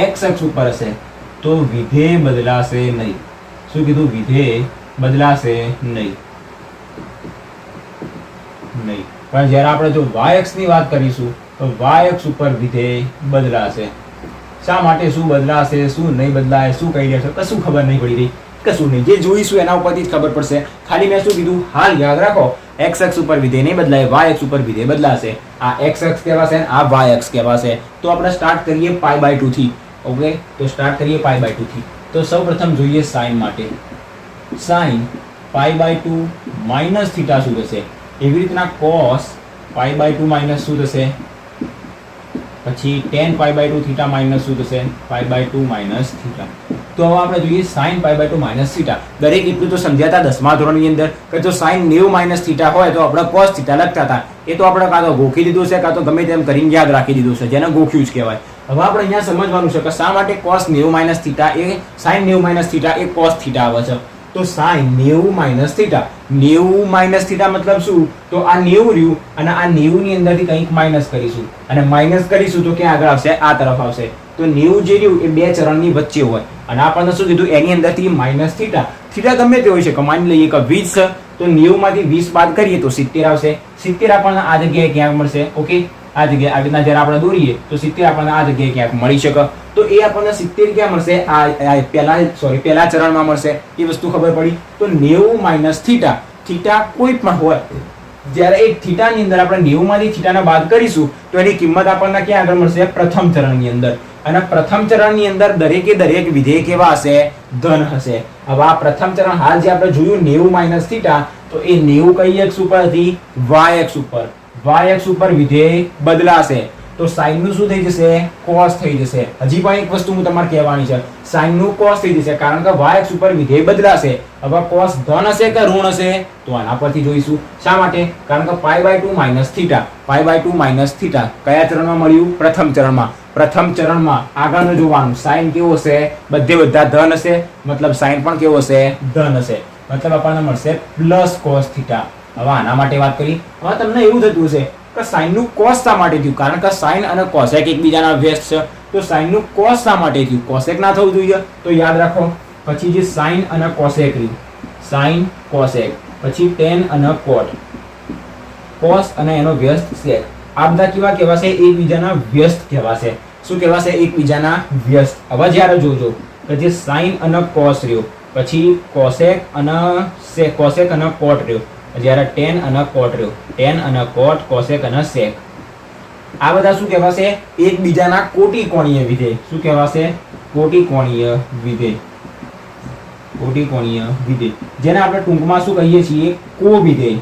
x અક્ષ ઉપર હશે તો વિધેય બદલાશે નહીં. શું કીધું? વિધેય બદલાશે નહીં. પણ જ્યારે આપણે જો y અક્ષની વાત કરીશું તો y અક્ષ ઉપર વિધેય બદલાશે. શા માટે? શું બદલાશે, શું નહીં બદલાય, શું કહી રહ્યા છે, કશું ખબર નહીં પડી રહી. કશું નહીં, જે જોઈશું એના ઉપરથી જ ખબર પડશે. ખાલી મેં શું કીધું હાલ યાદ રાખો, x અક્ષ ઉપર વિધેય નહીં બદલાય, y અક્ષ ઉપર વિધેય બદલાશે. આ x અક્ષ કહેવાશે અને આ y અક્ષ કહેવાશે. તો આપણે સ્ટાર્ટ કરીએ π/2 થી. ઓકે, તો સ્ટાર્ટ કરીએ π/2 થી. તો સૌપ્રથમ જોઈએ sin માટે. sin π/2 માઇનસ θ શું થશે? એવી રીતના cos π/2 માઇનસ શું થશે? પછી tan π/2 θ માઇનસ શું થશે? π/2 માઇનસ θ. તો હવે આપણે જોઈએ sin π/2 માઇનસ θ. દરેક એટલું તો સમજ્યા હતા 10મા ધોરણની અંદર કે જો sin 90 - θ હોય તો આપણે cos θ લખતા હતા. એ તો આપણે કાં તો ગોખી દીધું છે કાં તો ગમે તેમ કરીને યાદ રાખી દીધું છે, જેને ગોખ્યું જ કહેવાય. હવે આપણે અહીંયા સમજવાનું છે કે શા માટે cos 90 - θ એ sin 90 - θ એ cos θ આવે છે. તો sin 90 - θ, 90 - θ મતલબ શું? તો આ 90 રહ્યું અને આ 90 ની અંદરથી કંઈક માઇનસ કરીશું અને માઇનસ કરીશું તો ક્યાં આગળ આવશે? આ તરફ આવશે. તો 90 જે રહ્યું એ બે ચરણની વચ્ચે હોય અને આપણને શું કીધું? એની અંદરથી માઇનસ θ. θ ગમે તે હોઈ શકે. માની લઈએ કે 20 છે તો 90 માંથી 20 બાદ કરીએ તો 70 આવશે. 70 આપણને આ જગ્યાએ ક્યાંક મળશે. ઓકે, આ જગ્યાએ આવી રીતના જ્યારે આપણે દોરીએ તો 70 આપણને આ જગ્યાએ ક્યાંક મળી શકે. તો એ આપણને 70 ક્યાં મળશે? આ પહેલા ચરણમાં મળશે. એ વસ્તુ ખબર પડી. તો 90 - θ, θ કોઈ પણ હોય, જ્યારે એ θ ની અંદર આપણે 90 માંથી θ ને બાદ કરીશું તો એની કિંમત આપણને ક્યાં આગળ મળશે? પ્રથમ ચરણની અંદર. અને પ્રથમ ચરણની અંદર દરેકે દરેક વિધેય કેવા હશે? ધન હશે. હવે આ પ્રથમ ચરણ હાલ જે આપણે જોયું 90 - θ, તો એ 90 કઈ અક્ષ ઉપર હતી? y અક્ષ ઉપર. y અક્ષ ઉપર વિધેય બદલાશે તો sin નું શું થઈ જશે? cos થઈ જશે. હજી પણ એક વસ્તુ હું તમારે કહેવાની છે, sin નું cos થઈ જશે કારણ કે y અક્ષ ઉપર વિધેય બદલાશે. હવે cos ધન હશે કે ઋણ હશે? તો આના પરથી જોઈશું. શા માટે? કારણ કે π/2 માઇનસ θ, π/2 માઇનસ θ કયા ચરણમાં મળ્યું? પ્રથમ ચરણમાં. પ્રથમ ચરણમાં આગળનું જોવાનું, sin કેવો હશે? બધા ધન હશે મતલબ sin પણ કેવો હશે? ધન હશે. મતલબ આપણને મળશે પ્લસ cos θ. હવે આના માટે વાત કરી. હવે તમને એવું થતું હશે કે sin નું cos શા માટે થયું? કારણ કે sin અને cosec એકબીજાના વ્યસ્ત છે. તો sin નું cos શા માટે થયું? cosec ના થવું જોઈએ. તો યાદ રાખો, પછી જે sin અને cosec રહ્યું, sin cosec, પછી tan અને cot, cos અને એનો વ્યસ્ત sec. આ બધા કેવા કહેવાશે? એકબીજાના વ્યસ્ત કહેવાશે. શું કહેવાશે? એકબીજાના વ્યસ્ત. હવે જ્યારે જોજો કે જે sin અને cos રહ્યો, પછી cosec અને sec, cosec અને cot રહ્યો, જ્યારે tan અને cot રહ્યો, tan અને cot, cosec અને sec. આ બધા શું કહેવાશે? એકબીજાના કોટિકોણીય વિધેય. શું કહેવાશે? કોટિકોણીય વિધેય. કોટિકોણીય વિધેય, જેને આપણે ટૂંકમાં શું કહીએ છીએ? કોવિધેય.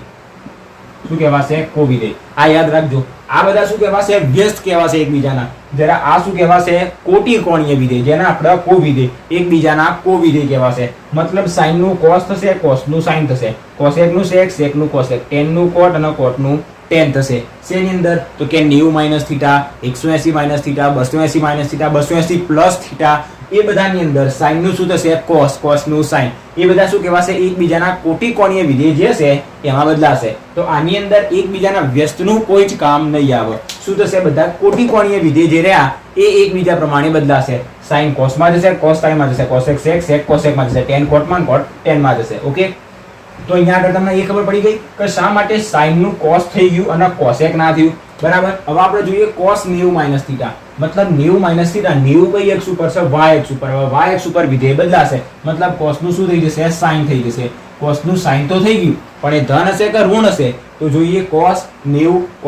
શું કહેવાશે? કોવિધેય. આ યાદ રાખજો. આ બધા શું કહેવાશે? વ્યસ્ત કહેવાશે એકબીજાના. જ્યારે આ શું કહેવાશે? કોટી કોણીય વિધેય, જેને આપણે કોવિધેય, એકબીજાના કોવિધેય કહેવાશે. મતલબ sin નું cos થશે, cos નું sin થશે, cosec નું sec, sec નું cosec, tan નું cot અને cot નું tan થશે. શેની અંદર? તો કે 90 - θ, 180 - θ, 280 - θ, 280 પ્લસ θ, એ બધાની અંદર sin નું શું થશે? cos, cos નું sin. એ બધા શું કહેવાશે? એકબીજાના કોટી કોણીય વિધેય જે છે એમાં બદલાશે. તો આની અંદર એકબીજાના વ્યસ્તનું કોઈ જ કામ નહીં આવે. શું થશે? બધા કોટી કોણીય વિધેય જે રહ્યા એ એકબીજા પ્રમાણે બદલાશે. sin cos માં જશે, cos sin માં જશે, cosec sec, sec cosec માં જશે, tan cot માં, cot tan માં જશે. ઓકે, તો અહીંયા આગળ તમને એ ખબર પડી ગઈ કે શા માટે sin નું cos થઈ ગયું અને cosec ના થયું. બરાબર. હવે આપણે જોઈએ cos 90 - θ, મતલબ 90 - θ, 90 કઈ અક્ષ ઉપર છે? y અક્ષ ઉપર. હવે y અક્ષ ઉપર વિધેય બદલાશે, મતલબ cos નું શું થઈ જશે? sin થઈ જશે. cos નું sin તો થઈ ગયું, પણ એ ધન હશે કે ઋણ હશે? તો જોઈએ cos 90 -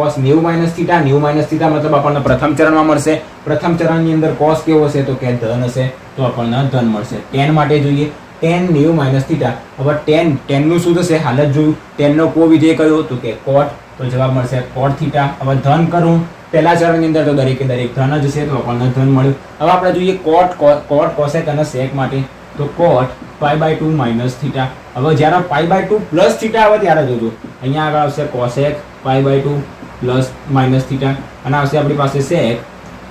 θ, 90 - θ મતલબ આપણને પ્રથમ ચરણમાં મળશે. પ્રથમ ચરણની અંદર cos કેવો હશે? તો કે ધન હશે, તો આપણને ધન મળશે. tan માટે જોઈએ tan 90 - θ. હવે tan નું શું થશે? હાલત જોયું. tan નો કો વિધેય કયો? તો કે cot, તો જવાબ મળશે cot θ. હવે ધન કરું પહેલા ચરણની અંદર તો દરેકે દરેક ધન જ હશે, તો આપણને ધન મળ્યું. હવે આપણે જોઈએ cot cosec અને sec માટે. તો cot π/2 - θ. હવે જ્યારે π/2 પ્લસ θ આવે ત્યારે જોજો, અહીંયા આગળ આવશે cosec π/2 પ્લસ માઇનસ θ અને આવશે આપણી પાસે sec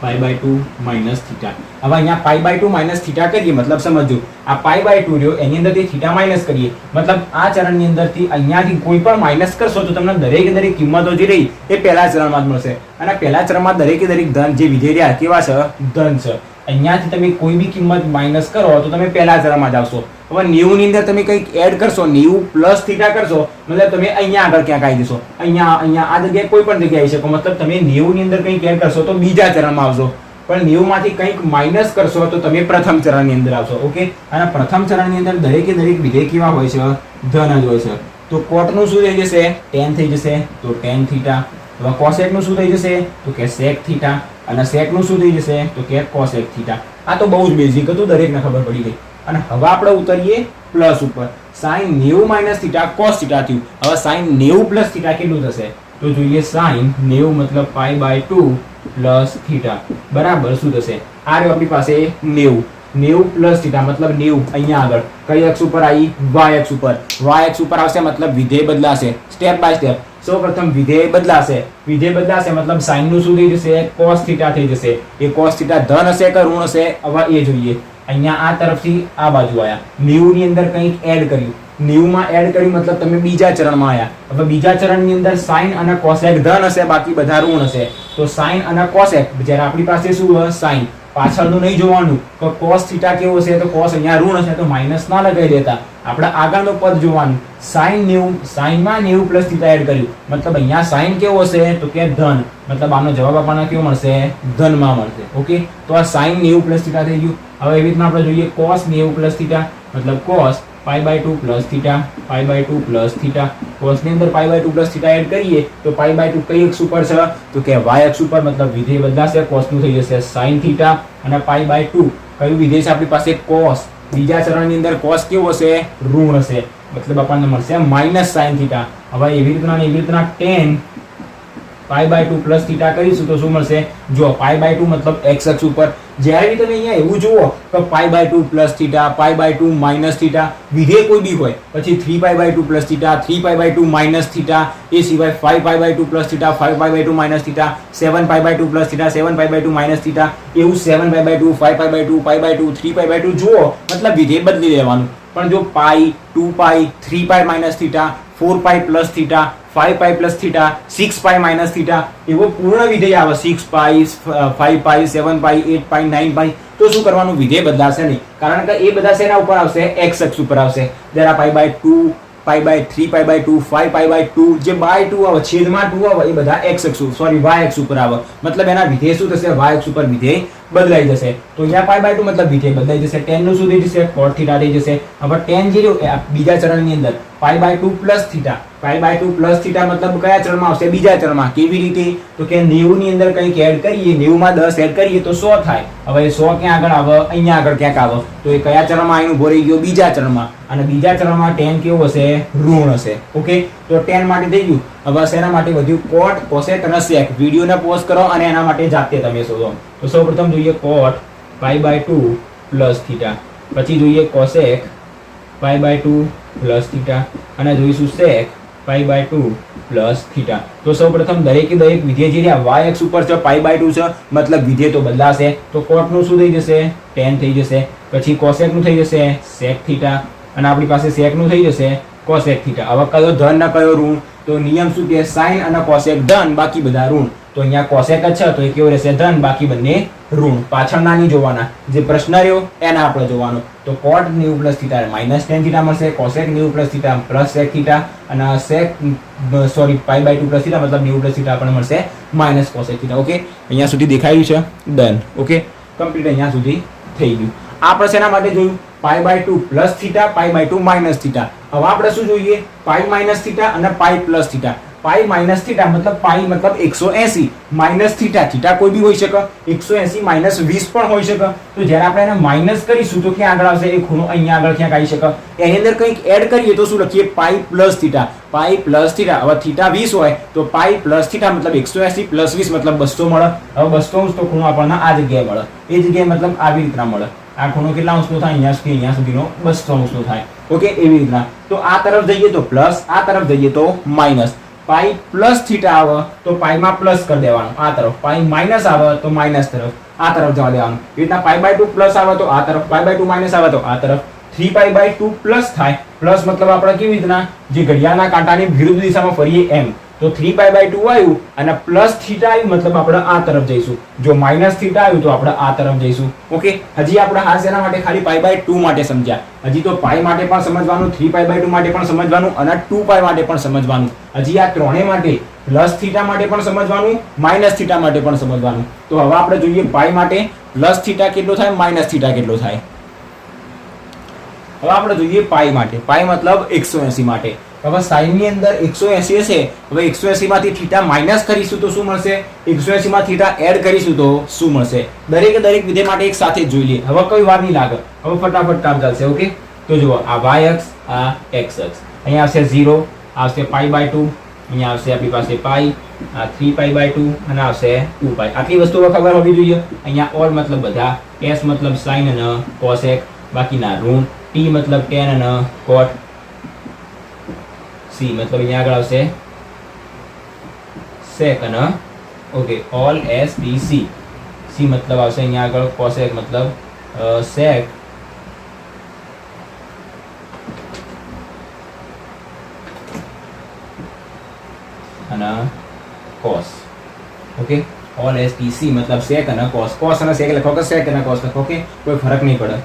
π/2 - θ. હવે અહીંયા π/2 - θ કરીએ, મતલબ સમજો આ π/2 રહ્યો એની અંદરથી θ માઇનસ કરીએ, મતલબ આ ચરણની અંદરથી અહીંયાથી કોઈ પણ માઇનસ કરશો તો તમને દરેક કિંમતો જે રહી એ પહેલા ચરણમાં જ મળશે. અને પહેલા ચરણમાં દરેક ધન જે વિધેય રહ્યા કેવા છે? ધન છે. અહીંયાથી તમે કોઈ બી કિંમત માઇનસ કરો તો તમે પહેલા ચરણમાં જ આવશો. હવે 90 ની અંદર તમે કંઈક એડ કરશો, 90 પ્લસ θ કરશો, મતલબ તમે અહીંયા આગળ ક્યાંક આવી જશો. અહીંયા આ જગ્યાએ કોઈ પણ જગ્યાએ આવી શકો, મતલબ તમે 90 ની અંદર કંઈક એડ કરશો તો બીજા ચરણમાં આવશો. પણ 90 માંથી કંઈક માઇનસ કરશો તો તમે પ્રથમ ચરણની અંદર આવશો. ઓકે, અને પ્રથમ ચરણની અંદર દરેક વિધેય કેવા હોય છે? ધન જ હોય છે. તો cot નું શું થઈ જશે? tan થઈ જશે, તો tan θ. હવે cosec નું શું થઈ જશે? તો કે sec θ. અને sec નું શું થઈ જશે? તો કે cosec θ. આ તો બહુ જ બેઝિક હતું, દરેકને ખબર પડી ગઈ. અને હવે આપણે ઉતરીએ પ્લસ ઉપર. sin 90 - θ cos θ થયું. હવે sin 90 પ્લસ θ કેટલું થશે? તો જોઈએ sin 90 મતલબ π/2 પ્લસ θ બરાબર શું થશે? આ રહ્યો આપણી પાસે 90 પ્લસ θ મતલબ 90 અહીંયા આગળ કઈ અક્ષ ઉપર આવી? y અક્ષ ઉપર. y અક્ષ ઉપર આવશે મતલબ વિધેય બદલાશે. સ્ટેપ બાય સ્ટેપ સૌપ્રથમ વિધેય બદલાશે. મતલબ sin નું શું થઈ જશે? cos θ થઈ જશે. એ cos θ ધન હશે કે ઋણ હશે? હવે એ જોઈએ. અહીંયા આ તરફથી આ બાજુ આયા, 90 ની અંદર કંઈક એડ કર્યું, 90 માં એડ કર્યું મતલબ તમે બીજા ચરણમાં આયા. હવે બીજા ચરણની અંદર sin અને cosec ધન હશે, બાકી બધા ઋણ હશે. તો sin અને cosec જ્યારે આપણી પાસે શું હોય? sin. પાછળનું નહીં જોવાનું તો cos θ કેવો છે? તો cos અહીંયા ઋણ હશે તો માઇનસ ના લગાવી દેતા, આપણે આગળનું પદ જોવાનું. sin 90, sin માં 90 પ્લસ θ એડ કર્યું, મતલબ અહીંયા sin કેવો હશે? તો કે ધન, મતલબ આનો જવાબ આપણને કેવો મળશે? ધનમાં મળશે. ઓકે, તો આ sin 90 પ્લસ θ થઈ ગયું. હવે એવી રીતના આપણે જોઈએ cos 90 પ્લસ θ, મતલબ cos π/2 પ્લસ θ, π/2 પ્લસ θ. cos ની અંદર π/2 પ્લસ θ એડ કરીએ તો π/2 કઈ અક્ષ ઉપર છે? તો કે y અક્ષ ઉપર, મતલબ વિધેય બદલાશે. cos નું થઈ જશે sin θ અને π/2 કયું વિધેય છે આપણી પાસે? cos. બીજા ચરણની અંદર cos કેવો હશે? ઋણ હશે, મતલબ આપણને મળશે માઇનસ sin θ. હવે એવી રીતના tan π/2 પ્લસ θ કરીશું તો શું મળશે? જો π/2 મતલબ x અક્ષ ઉપર. જ્યારે બી તમે અહીંયા એવું જુઓ કે π/2 પ્લસ θ, π/2 માઇનસ θ, વિધેય કોઈ બી હોય, પછી 3π/2 પ્લસ θ, 3π/2 માઇનસ θ, એ સિવાય 5π/2 પ્લસ θ, 5π/2 માઇનસ θ, 7π/2 પ્લસ θ, 7π/2 માઇનસ θ, એવું 7π/2, 5π/2, π/2, 3π/2 જુઓ, મતલબ વિધેય બદલી લેવાનું. પણ જો π, 2π, 3π માઇનસ θ, 4π પ્લસ θ, 5π પ્લસ θ, 6π માઇનસ θ, એવો પૂર્ણ વિધેય આવે 6π, 5π, 7π, 8π, 9π, તો શું કરવાનું? વિધેય બદલાશે નહીં, કારણ કે એ બધા શેના ઉપર આવશે? x અક્ષ ઉપર આવશે. જ્યારે π/2, π/3, π/2, 5π/2 જે બાય 2 આવે, છેદમાં 2 આવે, એ બધા x અક્ષ સોરી y અક્ષ ઉપર આવે. મતલબ એના વિધેય શું થશે? y અક્ષ ઉપર વિધેય બદલાઈ જશે. તો અહીંયા π/2 મતલબ વિધેય બદલાઈ જશે. tan નું શું થઈ જશે? cot θ થઈ જશે. હવે tan જે રહ્યો બીજા ચરણની અંદર π/2 પ્લસ θ, π/2 પ્લસ θ મતલબ કયા ચરણમાં આવશે? બીજા ચરણમાં. કેવી રીતે? તો કે 90 ની અંદર કંઈક એડ કરીએ, 90 માં 10 એડ કરીએ તો 100 થાય. હવે 100 ક્યાં આગળ આવે? અહીંયા આગળ ક્યાંક આવે. તો એ કયા ચરણમાં આવીને ઉભો રહી ગયો? બીજા ચરણમાં. અને બીજા ચરણમાં tan કેવો હશે? ઋણ હશે. ઓકે, તો tan માટે થઈ ગયું. હવે શેના માટે વધ્યું? cot, cosec અને sec. વિડીયોને પોઝ કરો અને એના માટે જાતે તમે શોધો. તો સૌપ્રથમ જોઈએ cot pi/2 પ્લસ થીટા, પછી જોઈએ cosec pi/2 પ્લસ થીટા અને જોઈશું sec pi/2 પ્લસ થીટા. તો સૌપ્રથમ દરેકે દરેક વિધેય જે રહ્યા y અક્ષ ઉપર છે pi/2 છે, મતલબ વિધેય તો બદલાશે. તો cot નું શું થઈ જશે? tan થઈ જશે. પછી cosec નું થઈ જશે sec થીટા અને આપણી પાસે sec નું થઈ જશે cosec થીટા. હવે કયો ધન ને કયો ઋણ? તો નિયમ શું કહે? sin અને cosec ધન, બાકી બધા ઋણ. તો અહીંયા cosec જ છે તો એ કેવો રહેશે? ધન, બાકી બંને ઋણ. પાછળના નહીં જોવાના, જે પ્રશ્ન રહ્યો એના આપણે જોવાનું. તો cot 90 plus theta minus tan theta મળશે, cosec 90 plus theta plus sec theta અને sec pi/2 પ્લસ થીટા મતલબ 90 પ્લસ થીટા આપણને મળશે માઇનસ cosec થીટા. ઓકે, અહીંયા સુધી દેખાયું છે? ડન. ઓકે, કમ્પ્લીટ અહીંયા સુધી થઈ ગયું. આપણે શેના માટે જોયું? pi/2 plus theta, pi/2 minus theta. હવે આપણે શું જોઈએ? pi માઇનસ થીટા અને pi plus theta. Pi minus theta મતલબ પાઈ મતલબ 180 માઇનસ થીટા, થીટા કોઈ બી હોઈ શકે, 180 માઇનસ 20 પણ હોઈ શકે. તો જ્યારે આપણે એને માઇનસ કરીશું તો ક્યાં આગળ આવશે? એ ખૂણો અહીંયા આગળ ક્યાંક આવી શકે. એની અંદર કંઈક એડ કરીએ તો શું લખીએ? પાઈ પ્લસ થીટા. પાઈ પ્લસ થીટા. હવે થીટા 20 હોય તો પાઈ પ્લસ થીટા મતલબ 180 પ્લસ 20 મતલબ 200 મળે. હવે 200 અંશ તો ખૂણો આપણને આ જગ્યાએ મળે. એ જગ્યાએ મતલબ આવી રીતના મળે. આ ખૂણો કેટલા અંશનો થાય? અહીંયા સુધીનો 200 અંશનો થાય. ઓકે, એવી રીતના. તો આ તરફ જઈએ તો પ્લસ, આ તરફ જઈએ તો માઇનસ. પાઈ પ્લસ થીટા આવે તો પાઈમાં પ્લસ કરી દેવાનું આ તરફ, પાઈ માઇનસ આવે તો માઇનસ તરફ આ તરફ જવા દેવાનું. એ રીતના pi/2 પ્લસ આવે તો આ તરફ, pi/2 માઇનસ આવે તો આ તરફ. 3pi/2 પ્લસ થાય. પ્લસ મતલબ આપણે કેવી રીતના જે ઘડિયાળના કાંટાની વિરુદ્ધ દિશામાં ફરીએ એમ. તો 3pi/2 આવ્યું અને પ્લસ થીટા આવ્યું મતલબ આપણે આ તરફ જઈશું. જો માઇનસ થીટા આવ્યું તો આપણે આ તરફ જઈશું. ઓકે, હજી આપણે આ શેના માટે? ખાલી pi/2 માટે સમજ્યા. હજી તો પાઈ માટે પણ સમજવાનું, 3pi/2 માટે પણ સમજવાનું અને 2pi માટે પણ સમજવાનું. હજી આ ત્રણેય માટે, પ્લસ થીટા માટે પણ સમજવાનું, માઇનસ થીટા માટે પણ સમજવાનું. તો હવે આપણે જોઈએ પાઈ માટે પ્લસ થીટા કેટલો થાય, માઇનસ થીટા કેટલો થાય. હવે આપણે જોઈએ પાઈ માટે. પાઈ મતલબ 180 માટે. હવે સાઈન ની અંદર 180 હશે. હવે 180 માંથી થીટા માઇનસ કરીશું તો શું મળશે? 180 માં થીટા એડ કરીશું તો શું મળશે? દરેકે દરેક વિધેય માટે એક સાથે જોઈ લઈએ. હવે કોઈ વાર નહીં લાગે, હવે ફટાફટ કામ ચાલશે. ઓકે, તો જુઓ આ y અક્ષ, આ x અક્ષ. અહીંયા આવશે 0, આવશે pi/2, અહીંયા આવશે આપણી પાસે પાઈ, આ 3pi/2 અને આવશે 2pi. આટલી વસ્તુઓ ખબર હોવી જોઈએ. અહીંયા ઓલ મતલબ બધા, s મતલબ sin અને cosec, બાકીના ઋણ, t મતલબ tan અને cot, c મતલબ અહીંયા આગળ આવશે sec અને okay all s t c. c મતલબ આવશે અહીંયા આગળ cosec મતલબ sec અને cos. Okay, all s t c મતલબ sec અને cos. cos અને sec લખો કે sec અને cos લખો. ઓકે, કોઈ ફરક નહીં પડે.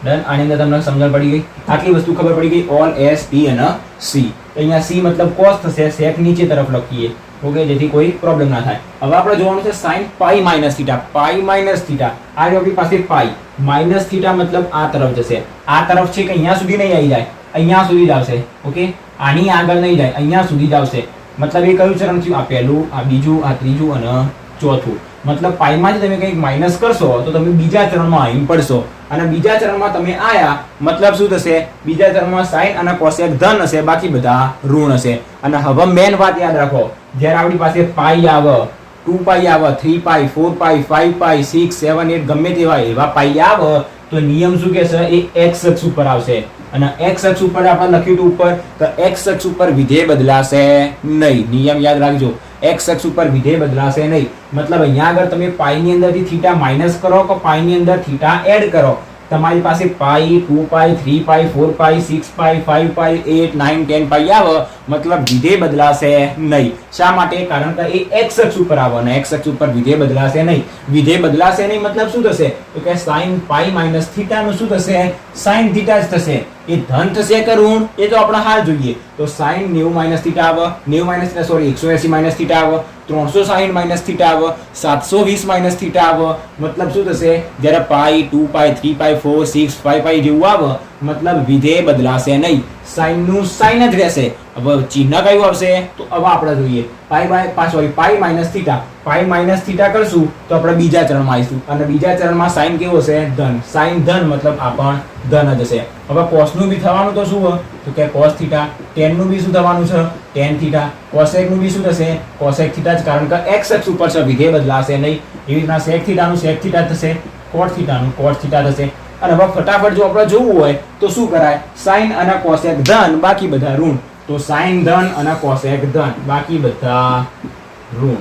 ડન. આની અંદર તમને સમજણ પડી ગઈ, આટલી વસ્તુ ખબર પડી ગઈ. ઓલ s t અને c. અહીંયા c મતલબ cos થશે, sec નીચે તરફ લખીએ. ઓકે, જેથી કોઈ પ્રોબ્લેમ ના થાય. હવે આપણે જોવાનું છે sin pi minus theta. Pi minus theta આ જો આપણી પાસે પાઈ માઇનસ થીટા મતલબ આ તરફ જશે. આ તરફ છે કે અહીંયા સુધી નહીં આવી જાય, અહીંયા સુધી જ આવશે. ઓકે, આની આગળ નહીં જાય, અહીંયા સુધી જ આવશે. મતલબ એ કયું ચરણ થયું? આ પહેલું, આ બીજું, આ ત્રીજું અને ચોથું. મતલબ પાઈમાં જ તમે કંઈક માઇનસ કરશો તો તમે બીજા ચરણમાં આવીને પડશો અને બીજા ચરણમાં તમે આયા મતલબ શું થશે? બીજા ચરણમાં sin અને cosec ધન હશે, બાકી બધા ઋણ હશે. અને હવે મેન વાત યાદ રાખો, જ્યારે આપણી પાસે પાઈ આવે, 2pi આવે, 3pi, 4pi, 5pi, 6, 7, 8 ગમે તેવા એવા પાઈ આવે તો નિયમ શું કહે છે? એ x અક્ષ ઉપર આવશે. અને x અક્ષ ઉપર આપણે લખ્યું હતું ઉપર, તો x અક્ષ ઉપર વિધેય બદલાશે નહીં. નિયમ યાદ રાખજો, x અક્ષ ઉપર વિધેય બદલાશે નહીં. મતલબ અહીંયા આગળ તમે પાઈ ની અંદરથી થીટા માઇનસ કરો કે પાઈ ની અંદર થીટા એડ કરો, તમારી પાસે પાઈ, 2pi, 3pi, 4pi, 6pi, 5pi, 8, 9, 10pi આવે મતલબ વિધેય બદલાશે નહીં. શા માટે? કારણ કે એ x અક્ષ ઉપર આવે અને x અક્ષ ઉપર વિધેય બદલાશે નહીં. વિધેય બદલાશે નહીં મતલબ શું થશે? તો કે sin pi માઇનસ થીટા નું શું થશે? sin થીટા જ થશે. એ ધન થશે કે ઋણ એ તો આપણે હાલ જોઈએ. તો sin 90 માઇનસ થીટા આવે, 90 minus theta sorry 180 minus theta આવે, 360 માઇનસ થીટા આવે, 720 માઇનસ થીટા આવે. મતલબ શું થશે? જ્યારે પાઈ, 2pi, 3pi, 4, 6, 5pi જેવું આવે મતલબ વિધેય બદલાશે નહીં. sin નું sin જ રહેશે. હવે ચિહ્ન કયું આવશે? તો હવે આપણે જોઈએ પાઈ minus theta. Pi minus theta કરશું તો આપણે બીજા ચરણમાં આવીશું અને બીજા ચરણમાં sin કેવો હશે? ધન. sin ધન મતલબ આ પણ ધન જ હશે. હવે cos નું બી થવાનું તો શું? તો કે cos થીટા, tan નું બી શું થવાનું છે tan થીટા, cosec નું બી શું થશે cosec થીટા જ, કારણ કે x અક્ષ ઉપર છે, વિધેય બદલાશે નહીં. એવી રીતના sec થીટા નું sec થીટા થશે, cot થીટા નું cot થીટા થશે. અને હવે ફટાફટ જો આપણે જોવું હોય તો શું કરાય, sin અને cosec ધન, બાકી બધા ઋણ. તો sin ધન અને cosec ધન, બાકી બધા ઋણ.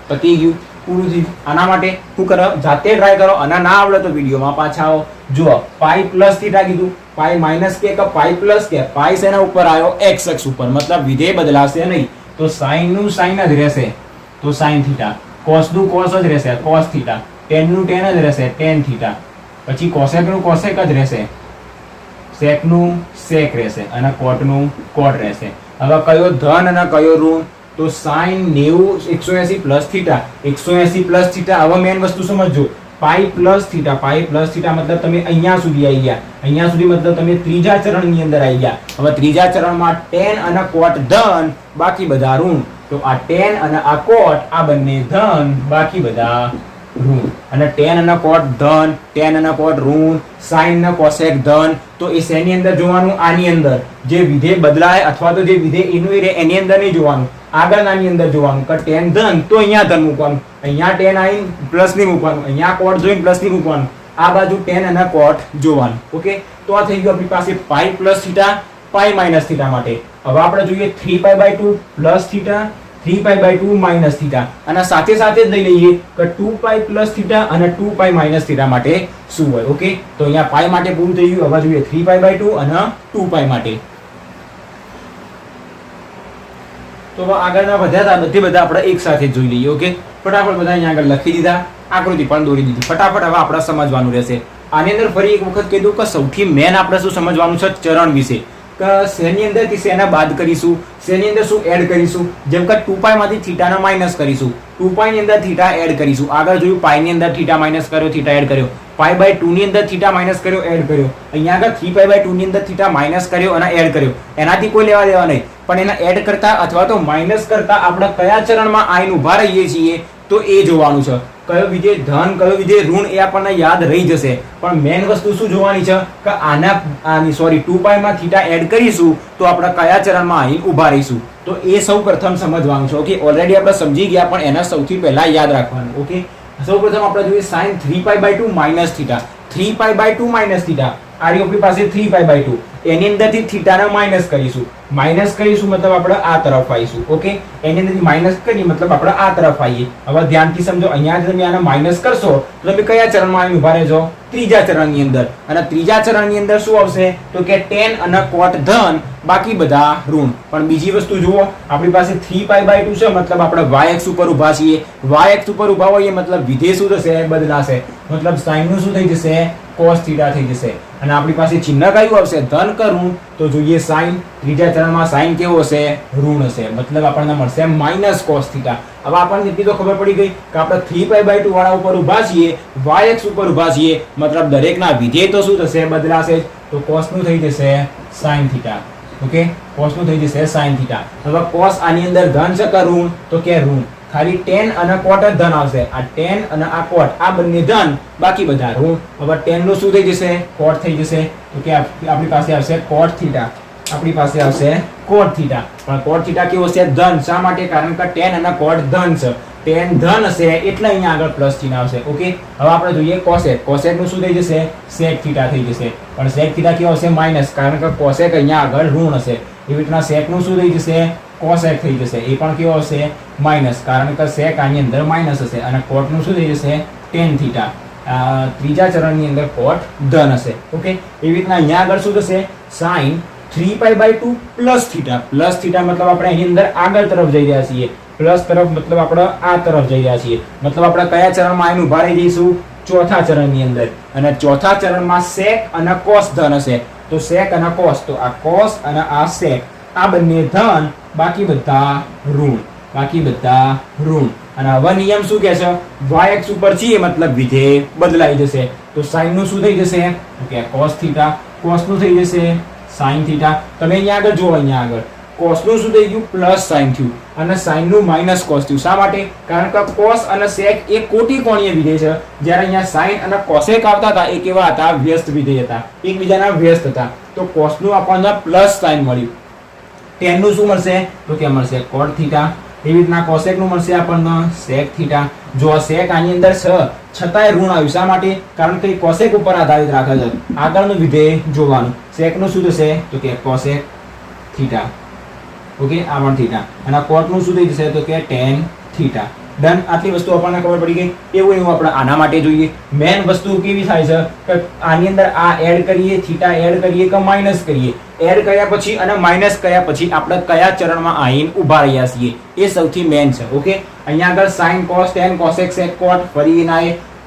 પતી ગયું, પૂરું થયું. આના માટે શું કરો, જાતે ટ્રાય કરો. અને ના આવડે તો વિડીયોમાં પાછા આવો. જુઓ પાઈ પ્લસ થીટા કીધું, પાઈ માઇનસ કે પાઈ પ્લસ કે, પાઈ શેના ઉપર આવ્યો x અક્ષ ઉપર, મતલબ વિધેય બદલાશે નહીં. તો sin નું sin જ રહેશે, તો sin થીટા, cos નું cos જ રહેશે cos થીટા, tan નું tan જ રહેશે tan થીટા, પછી cosec નું cosec જ રહેશે, sec નું sec રહેશે, અને cot નું cot રહેશે. હવે કયો ધન અને કયો ઋણ, તો sin 90 180 plus theta, 180 plus theta. હવે મેઇન વસ્તુ સમજજો, પાઈ પ્લસ થીટા, પાઈ પ્લસ થીટા મતલબ તમે અહીંયા સુધી આવી ગયા, અહીંયા સુધી મતલબ તમે ત્રીજા ચરણની અંદર આવી ગયા. હવે ત્રીજા ચરણમાં tan અને cot ધન, બાકી બધા ઋણ. તો આ tan અને આ cot આ બંને ધન, બાકી બધા ઋણ. અને tan અને cot ધન, tan અને cot ઋણ, sin અને cosec ધન. તો એ શેની અંદર જોવાનું, આની અંદર જે વિધેય બદલાય અથવા તો જે વિધેય એનું એ એની અંદર નહીં જોવાનું, આગળનાની અંદર જોવાનું. કે tan ધન તો અહીંયા ધન મૂકવાનું, અહીંયા tan આવીને પ્લસ નહીં મૂકવાનું, અહીંયા cot જોઈને પ્લસ નહીં મૂકવાનું, આ બાજુ tan અને cot જોવાનું. ઓકે, તો આ થઈ ગયું આપણી પાસે પાઈ plus theta, pi minus theta માટે. હવે આપણે જોઈએ 3π/2 પ્લસ થીટા, 3π/2 માઇનસ થીટા, અને સાથે સાથે જ લઈ લઈએ કે 2π પ્લસ થીટા અને 2π માઇનસ થીટા માટે શું હોય. ઓકે, તો અહીંયા પાઈ માટે પૂરું થઈ ગયું. હવે જોઈએ 3π/2 અને 2π માટે. તો આગળના બધા બધા આપણે એક સાથે જોઈ લઈએ. ઓકે, ફટાફટ બધા અહીંયા આગળ લખી દીધા, આકૃતિ પણ દોરી દીધી. ફટાફટ હવે આપણે સમજવાનું રહેશે. આની અંદર ફરી એક વખત કીધું કે સૌથી મેન આપણે શું સમજવાનું છે, ચરણ વિશે. કે શેની અંદરથી શેના બાદ કરીશું, શેની અંદર શું એડ કરીશું. જેમ કે 2π માંથી થીટાના માઇનસ કરીશું, 2π ની અંદર થીટા એડ કરીશું. આગળ જોયું પાઈ ની અંદર થીટા માઇનસ કર્યો, થીટા એડ કર્યો. π/2 ની અંદર થીટા માઇનસ કર્યો, એડ કર્યો. અહીંયા આગળ 3π/2 ની અંદર થીટા માઇનસ કર્યો અને એડ કર્યો. એનાથી કોઈ લેવા દેવા નહીં, પણ એના એડ કરતા અથવા તો માઇનસ કરતા આપણે કયા ચરણમાં આઈને ઉભા રહીએ છીએ તો એ જોવાનું છે. કયો વિધેય ધન, કયો વિધેય ઋણ, એ આપણને યાદ રહી જશે. પણ મેઇન વસ્તુ શું જોવાની છે કે આની 2π માં થીટા એડ કરીશું તો આપણે કયા ચરણમાં આવીને ઉભા રહીશું. તો એ સૌ પ્રથમ સમજવાનું છે. ઓકે, ઓલરેડી આપણે સમજી ગયા, પણ એના સૌથી પહેલા યાદ રાખવાનું. ઓકે, સૌ પ્રથમ આપણે જોઈએ sin 3π/2 minus theta, 3π/2 minus theta. આ રહ્યું આપણી પાસે 3π/2, એની અંદરથી થીટાને માઇનસ કરીશું. માઇનસ કરીશું મતલબ આપણે આ તરફ આવીશું. ઓકે, એની અંદરથી માઇનસ કરીએ મતલબ આપણે આ તરફ આવીએ. હવે ધ્યાનથી સમજો, અહીંયા તમે આને માઇનસ કરશો તો તમે કયા ચરણમાં આવીને ઉભા રહેજો, ત્રીજા ચરણની અંદર. અને ત્રીજા ચરણની અંદર શું આવશે તો કે tan અને cot ધન, બાકી બધા ઋણ. પણ બીજી વસ્તુ જુઓ, આપણી પાસે 3π/2 છે, મતલબ આપણે y અક્ષ ઉપર ઉભા છીએ. y અક્ષ ઉપર ઉભા હોઈએ મતલબ વિધેય શું થશે, બદલાશે. મતલબ sin નું શું થઈ જશે, cos થીટા થઈ જશે. અને આપણી પાસે ચિહ્ન કયું આવશે, ધન કે ઋણ, તો જોઈએ sin. ત્રીજા ચરણમાં sin કેવો હશે, ઋણ હશે, મતલબ આપણને મળશે માઇનસ cos થીટા. હવે આપણને એટલી તો ખબર પડી ગઈ કે આપણે 3π/2 વાળા ઉપર ઉભા છીએ, y અક્ષ ઉપર ઉભા છીએ, મતલબ દરેકના વિધેય તો શું થશે, બદલાશે. તો cos નું થઈ જશે sin થીટા. ઓકે, cos નું થઈ જશે sin થીટા. હવે cos આની અંદર ધન છે કે ઋણ, તો કે ઋણ. ખાલી tan અને cot જ ધન આવશે. આ tan અને આ cot આ બંને ધન, બાકી બધા ઋણ. હવે tan નું શું થઈ જશે, cot થઈ જશે. તો કે આપણી પાસે આવશે cot થીટા, આપણી પાસે આવશે cot થીટા. પણ cot થીટા કેવો હશે, ધન. શા માટે, કારણ કે tan અને cot ધન છે. tan ધન હશે એટલે અહીંયા આગળ પ્લસ ચિહ્ન આવશે. ઓકે, હવે આપણે જોઈએ cosec. cosec નું શું થઈ જશે, sec થીટા થઈ જશે. પણ sec થીટા કેવો હશે, માઇનસ, કારણ કે cosec અહીંયા આગળ ઋણ હશે. એવી રીતના sec નું શું થઈ જશે, cosec થઈ જશે. એ પણ કેવો હશે, માઇનસ, કારણ કે sec આની અંદર માઇનસ હશે. અને cot નું શું થઈ જશે, tan થીટા. ત્રીજા ચરણની અંદર cot ધન હશે. ઓકે, એવી રીતના અહીંયા આગળ શું થશે, sin 3π/2 plus theta. Plus theta મતલબ આપણે એની અંદર આગળ તરફ જઈ રહ્યા છીએ. પ્લસ તરફ મતલબ આપણે આ તરફ જઈ રહ્યા છીએ. મતલબ આપણે કયા ચરણમાં આવીને ઉભા રહી જઈશું, ચોથા ચરણની અંદર. અને ચોથા ચરણમાં sec અને cos ધન હશે. તો sec અને cos, તો આ cos અને આ sec આ બંને ધન, બાકી બધા ઋણ, બાકી બધા ઋણ. અને હવે નિયમ શું કહે છે, y અક્ષ ઉપર છીએ મતલબ વિધેય બદલાઈ જશે. તો sin નું શું થઈ જશે, તો કે cos થીટા, cos નું થઈ જશે sin થીટા. તમે અહીંયા આગળ જુઓ, અહીંયા આગળ કોસનું શું થઈ ગયું પ્લસ સાઇન થયું અને સાઇનનું માઇનસ કોસ થયું. શા માટે? કારણ કે કોસ અને સેક એ કોટી કોણીય વિધેય છે, જ્યારે અહીંયા સાઇન અને કોસેક આવતા હતા એ કેવા હતા? વ્યસ્ત વિધેય હતા, એકબીજાના વ્યસ્ત હતા. તો કોસનું આપણને પ્લસ સાઇન મળ્યું. ટેનનું શું મળશે? તો ત્યાં મળશે કોટ થીટા. એવી રીતના કોસેકનું મળશે આપણને સેક થીટા. જો સેક આની અંદર છે છતાંય ઋણ આવ્યું. શા માટે? કારણ કે કોસેક ઉપર આધારિત રાખે છે. આગળનું વિધેય જોવાનું. સેકનું શું થશે? તો કે કોસેક થીટા. ઓકે, આ પણ થીટા. અને કોટનું શું થઈ જશે? તો કે ટેન થીટા. ડન. આટલી વસ્તુ આપણને ખબર પડી ગઈ. એવું આપણે આના માટે જોઈએ. મેન વસ્તુ કેવી થાય છે કે આની અંદર આ એડ કરીએ, થીટા એડ કરીએ કે માઇનસ કરીએ, એડ કર્યા પછી અને માઇનસ કર્યા પછી આપણે કયા ચરણમાં આવીને ઊભા રહ્યા છીએ એ સૌથી મેન છે. ઓકે, અહીંયા આગળ સાઇન કોસ ટેન કોસેક સેક કોટ ફરી ના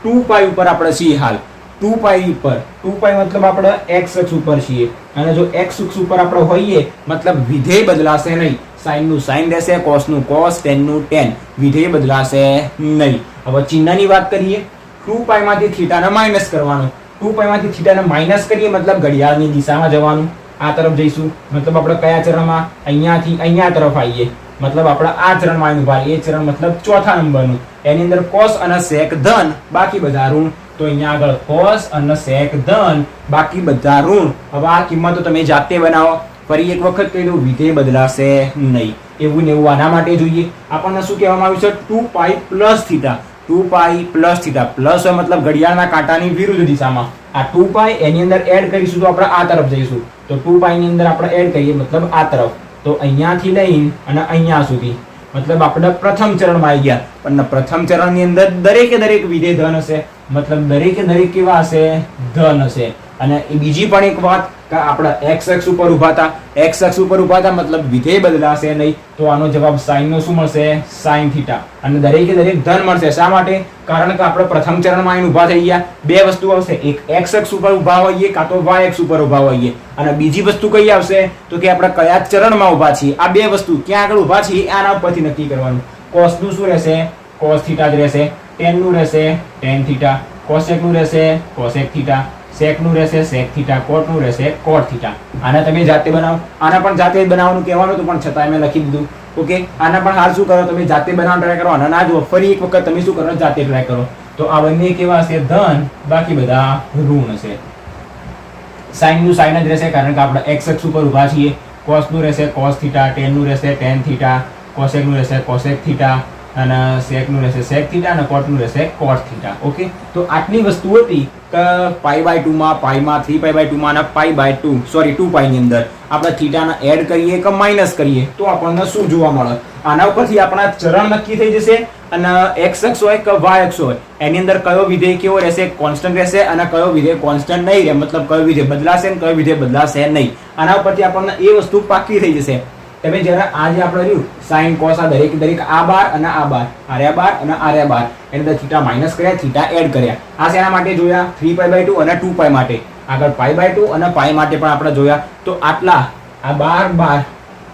2π ઉપર આપણે છીએ હાલ. 2π ઉપર, 2π મતલબ આપણે x અક્ષ ઉપર છીએ અને જો x અક્ષ ઉપર આપણે હોઈએ મતલબ વિધેય બદલાશે નહીં. સાઇનનું સાઇન રહેશે, કોસનું કોસ, ટેનનું ટેન. વિધેય બદલાશે નહીં. હવે ચિહ્નની વાત કરીએ. 2π માંથી થીટાને માઇનસ કરવાનું. 2π માંથી થીટાને માઇનસ કરીએ મતલબ ઘડિયાળની દિશામાં જવાનું. આ તરફ જઈશું મતલબ આપણે કયા ચરણમાં? અહીંયાથી અહીંયા તરફ આવીએ મતલબ આપણે આ ચરણમાં ઉભા. એ ચરણ મતલબ ચોથા નંબરનું. એની અંદર કોસ અને સેક ધન, બાકી બધા ઋણ. તો અહીંયા આગળ કોસ અને સેક ધન, બાકી બધા ઋણ. હવે આ કિંમતો તમે જાતે બનાવો. ફરી એક વખત કહી દઉં, વિધેય બદલાશે નહીં. એવું ને એવું આના માટે જોઈએ. આપણને શું કહેવામાં આવ્યું છે? 2π plus theta. 2π plus theta. Plus હોય મતલબ ઘડિયાળના કાંટાની વિરુદ્ધ દિશામાં. આ 2π એની અંદર એડ કરીશું તો આપણે આ તરફ જઈશું. તો 2π ની અંદર આપણે એડ કરીએ મતલબ આ તરફ. તો અહીંયાથી લઈને અને અહીંયા સુધી મતલબ આપણે પ્રથમ ચરણમાં આવી ગયા. પણ પ્રથમ ચરણની અંદર દરેકે દરેક વિધેય ધન હશે. મતલબ દરેકે દરેક કેવા હશે? ધન હશે. અને એ બીજી પણ એક વાત કે આપણે x અક્ષ ઉપર ઊભા હતા. x અક્ષ ઉપર ઊભા હતા મતલબ વિધેય બદલાશે નહીં. તો આનો જવાબ સાઇનનો શું મળશે? Sine theta. અને દરેકે દરેક ધન મળશે. શા માટે? કારણ કે આપણે પ્રથમ ચરણમાં આવીને ઊભા થઈ ગયા. બે વસ્તુ આવશે, એક x અક્ષ ઉપર ઊભા હોઈએ કાં તો y અક્ષ ઉપર ઊભા હોઈએ. અને બીજી વસ્તુ કઈ આવશે? તો કે આપણે કયા ચરણમાં ઊભા છીએ. આ બે વસ્તુ ક્યાં આગળ ઊભા છીએ આના ઉપરથી નક્કી કરવાનું. કોસનું શું રહેશે? કોસ થીટા જ રહેશે. ટેનનું રહેશે ટેન થીટા. કોસેકનું રહેશે કોસેક થીટા. સેકનું રહેશે સેક થીટા. કોટનું રહેશે કોટ થીટા. આને તમે જાતે બનાવો. આના પણ જાતે જ બનાવવાનું કહેવાનું હતું પણ છતાં મેં લખી દીધું. ઓકે, આના પણ હાલ શું કરો તમે જાતે બનાવવાનો ટ્રાય કરો. અને ના જુઓ ફરી એક વખત તમે શું કરો? જાતે ટ્રાય કરો. તો આ બંને કેવા હશે? ધન, બાકી બધા ઋણ હશે. સાઇનનું સાઇન જ રહેશે કારણ કે આપણે x અક્ષ ઉપર ઊભા છીએ. કોસનું રહેશે કોસ થીટા. ટેનનું રહેશે ટેન થીટા. કોસેકનું રહેશે કોસેક થીટા. અને સેકનું રહેશે સેક થીટા અને કોટનું રહેશે કોટ થીટા. ઓકે, તો આટલી વસ્તુ હતી કે π/2 માં, પાઈમાં 3π/2 માં અને π/2 સોરી 2π ની અંદર આપણે થીટાને એડ કરીએ કે માઇનસ કરીએ તો આપણને શું જોવા મળે? આના ઉપરથી આપણા ચરણ નક્કી થઈ જશે. અને x અક્ષ હોય કે y અક્ષ હોય એની અંદર કયો વિધેય કેવો રહેશે? કોન્સ્ટન્ટ રહેશે. અને કયો વિધેય કોન્સ્ટન્ટ નહીં રહે મતલબ કયો વિધેય બદલાશે અને કયો વિધેય બદલાશે નહીં. આના ઉપરથી આપણને એ વસ્તુ પાકી થઈ જશે. તમે જ્યારે આ જે આપણે રહ્યું સાઇન કોસ આ દરેક દરેક આ બાર અને આ બાર, આર્યા બાર અને આર્યા બાર, એની અંદર થીટા માઇનસ કર્યા, થીટા એડ કર્યા. આ શેના માટે જોયા? 3π/2 અને 2π માટે. આગળ π/2 અને π માટે પણ આપણે જોયા. તો આટલા આ 12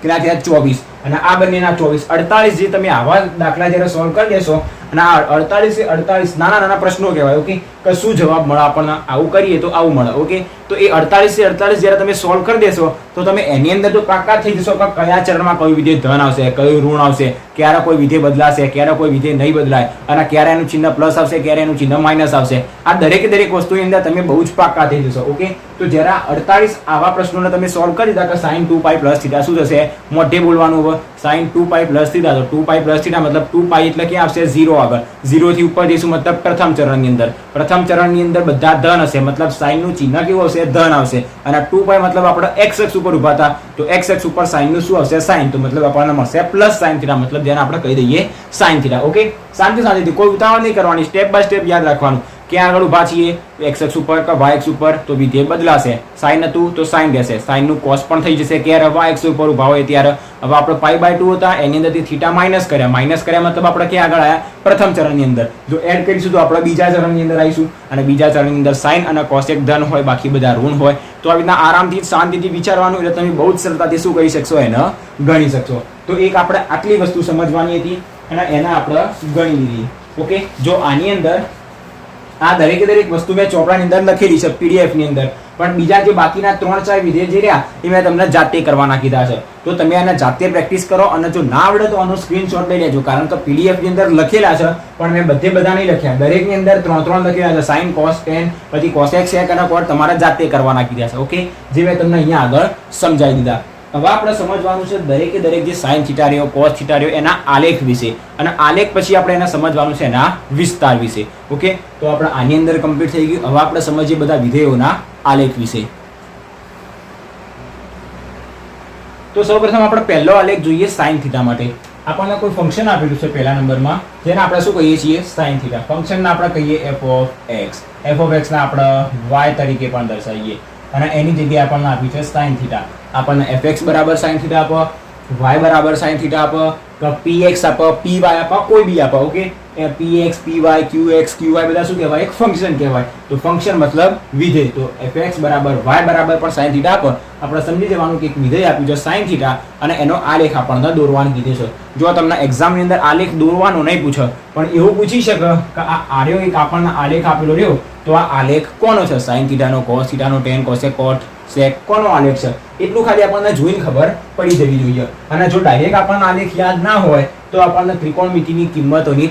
કેટલા થયા? 24. અને આ બંનેના 24 48. જે તમે આવા દાખલા જ્યારે સોલ્વ કરી દેશો અને આ 48 એ 48 નાના નાના પ્રશ્નો કહેવાય. ઓકે, કે શું જવાબ મળે આપણને? આવું કરીએ તો આવું મળે. ઓકે, તો એ 48 એ 48 જ્યારે તમે સોલ્વ કરી દેશો તો તમે એની અંદર તો પાકા થઈ જશો કે કયા ચરણમાં કયું વિધેય ધન આવશે, કયું ઋણ આવશે, ક્યારે કોઈ વિધેય બદલાશે, ક્યારે કોઈ વિધેય નહીં બદલાય, અને ક્યારે એનું ચિહ્ન પ્લસ આવશે, ક્યારે એનું ચિહ્ન માઇનસ આવશે. આ દરેકે દરેક વસ્તુની અંદર તમે બહુ જ પાકા થઈ જશો. ઓકે, તો જ્યારે 48 આવા પ્રશ્નોને તમે સોલ્વ કરી દીધા કે sin 2π પ્લસ થીટા શું થશે? મોઢે બોલવાનું હવે sin 2π પ્લસ થીટા. તો 2π પ્લસ થીટા મતલબ 2π એટલે ક્યાં આવશે? 0 આગળ. 0 થી ઉપર જઈશું મતલબ પ્રથમ ચરણની અંદર. પ્રથમ ચરણની અંદર બધા ધન હશે મતલબ sin નું ચિહ્ન કેવું આવશે? ધન આવશે. અને 2π મતલબ આપણે x અક્ષ ઉપર ઊભા હતા તો x અક્ષ ઉપર sin નું શું આવશે? sin. તો મતલબ આપણને મળશે પ્લસ sin થીટા મતલબ જેને આપણે કહી દઈએ sin થીટા. ઓકે, શાંતિ શાંતિથી કોઈ ઉતાવળ નહીં કરવાની. સ્ટેપ બાય સ્ટેપ યાદ રાખવાનું. ક્યાં આગળ ઊભા છીએ? x અક્ષ ઉપર કે y અક્ષ ઉપર? તો વિધેય બદલાશે. sin હતું તો sin રહેશે. sin નું cos પણ થઈ જશે ક્યારે? y અક્ષ ઉપર ઊભા હોય ત્યારે. હવે આપણે π/2 હતા એની અંદરથી થીટા માઇનસ કર્યા. માઇનસ કર્યા મતલબ આપણે ક્યાં આગળ આવ્યા? પ્રથમ ચરણની અંદર. જો એડ કરીશું તો આપણે બીજા ચરણની અંદર આવીશું. અને બીજા ચરણની અંદર sin અને cosec ધન હોય, બાકી બધા ઋણ હોય. તો આવી રીતના આરામથી શાંતિથી વિચારવાનું એટલે તમે બહુ જ સરળતાથી શું કરી શકશો? એને ગણી શકશો. તો એક આપણે આટલી વસ્તુ સમજવાની હતી અને એને આપણે ગણી લીધી. ઓકે, જો આની અંદર આ દરેકે દરેક વસ્તુ મેં ચોપડાની અંદર લખેલી છે PDF ની અંદર, પણ બીજા જે બાકીના 3-4 વિધેય જે રહ્યા એ મેં તમને જાતે કરવાના કીધા છે. તો તમે આને જાતે પ્રેક્ટિસ કરો, અને જો ના આવડે તો આનો સ્ક્રીનશોટ લઈ લેજો, કારણ કે PDF ની અંદર લખેલા છે પણ મેં બધા નહીં લખ્યા. દરેકની અંદર 3 લખેલા છે, sin, cos, tan, પછી cosec, sec અને cot તમારે જાતે કરવાના કીધા છે. ઓકે, જે મેં તમને અહીંયા આગળ સમજાવી દીધા. હવે આપણે સમજવાનું છે દરેકે દરેક જે sin થીટા રહ્યો, cos થીટા રહ્યો એના આલેખ વિશે, અને આલેખ પછી આપણે એને સમજવાનું છે એના વિસ્તાર વિશે. ઓકે, તો આપણે આની અંદર કમ્પ્લીટ થઈ ગયું. હવે આપણે સમજીએ બધા વિધેયોના આલેખ વિશે. તો સૌપ્રથમ આપણે પહેલો આલેખ જોઈએ sin થીટા માટે. આપણને કોઈ ફંક્શન આપેલું છે પહેલા નંબરમાં, જેને આપણે શું કહીએ છીએ, sin થીટા. ફંક્શનને આપણે કહીએ f of x. f of x ને આપણે y તરીકે પણ દર્શાવીએ, અને એની જગ્યાએ આપણને આપી છે sin થીટા. આપણને fx બરાબર sin થીટા આપો, y બરાબર sin થીટા આપો, px આપો, py આપો, કોઈ બી આપો. Okay, px, py, qx, qy બધા શું કહેવાય, એક ફંક્શન કહેવાય. તો ફંક્શન મતલબ વિધેય. તો fx બરાબર y બરાબર પણ sin થીટા આપો. આપણે સમજી જવાનું કે એક વિધેય આપ્યું છે sin થીટા, અને એનો આલેખ આપણને દોરવાનું કીધું છે. જો તમને એક્ઝામની અંદર આલેખ દોરવાનો નહીં પૂછે, પણ એવું પૂછી શકે કે આ આર્યો એક આપણને આલેખ આપેલો રહ્યો, તો આ આલેખ કોનો છે, sin થીટાનો, cos થીટાનો, tan, cosec, cot, sec કોનો આલેખ છે, એટલું ખાલી આપણને જોઈને ખબર પડી જવી જોઈએ. અને જો ડાયરેક્ટ આપણને આલેખ યાદ ના હોય તો આપણને ત્રિકોણમિતિની કિંમતોની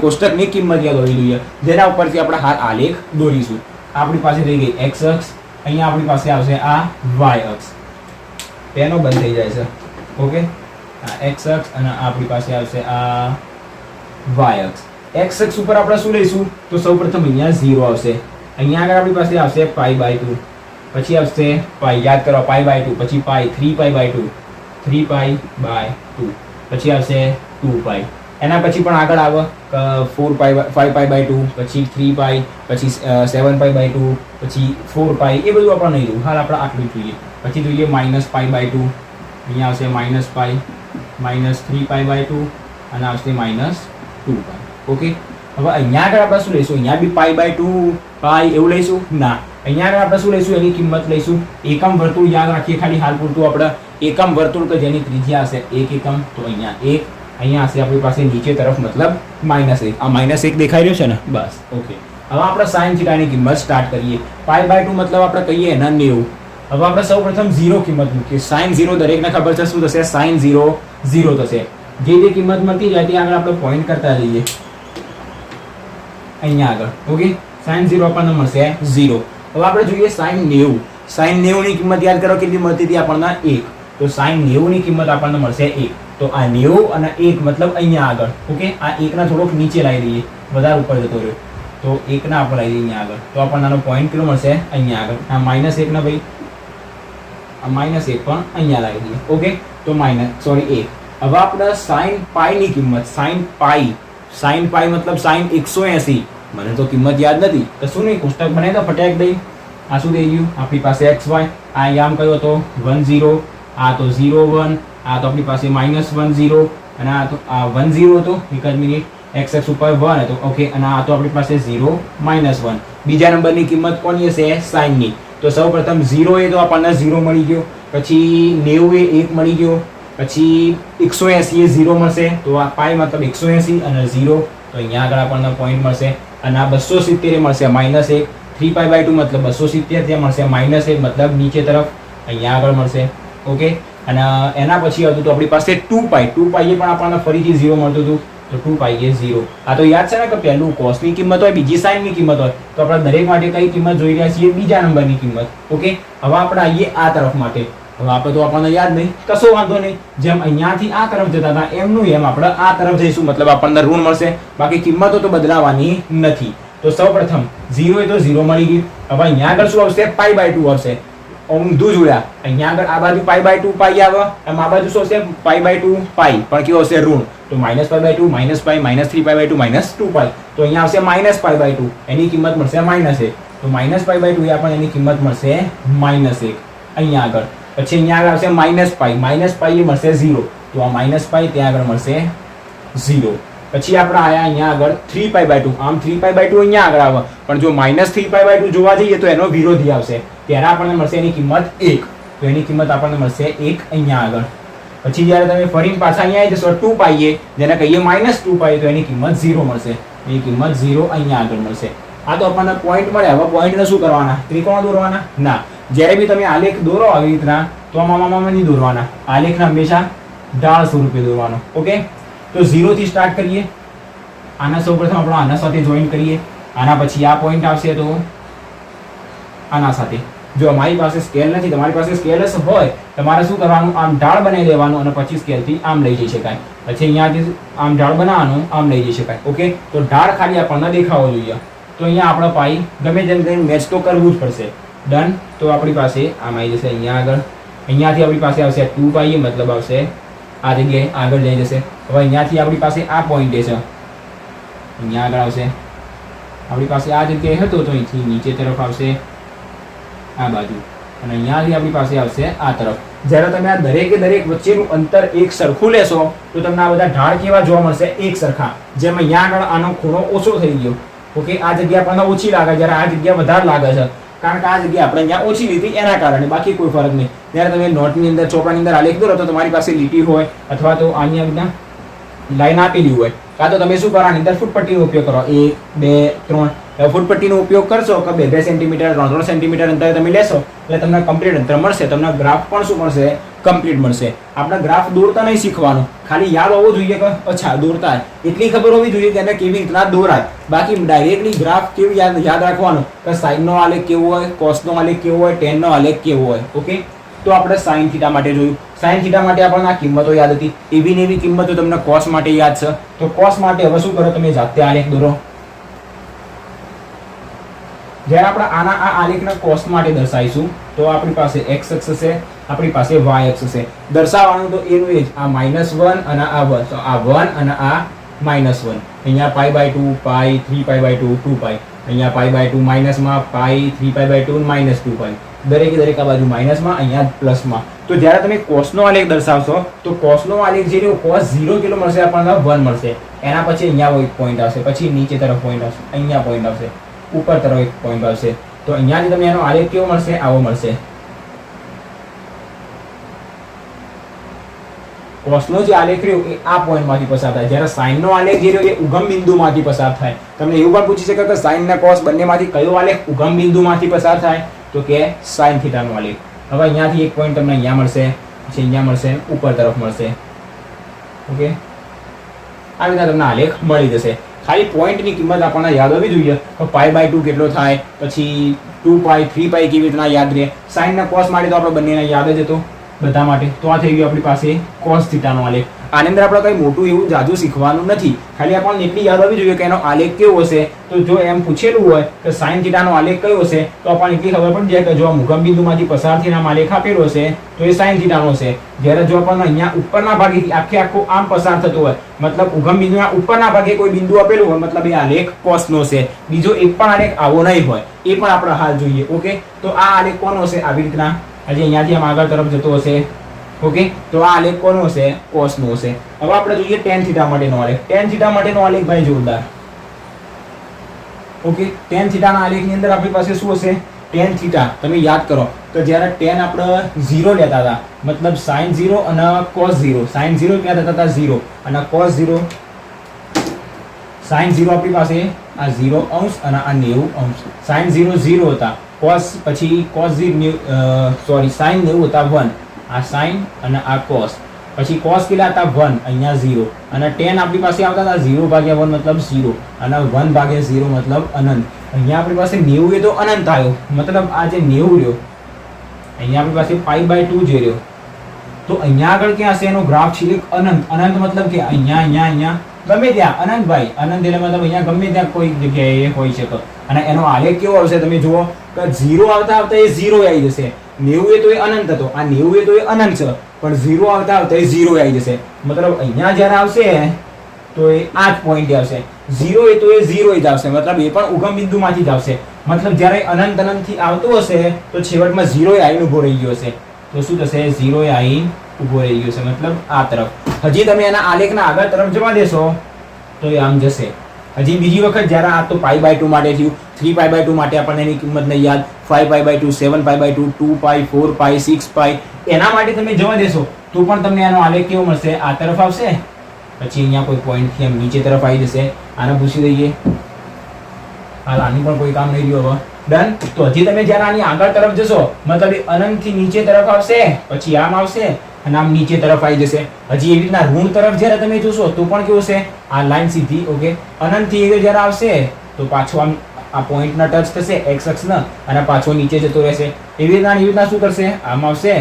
કોષ્ટકની કિંમત યાદ હોવી જોઈએ, જેના ઉપરથી આપણે હાલ આલેખ દોરીશું. આપણી પાસે થઈ ગઈ x અક્ષ, અહીંયા આપણી પાસે આવશે આ y અક્ષ, તેનો બંધ થઈ જાય છે. ઓકે, આ x અક્ષ અને આપણી પાસે આવશે આ y અક્ષ. x અક્ષ ઉપર આપણે શું લઈશું, તો સૌપ્રથમ અહીંયા 0 આવશે. અહીંયા આગળ આપણી પાસે આવશે π/2, પછી આવશે પાઈ, યાદ કરો π/2, પછી પાઈ 3π/2, 3π/2, પછી આવશે 2π. એના પછી પણ આગળ આવે 5π/2, પછી 3π, પછી 7π/2, પછી 4π. એ બધું આપણે નહીં જોયું, હાલ આપણે આટલું જોઈએ. પછી જોઈએ -π/2, અહીંયા આવશે -π, -3π/2 અને આવશે -2π. ઓકે, હવે અહીંયા આગળ આપણે શું લઈશું, અહીંયા બી π/2 પાઈ એવું લઈશું ના, અહીંયા આગળ આપણે શું લઈશું, એની કિંમત લઈશું એકમ વર્તુળ. યાદ રાખીએ ખાલી હાલ પૂરતું આપણે, એકમ વર્તુળ કે જેની ત્રિજ્યા હશે 1 એકમ, તો અહીંયા 1, અહીંયા હશે આપણી પાસે નીચે તરફ મતલબ -1. આ -1 દેખાઈ રહ્યું છે ને, બસ. ઓકે, હવે આપણે sin થીટાની કિંમત સ્ટાર્ટ કરીએ. π/2 મતલબ આપણે કહીએ એના 90. હવે આપણે સૌપ્રથમ 0 કિંમત મૂકીએ. sin 0 દરેકને ખબર છે શું થશે, sin 0 0 થશે. જે કિંમત મળતી જાય ત્યાં આગળ આપણે પોઈન્ટ કરતા જઈએ અહીંયા આગળ. ઓકે, sin 0 આપણને મળશે 0. હવે આપણે જોઈએ sin 90. sin 90 ની કિંમત યાદ કરો કેટલી મળતી હતી આપણને, 1. તો sin 90 ની કિંમત આપણને મળશે 1. તો આ 90 અને 1 મતલબ અહીંયા આગળ. ઓકે, આ 1 ના થોડોક નીચે લાવી દઈએ, વધારે ઉપર જતો રહ્યો, તો 1 ના આપણે લાવી દઈએ અહીંયા આગળ. તો આપણને આનો પોઈન્ટ કેટલો મળશે, અહીંયા આગળ. આ -1 ના ભાઈ, આ -1 પણ અહીંયા લાવી દઈએ. ઓકે, તો 1. હવે આપણે sin π ની કિંમત, sin π મતલબ sin 180. મને તો કિંમત યાદ નથી, તો શું નહીં, કોષ્ટક બનાવી દો ફટાક દઈ. આ શું થઈ ગયું, આપણી પાસે xy, આ યામ કયો હતો 1 0, આ તો 0 1, આ તો આપણી પાસે -1 0, અને આ તો આ 1 0 હતો. એક જ મિનિટ, x અક્ષ ઉપર 1 હતો. ઓકે, અને આ તો આપણી પાસે 0 -1. બીજા નંબરની કિંમત કોની હશે, sin ની. તો સૌપ્રથમ 0 એ તો આપણને 0 મળી ગયો, પછી 90 એ 1 મળી ગયો, પછી 180 એ 0 મળશે. તો આ પાઈ મતલબ 180 અને 0, તો અહીંયા આગળ આપણને પોઈન્ટ મળશે. અને આ 270 એ મળશે -1. 3π/2 મતલબ 270, ત્યાં મળશે -1 મતલબ નીચે તરફ અહીંયા આગળ મળશે. ઓકે, અને એના પછી હતું તો આપણી પાસે 2π. 2π એ પણ આપણને ફરીથી 0 મળતું હતું, તો 2π એ 0. આ તો યાદ છે ને કે પહેલું cos ની કિંમત હોય, બીજી sin ની કિંમત હોય, તો આપણે દરેક માટે કઈ કિંમત જોઈ રહ્યા છીએ, બીજા નંબરની કિંમત. ઓકે, હવે આપણે આવીએ આ તરફ માટે. હવે આપણે તો આપણને યાદ નહીં, કશો વાંધો નહીં. જેમ અહીંયાથી આ તરફ જતા હતા એમનું એમ આપણે આ તરફ જઈશું, મતલબ આપણને ઋણ મળશે, બાકી કિંમતો તો બદલાવાની નથી. તો સૌપ્રથમ 0 એ તો 0 મળી ગયું. હવે અહીંયા આગળ શું આવશે, π/2 આવશે. ઊંધું જોડ્યા, અહીંયા આગળ આ બાજુ π/2 પાઈ આવે, એમ આ બાજુ શું હશે, π/2 પાઈ, પણ કેવું હશે, ઋણ. તો -π/2 -π, -3π/2 -2π. તો અહીંયા આવશે -π/2, એની કિંમત મળશે -1. તો -π/2 એ આપણને એની કિંમત મળશે -1 અહીંયા આગળ. પછી અહીંયા આગળ આવશે -π એ મળશે 0. તો આ -π ત્યાં આગળ મળશે 0. પછી આપણે આયા અહીંયા આગળ 3π/2, આમ 3π/2 અહીંયા આગળ આવે, પણ જો -3π/2 જોવા જઈએ તો એનો વિરોધી આવશે, ત્યારે આપણને મળશે એની કિંમત 1. તો એની કિંમત આપણને મળશે 1 અહીંયા આગળ. પછી જ્યારે તમે ફરીને પાછા અહીંયા આવી જશો 2π, જેને કહીએ -2π, તો એની કિંમત 0 મળશે. એની કિંમત 0 અહીંયા આગળ મળશે. આ તો આપણને પોઈન્ટ મળે. હવે પોઈન્ટને શું કરવાના? ત્રિકોણ દોરવાના? ના, જ્યારે બી તમે આલેખ દોરો આવી રીતના તો આમાં નહીં દોરવાના. આલેખના હંમેશા ઢાળ સ્વરૂપે દોરવાનો. ઓકે, તો 0 થી સ્ટાર્ટ કરીએ. આના સૌપ્રથમ આપણે આના સાથે જોઈન કરીએ. આના પછી આ પોઈન્ટ આવશે તો આના સાથે. જો મારી પાસે સ્કેલ નથી, તમારી પાસે સ્કેલ હોય, તમારે શું કરવાનું? આમ ઢાળ બનાવી દેવાનું અને પછી સ્કેલથી આમ લઈ જઈ શકાય. પછી અહીંયાથી આમ ઢાળ બનાવવાનું, આમ લઈ જઈ શકાય. ઓકે, તો ઢાળ ખાલી આપણને દેખાવો જોઈએ. તો અહીંયા આપણો પાઈ ગમે તેમ કરીને મેચ તો કરવું જ પડશે. ડન. તો આપણી પાસે આમ આવી જશે. અહીંયા આગળ અહીંયાથી આપણી પાસે આવશે 2 પાઈ, મતલબ આવશે આ જગ્યાએ આગળ જઈ જશે. હવે અહીંયાથી આપણી પાસે આ પોઈન્ટ છે, અહીંયા આગળ આવશે. આપણી પાસે આ જગ્યાએ હતો તો અહીંથી નીચે તરફ આવશે આ બાજુ, અને અહીંયાથી આપણી પાસે આવશે આ તરફ. જ્યારે તમે આ દરેકે દરેક વચ્ચેનું અંતર એક સરખું લેશો તો તમને આ બધા ઢાળ કેવા જોવા મળશે? એક સરખા. જેમ અહીંયા આગળ આનો ખૂણો ઓછો થઈ ગયો. ઓકે, આ જગ્યા આપણને ઓછી લાગે, જ્યારે આ જગ્યા વધારે લાગે છે, કારણ કે આ જગ્યા આપણે અહીંયા ઓછી લીધી એના કારણે, બાકી કોઈ ફરક નહીં. જ્યારે તમે નોટની અંદર, ચોપડાની અંદર આલેખ દોરો તો તમારી પાસે લીટી હોય અથવા તો આની અંદર લાઈન આપેલી હોય, કાં તો તમે શું કરો? આની અંદર ફૂટપટ્ટીનો ઉપયોગ કરો. 1 2 3 ફૂટપટ્ટીનો ઉપયોગ કરશો કે 2 સેન્ટીમીટર 3 સેન્ટીમીટર અંતરે તમે લેશો એટલે તમને કમ્પ્લીટ અંતર મળશે. તમને ગ્રાફ પણ શું મળશે? કમ્પ્લીટ મળશે. આપણે ગ્રાફ દોરતા નહીં શીખવાનું, ખાલી યાદ હોવું જોઈએ કે અચ્છા દોરતા એટલી ખબર હોવી જોઈએ કે એને કેવી રીતના દોરાય. બાકી ડાયરેક્ટલી ગ્રાફ કેવું યાદ રાખવાનું કે સાઈનનો આલેખ કેવો હોય, કોસનો આલેખ કેવો હોય, ટેનનો આલેખ કેવો હોય. ઓકે, તો આપણે સાઈન થીટા માટે જોયું. સાઈન થીટા માટે આપણને આ કિંમતો યાદ હતી. એવી ને એવી કિંમતો તમને કોસ માટે યાદ છે. તો કોસ માટે હવે શું કરો? તમે જાતે આલેખ દોરો. જ્યારે આપણે આના આ આલેખના કોસ માટે દર્શાવીશું તો આપણી પાસે x અક્ષ છે, આપણી પાસે y અક્ષ છે. દર્શાવવાનું તો એનું એ જ, આ -1 અને આ 1. તો આ 1 અને આ -1. અહીંયા π/2 પાઈ, 3π/2 2 પાઈ. અહીંયા π/2 માઇનસમાં પાઈ, 3π/2 -2 પાઈ. દરેકે દરેક આ બાજુ માઇનસમાં, અહીંયા પ્લસમાં. તો જ્યારે તમે કોસનો આલેખ દર્શાવશો તો કોસનો આલેખ જે રહ્યો કોસ 0 કેટલો મળશે? આપણને 1 મળશે. એના પછી અહીંયા એક પોઈન્ટ આવશે, પછી નીચે તરફ પોઈન્ટ આવશે, અહીંયા પોઈન્ટ આવશે, ઉપર તરફ એક પોઈન્ટ આવશે. તો અહીંયાથી તમને એનો આલેખ કેવો મળશે? આવો મળશે. કોસનો જે આલેખ રહ્યો એ આ પોઈન્ટમાંથી પસાર થાય, જ્યારે સાઈનનો આલેખ જે રહ્યો એ ઉગમ બિંદુમાંથી પસાર થાય. તમને એવું પણ પૂછી શકે કે સાઈન અને કોસ બંનેમાંથી કયો આલેખ ઉગમ બિંદુમાંથી પસાર થાય? તો કે સાઈન થીટાનો આલેખ. હવે અહીંયાથી એક પોઈન્ટ તમને અહીંયા મળશે, પછી અહીંયા મળશે, ઉપર તરફ મળશે. ઓકે, આ રીતે તમને આલેખ મળી જશે. ખાલી પોઈન્ટની કિંમત આપણને યાદ હોવી જોઈએ કે π/2 કેટલો થાય, પછી 2 પાઈ 3 પાઈ કેવી રીતના યાદ રહે. સાઈન અને કોસ માટે તો આપણે બંનેને યાદ જ હતો બધા માટે. તો આ થઈ ગયું આપણી પાસે કોસ થીટાનો આલેખ. આની અંદર આપણે કંઈ મોટું એવું જાજુ શીખવાનું નથી, ખાલી આપણને એટલી યાદ હોવી જોઈએ કે એનો આલેખ કેવો હશે. તો જો એમ પૂછેલું હોય કે સાઈન થીટાનો આલેખ કયો હશે તો આપણને એટલી ખબર પડી જાય કે જો મુગમ બિંદુમાંથી પસાર થઈને આમ આલેખ આપેલો હશે તો એ સાઈન થીટાનો હશે. જ્યારે જો આપણને અહીંયા ઉપરના ભાગેથી આખું આમ પસાર થતું હોય, મતલબ ઉગમ બિંદુના ઉપરના ભાગે કોઈ બિંદુ આપેલું હોય, મતલબ એ આલેખ કોસનો છે. બીજો એક પણ આલેખ આવો નહીં હોય, એ પણ આપણે હાલ જોઈએ. ઓકે, તો આ આલેખ કોનો હશે? આવી રીતના હજી અહીંયાથી આમ આગળ તરફ જતો હશે. ઓકે, તો આ આલેખ કોનો હશે? કોસનો હશે. હવે આપણે જોઈએ ટેન થીટા માટેનો આલેખ. ટેન થીટા માટેનો આલેખ ભાઈ જોરદાર. ઓકે, ટેન થીટાના આલેખની અંદર આપણી પાસે શું હશે? ટેન થીટા તમે યાદ કરો તો જ્યારે ટેન આપણે 0 લેતા હતા, મતલબ સાઇન 0 અને કોસ 0. સાઇન 0 ક્યાં થતા હતા? 0 અને કોસ 0. સાઇન 0 આપણી પાસે આ 0 અંશ અને આ 90 અંશ. સાઇન 0 0 હતા, કોસ પછી કોસ 0 સાઇન 90 હતા 1. આ સાઇન અને આ કોસ. પછી કોસ કેટલા હતા? 1. અહીંયા 0 અને ટેન આપણી પાસે આવતા હતા 0/1 મતલબ 0 અને 1/0 મતલબ અનંત. અહીંયા આપણી પાસે 90 એ તો અનંત આવ્યો, મતલબ આ જે 90 રહ્યો અહીંયા આપણી પાસે π/2 જે રહ્યો, તો અહીંયા આગળ ક્યાં હશે? એનો ગ્રાફ છે અનંત. અનંત મતલબ કે અહીંયા ગમે ત્યાં અનંત ભાઈ. અનંત એટલે મતલબ અહીંયા ગમે ત્યાં કોઈ જગ્યાએ હોઈ શકે. અને એનો આલેખ કેવો આવશે? તમે જુઓ કે 0 આવતા એ 0 આવી જશે. 90 એ તો એ અનંત હતો, આ 90 એ તો એ અનંત છે, પણ 0 આવતા એ 0 આવી જશે. મતલબ અહીંયા જ્યારે આવશે તો એ આ જ પોઈન્ટ આવશે. 0 એ તો એ 0 જ આવશે, મતલબ એ પણ ઉગમ બિંદુમાંથી જ આવશે. મતલબ જ્યારે અનંતથી આવતું હશે તો છેવટમાં 0 એ આવીને ઉભો રહી ગયો હશે. તો શું થશે? 0 એ આવીને ઉભો રહી ગયો છે, મતલબ આ તરફ. હજી તમે એના આલેખના આગળ તરફ જવા દેશો તો એ આમ જશે. હજી બીજી વખત જ્યારે આ તો π/2 માટે થયું, 3π/2 માટે આપણને એની કિંમત નહીં યાદ, 5π/2 7π/2 2 પાઈ 4 પાઈ 6 પાઈ, એના માટે તમે જવા દેશો તો પણ તમને એનો આલેખ કેવો મળશે? આ તરફ આવશે, પછી અહીંયા કોઈ પોઈન્ટથી એમ નીચે તરફ આવી જશે. આને પૂછી દઈએ હાલ આની પણ કોઈ કામ નહીં રહ્યું હવે. ડન. તો હજી તમે જ્યારે આની આગળ તરફ જશો મતલબ અનંતથી નીચે તરફ આવશે, પછી આમ આવશે અને આમ નીચે તરફ આવી જશે. હજી એવી રીતના ઋણ તરફ જ્યારે તમે જોશો તો પણ કેવું છે, આ લાઈન સીધી. ઓકે, અનંતથી જ્યારે આવશે તો પાછો આમ આ પોઈન્ટના ટચ થશે એક્સ અક્ષના અને પાછો નીચે જતો રહેશે. એવી રીતના શું કરશે, આમ આવશે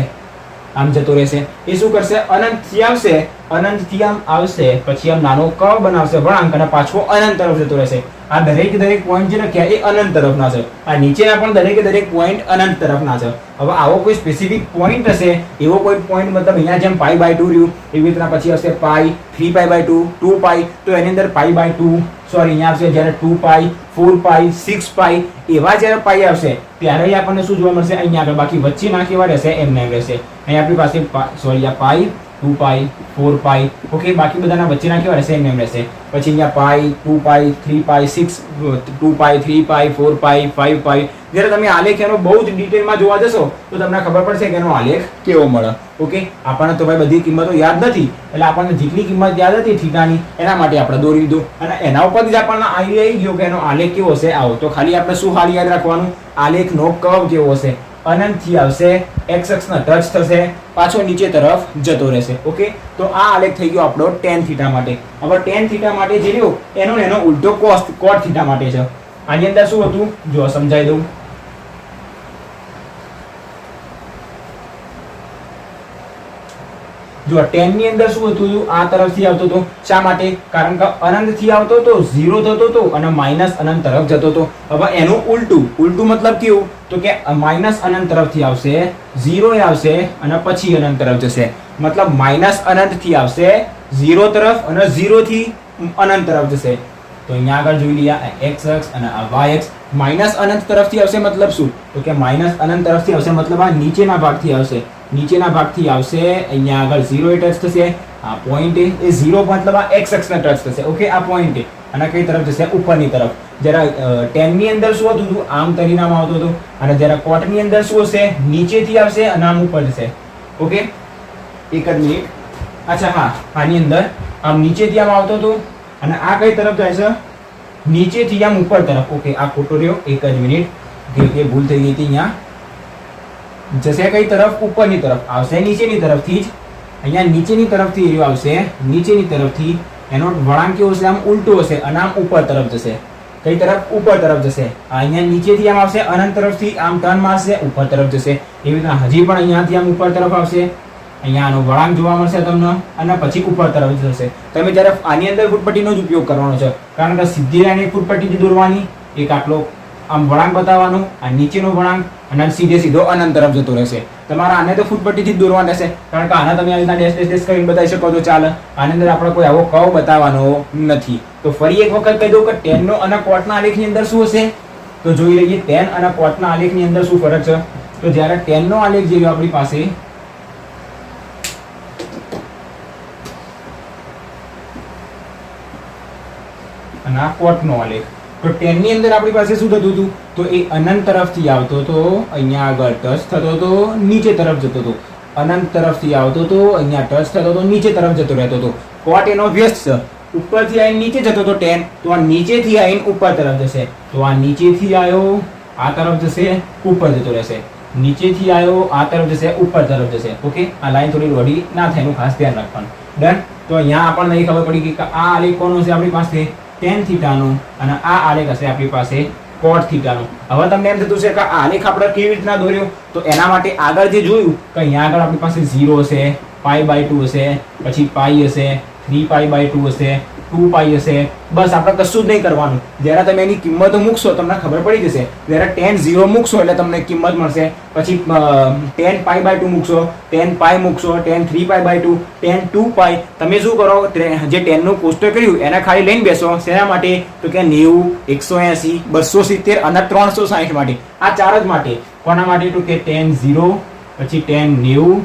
આમ જતો રહેશે. એ શું કરશે, અનંતથી આવશે, અનંતથી આમ આવશે, પછી આમ નાનો કર્વ બનાવશે વળાંક અને પાછો અનંત તરફ જતો રહેશે. આ દરેક પોઈન્ટ જે લખ્યા એ અનંત તરફના છે. આ નીચેના પણ દરેક પોઈન્ટ અનંત તરફના છે. હવે આવો કોઈ સ્પેસિફિક પોઈન્ટ હશે, એવો કોઈ પોઈન્ટ મતલબ અહીંયા જેમ π/2 રહ્યું એવી રીતના પછી હશે પાઈ, 3π/2, 2π, તો એની અંદર π/2 સોરી અહીંયા આવશે જ્યારે 2π, 4π, 6π એવા જ્યારે પાઈ આવશે ત્યારે આપણને શું જોવા મળશે અહીંયા આગળ. બાકી વચ્ચેના કેવા રહેશે, એમને એમ રહેશે. અહીંયા આપણી પાસે સોરી આ પાઈ, 2π, 4π, ઓકે, બાકી બધાના વચ્ચેના કેવા રહેશે, એમને એમ રહેશે. પછી અહીંયા પાઈ, 2π, 3π, 6, 2π, 3π, 4π, 5π. જ્યારે તમે આલેખ એનો બહુ જ ડિટેલમાં જોવા જશો તો તમને ખબર પડશે કે એનો આલેખ કેવો મળે. ઓકે, આપણને તો ભાઈ બધી કિંમતો યાદ નથી, એટલે આપણને જેટલી કિંમત યાદ હતી થીટાની એના માટે આપણે દોરી લીધું અને એના ઉપરથી જ આપણને આઈડિયા આવી ગયો કે એનો આલેખ કેવો હશે. આવો તો ખાલી આપણે શું હાલ યાદ રાખવાનું, આલેખનો કર્વ કેવો હશે, અનંતથી આવશે, એક્સ અક્ષના ટચ થશે, પાછો નીચે તરફ જતો રહેશે. ઓકે, તો આ આલેખ થઈ ગયો આપણો tan થીટા માટે. હવે tan થીટા માટે જે રહ્યો એનો ઉલટો cot થીટા માટે છે. આની અંદર શું હતું જો સમજાવી દઉં. જો tan ની અંદર શું હતું, આ તરફથી આવતો હતો. શા માટે? કારણ કે અનંતથી આવતો હતો, 0 થતો હતો અને માઇનસ અનંત તરફ જતો હતો. હવે એનું ઉલટું મતલબ કેવું, તો કે માઇનસ અનંત તરફથી આવશે, 0 એ આવશે અને પછી અનંત તરફ જશે. મતલબ માઇનસ અનંતથી આવશે 0 તરફ અને 0 થી અનંત તરફ જશે. તો અહીંયા આગળ જોઈ લઈએ x અક્ષ અને આ y અક્ષ. માઇનસ અનંત તરફથી આવશે મતલબ શું, તો કે માઇનસ અનંત તરફથી આવશે મતલબ આ નીચેના ભાગથી આવશે. નીચેના ભાગથી આવશે, અહીંયા આગળ 0 એ ટચ થશે, આ પોઈન્ટ એ 0 મતલબ આ x અક્ષને ટચ થશે. ઓકે, આ પોઈન્ટ અને કઈ તરફ જશે, ઉપરની તરફ. જ્યારે tan ની અંદર શું હતું, આમ તરીને આમ આવતો હતો અને જ્યારે cot ની અંદર શું હશે, નીચેથી આવશે અને આમ ઉપર જશે. ઓકે, એક જ મિનિટ. અચ્છા હા, આની અંદર આમ નીચેથી આમ આવતો હતો અને આ કઈ તરફ જાય છે, નીચેથી આમ ઉપર તરફ. ઓકે, આ ખોટો રહ્યો, એક જ મિનિટ, કે ભૂલ થઈ ગઈ હતી. અહીંયા જશે કઈ તરફ, ઉપરની તરફ આવશે, નીચેની તરફથી જ. અહીંયા નીચેની તરફથી એ આવશે, નીચેની તરફથી એનો વળાંક કેવો હશે, આમ ઉલટો હશે અને આમ ઉપર તરફ જશે. કઈ તરફ, ઉપર તરફ જશે. અહીંયા નીચેથી આમ આવશે, અનંત તરફથી આમ ટર્ન મારશે, ઉપર તરફ જશે. એવી રીતના હજી પણ અહીંયાથી આમ ઉપર તરફ આવશે, અહીંયા આનો વળાંક જોવા મળશે તમને અને પછી ઉપર તરફ જશે. તમે જ્યારે આની અંદર ફૂટપટ્ટીનો જ ઉપયોગ કરવાનો છે, કારણ કે સીધી લાઈન ફૂટપટ્ટી દોરવાની, એક આટલો આમ વળાંક બતાવવાનું, આ નીચેનો વળાંક અને સીધો અનંત તરફ જતો રહેશે. તમારે આને તો ફૂટપટ્ટીથી જ દોરવાનું રહેશે, કારણ કે આને તમે આ રીતના ડેશ કરીને બતાવી શકો તો ચાલે. આની અંદર આપણે કોઈ આવો કર્વ બતાવવાનો નથી. તો ફરી એક વખત કહી દઉં કે tan નો અને cot ના આલેખની અંદર શું હશે, તો જોઈ લઈએ tan અને cot ના આલેખની અંદર શું ફરક છે. તો જ્યારે tan નો આલેખ જે આપણી પાસે અને આ cot નો આલેખ, તો tan ની અંદર આપણી પાસે શું થતું હતું, તો એ અનંત તરફથી આવતો હતો, અહીંયા આગળ ટચ થતો હતો, નીચે તરફ જતો હતો. અનંત તરફથી આવતો હતો, અહીંયા ટચ થતો હતો, નીચે તરફ જતો રહેતો હતો. cot એનો વ્યસ્ત છે, ઉપરથી આવીને નીચે જતો હતો tan, તો આ નીચેથી આવીને ઉપર તરફ જશે. તો આ નીચેથી આવ્યો, આ તરફ જશે, ઉપર જતો રહેશે. નીચેથી આવ્યો, આ તરફ જશે, ઉપર તરફ જશે. ઓકે, આ લાઈન થોડી રોડી ના થાય એનું ખાસ ધ્યાન રાખવાનું. ડન. તો અહીંયા આપણને નહીં ખબર પડી કે આ આલેખ કોનો છે આપણી પાસે, tan થીટાનો, અને આ આલેખ હશે આપણી પાસે cot થીટાનો. હવે તમને એમ થતું છે કે આ આલેખ આપણે કેવી રીતના દોર્યો, તો એના માટે આગળ જે જોયું કે અહીંયા આગળ આપણી પાસે 0 હશે, π/2 હશે, પછી પાઈ હશે, 3π/2 હશે, 2π હશે. બસ આપણે કશું જ નહીં કરવાનું. જ્યારે તમે એની કિંમતો મૂકશો તમને ખબર પડી જશે. જ્યારે tan 0 મૂકશો એટલે તમને કિંમત મળશે. પછી tan π/2 મૂકશો, tan π મૂકશો, tan 3π/2, tan 2π. તમે શું કરો, જે tan નું કોષ્ટક કર્યું એને ખાલી લઈને બેસો. શેના માટે, તો કે 90, 180, 270 અને 360 માટે. આ ચાર જ માટે. કોના માટે, તો કે tan 0, પછી tan 90,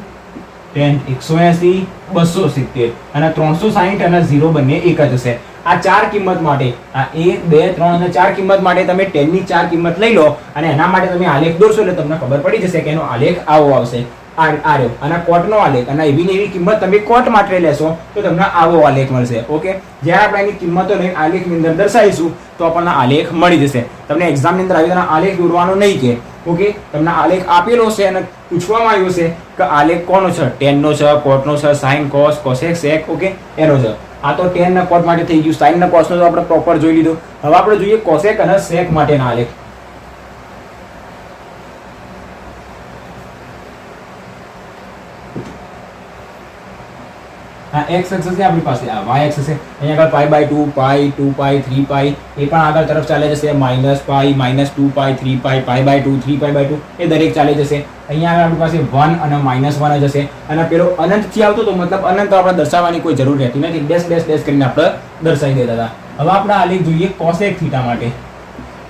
tan 180, 270 અને 360 અને 0 બંને એક જ હશે. આ ચાર કિંમત માટે, આ 1, 2, 3 અને 4 કિંમત માટે તમે tan ની 4 કિંમત લઈ લો અને એના માટે તમે આલેખ દોરશો એટલે તમને ખબર પડી જશે કે એનો આલેખ આવો આવશે. આ રહ્યો અને કોટનો આલેખ અને એવી ને એવી કિંમત તમે કોટ માટે લેશો તો તમને આવો આલેખ મળશે. ઓકે, જ્યારે આપણે એની કિંમતો લઈને આલેખની અંદર દર્શાવીશું તો આપણને આલેખ મળી જશે. તમને એક્ઝામની અંદર આવી રીતના આલેખ દોરવાનો નહીં કે ઓકે, તમને આલેખ આપેલો છે અને પૂછવામાં આવ્યું છે કે આલેખ કોનો છે, tan નો છે, cot નો છે, sin cos cosec sec okay એનો છે. આ તો tan ના cot માટે થઈ ગયું, sin ના cos નો તો આપણે પ્રોપર જોઈ લીધો. હવે આપણે જોઈએ cosec અને sec માટેના આલેખ. x અક્ષ છે આપણી પાસે, આ y અક્ષ છે. અહીંયા આગળ પાઈ બાય 2 પાઈ 2 પાઈ 3 પાઈ એ પણ આગળ તરફ ચાલે જશે, minus pi -2 pi 3 pi pi by 2 3 pi by 2 એ દરેક ચાલે જશે. અહીંયા આગળ આપણી પાસે 1 અને -1 જ હશે અને પેલો અનંત થી આવતો તો મતલબ અનંત તો આપણે દર્શાવવાની કોઈ જરૂર રહેતી નથી, ડેશ ડેશ ડેશ કરીને આપણે દર્શાવી દેતા હતા. હવે આપણે આલેખ જોઈએ cosec થીટા માટે.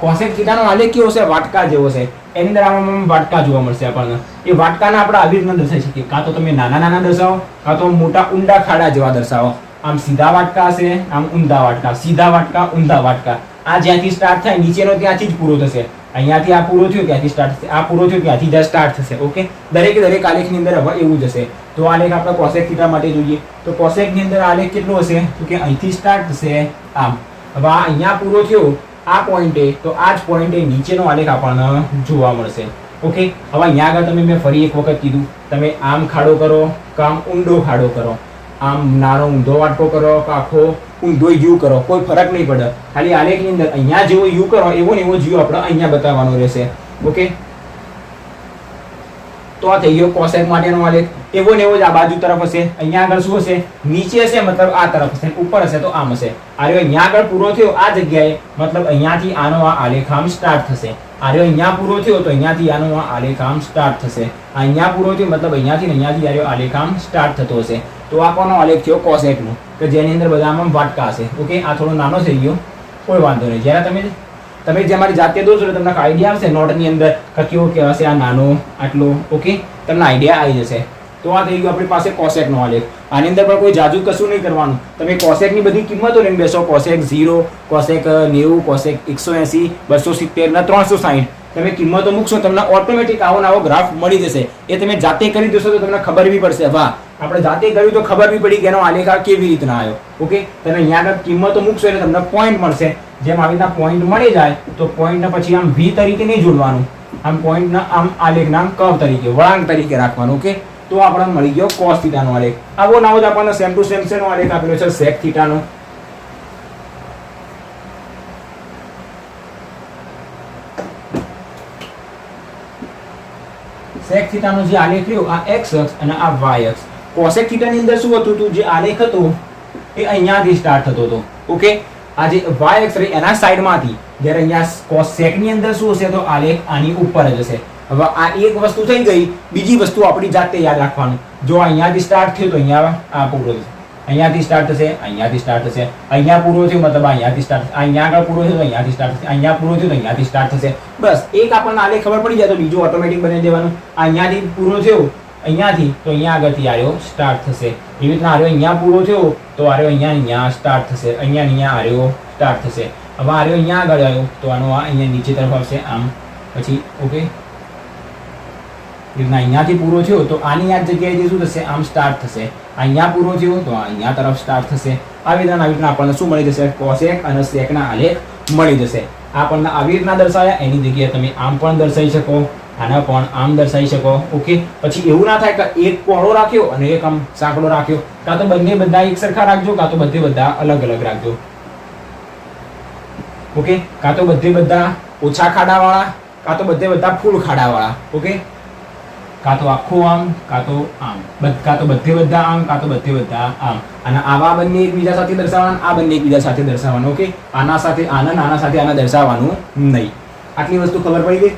cosec થીટા નો આલેખ કેવો છે, વાટકા જેવો છે. એની અંદર આમાં વાટકા જોવા મળશે આપણને. એ વાટકાને આપણે આવી રીતના દર્શાવી શકીએ, કાં તો તમે નાના નાના દર્શાવો કાં તો મોટા ઊંડા ખાડા જેવા દર્શાવો. આમ સીધા વાટકા હશે, આમ ઊંધા વાટકા, સીધા વાટકા ઊંધા વાટકા. આ જ્યાંથી સ્ટાર્ટ થાય નીચેનો ત્યાંથી જ પૂરો થશે. અહીંયાથી આ પૂરો થયો ત્યાંથી સ્ટાર્ટ થશે, આ પૂરો થયો ત્યાંથી જ સ્ટાર્ટ થશે. ઓકે, દરેકે દરેક આલેખની અંદર હવે એવું જ હશે. તો આલેખ આપણે cosec થીટા માટે જોઈએ તો cosec ની અંદર આલેખ કેટલો હશે તો કે અહીંથી સ્ટાર્ટ થશે આમ. હવે આ અહીંયા પૂરો થયો આ પોઈન્ટે તો આ જ પોઈન્ટે નીચેનો આલેખ આપણને જોવા મળશે. ઓકે, હવે અહીંયા આગળ તમે મેં ફરી એક વખત કીધું, તમે આમ ખાડો કરો કે આમ ઊંડો ખાડો કરો, આમ નાનો ઊંધો વાટકો કરો કે આખો ઊંધો યુ કરો, કોઈ ફરક નહીં પડે. ખાલી આલેખની અંદર અહીંયા જેવો યુ કરો એવો ને એવો જ યુ આપણે અહીંયા બતાવવાનો રહેશે. ઓકે, તો આ થઈ ગયો cosec માટેનો આલેખ. એવો ને એવો જ આ બાજુ તરફ હશે. અહીંયા આગળ શું હશે, નીચે હશે મતલબ આ તરફ હશે, ઉપર હશે તો આમ હશે. આ રહ્યો અહીંયા આગળ પૂરો થયો આ જગ્યાએ મતલબ અહીંયાથી આનો આ આલેખ આમ સ્ટાર્ટ થશે. આ રહ્યો અહીંયા પૂરો થયો તો અહીંયાથી આનો આ આલેખ આમ સ્ટાર્ટ થશે. અહીંયા પૂરો થયો મતલબ અહીંયાથી અહીંયાથી આ રહ્યો આલેખ આમ સ્ટાર્ટ થતો હશે. તો આ કોનો આલેખ થયો cosec નો, કે જેની અંદર બધા આમ વાટકા હશે. ઓકે, આ થોડો નાનો થઈ ગયો, કોઈ વાંધો નહીં. જ્યારે તમે જે મારી જાતે દોશો એટલે તમને આઈડિયા આવશે નોટની અંદર કે કેવો કહેવાશે આ નાનો આટલો. ઓકે, તમને આઈડિયા આવી જશે. તો આ થઈ ગયું આપણી પાસે cosec નો આલેખ. આની અંદર પણ કોઈ જાજુ કશું નહીં કરવાનું. તમે cosec ની બધી કિંમતો લઈને બેસો, cosec 0, cosec 90, cosec 180, 270 ને 360 તમે કિંમતો મૂકશો તમને ઓટોમેટિક આવો નવો ગ્રાફ મળી જશે. એ તમે જાતે કરી દેશો તો તમને ખબર બી પડશે. વાહ, આપણે જાતે કર્યું તો ખબર બી પડી કે એનો આલેખ આ કેવી રીતના આવ્યો. ઓકે, તમે અહીંયા આગળ કિંમતો મૂકશો એટલે તમને પોઈન્ટ મળશે. જેમ આવી રીતના પોઈન્ટ મળી જાય તો પોઈન્ટને પછી આમ v તરીકે નહીં જોડવાનું, આમ પોઈન્ટના આમ આલેખના આમ કર્વ તરીકે વળાંક તરીકે રાખવાનું. ઓકે, તો આપણને મળી ગયો cos થીટા નો આલેખ. આવો નવો જ આપણને સેમ ટુ સેમ નો આલેખ આપેલો છે sec થીટા નો. sec થીટા નો જે આલેખ રહ્યો આ x અક્ષ અને આ y અક્ષ. cosec થીટા ની અંદર શું હતું તું જે આલેખ હતો એ અહીંયાથી સ્ટાર્ટ થતો હતો. ઓકે, આ જે y અક્ષ રહી એના સાઈડમાંથી, જ્યારે અહીંયા cosec ની અંદર શું હશે તો આલેખ આની ઉપર જ હશે. હવે આ એક વસ્તુ થઈ ગઈ. બીજી વસ્તુ આપણી જાતે યાદ રાખવાનું, જો અહીંયાથી સ્ટાર્ટ થયું તો અહીંયા આ પૂરો થશે, અહીંયાથી સ્ટાર્ટ થશે, અહીંયાથી સ્ટાર્ટ થશે, અહીંયા પૂરો થયો મતલબ અહીંયાથી સ્ટાર્ટ થશે, અહીંયા આગળ પૂરો થયો તો અહીંયાથી સ્ટાર્ટ થશે, અહીંયા પૂરો થયો તો અહીંયાથી સ્ટાર્ટ થશે. બસ એક આપણને આલેખ ખબર પડી જાય તો બીજું ઓટોમેટિક બનાવી દેવાનું. અહીંયાથી પૂરો થયો અહીંયાથી તો અહીંયા આગળથી આર્યો સ્ટાર્ટ થશે. એવી રીતના આર્યો અહીંયા પૂરો થયો તો આર્યો અહીંયા સ્ટાર્ટ થશે, અહીંયા આર્યો સ્ટાર્ટ થશે. હવે આર્યો અહીંયા આગળ આવ્યો તો આનો આ અહીંયા નીચે તરફ આવશે આમ પછી. ઓકે, અહીંયાથી પૂરો થયો તો આની આ જગ્યાએ શું થશે આમ સ્ટાર્ટ થશે. અહીંયા પૂરો થયો તો અહીંયા તરફ સ્ટાર્ટ થશે. આવી રીતના આપણને શું મળી જશે cosec અને sec ના આલેખ મળી જશે. આપણને આવી રીતના દર્શાવ્યા, એની જગ્યાએ તમે આમ પણ દર્શાવી શકો, આના પણ આમ દર્શાવી શકો. ઓકે, પછી એવું ના થાય કે એક પહોળો રાખ્યો અને એક આમ સાંકડો રાખ્યો. કાં તો બંને બધા એક સરખા રાખજો, કાં તો બધે બધા અલગ અલગ રાખજો. ઓકે, કાં તો બધે બધા ઓછા ખાડાવાળા, કાં તો બધે બધા ફૂલ ખાડાવાળા. ઓકે, કાં તો આખું આમ કાં તો આમ, કાં તો બધે બધા આમ કાં તો બધે બધા આમ. અને આવા બંને એકબીજા સાથે દર્શાવવાના, આ બંને એકબીજા સાથે દર્શાવવાનું. ઓકે, આના સાથે આના, આના સાથે આના દર્શાવવાનું નહીં. આટલી વસ્તુ ખબર પડી ગઈ.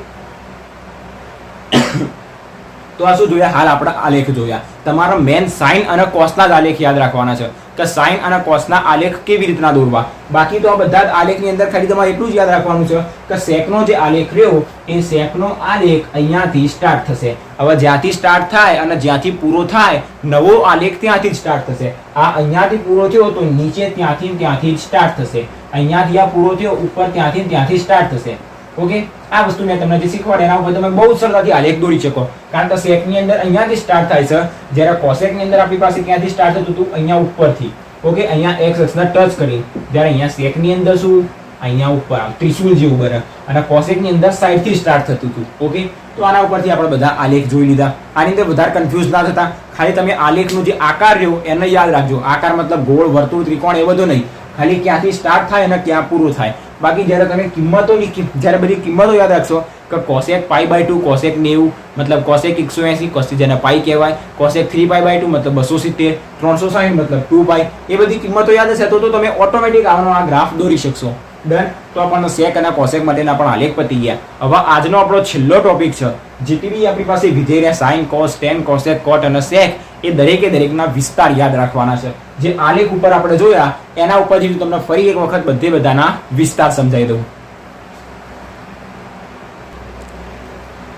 તો આ શું જોયા, હાલ આપણે આલેખ જોયા. તમારા મેન સાઇન અને કોસના જ આલેખ યાદ રાખવાના છે કે સાઇન અને કોસના આલેખ કેવી રીતના દોરવા. બાકી તો આ બધા જ આલેખની અંદર ખાલી તમારે એટલું જ યાદ રાખવાનું છે કે સેકનો જે આલેખ રહ્યો એ સેકનો આલેખ અહીંયાથી સ્ટાર્ટ થશે. હવે જ્યાંથી સ્ટાર્ટ થાય અને જ્યાંથી પૂરો થાય નવો આલેખ ત્યાંથી જ સ્ટાર્ટ થશે. આ અહીંયાથી પૂરો થયો તો નીચે ત્યાંથી જ સ્ટાર્ટ થશે. અહીંયાથી આ પૂરો થયો ઉપર ત્યાંથી સ્ટાર્ટ થશે. ઓકે, આ વસ્તુ મેં તમને જે શીખવાડે એના ઉપર તમે બહુ સરળતાથી આલેખ દોરી શકો, કારણ કે સેકની અંદર અહીંયાથી સ્ટાર્ટ થાય છે, જ્યારે કોસેકની અંદર આપણી પાસે ક્યાંથી સ્ટાર્ટ થતું હતું, અહીંયા ઉપરથી. ઓકે, અહીંયા એક્સ અક્ષને ટચ કરી, જ્યારે અહીંયા સેકની અંદર શું અહીંયા ઉપર ત્રિશુલ જેવું બને, અને કોસેકની અંદર સાઈડથી સ્ટાર્ટ થતું હતું. ઓકે, તો આના ઉપરથી આપણે બધા આલેખ જોઈ લીધા. આની અંદર વધારે કન્ફ્યુઝ ના થતા, ખાલી તમે આલેખનો જે આકાર રહ્યો એને યાદ રાખજો. આકાર મતલબ ગોળ, વર્તુળ, ત્રિકોણ એ બધું નહીં, ખાલી ક્યાંથી સ્ટાર્ટ થાય અને ક્યાં પૂરું થાય. બાકી જ્યારે તમે કિંમતોની જ્યારે બધી કિંમતો યાદ રાખશો કે કોસેક π/2, કોસેક 90 મતલબ કોસેક 180, કોસેક જેને પાઈ કહેવાય, કોસેક 3π/2 મતલબ 270, 360 મતલબ 2π, એ બધી કિંમતો યાદ હશે તો તમે ઓટોમેટિક આનો આ ગ્રાફ દોરી શકશો. ડન. તો આપણને સેક અને કોસેક માટેના પણ આલેખ પતી ગયા. હવે આજનો આપણો છેલ્લો ટોપિક છે. જેટલી બી આપણી પાસે વિધેય રહ્યા સાઇન, કોસ, ટેન, કોસેક, કોટ અને સેક, એ દરેકે દરેકના વિસ્તાર યાદ રાખવાના છે. જે આલેખ ઉપર આપણે જોયા એના ઉપરથી તમને ફરી એક વખત બધાના વિસ્તાર સમજાવી દઉં.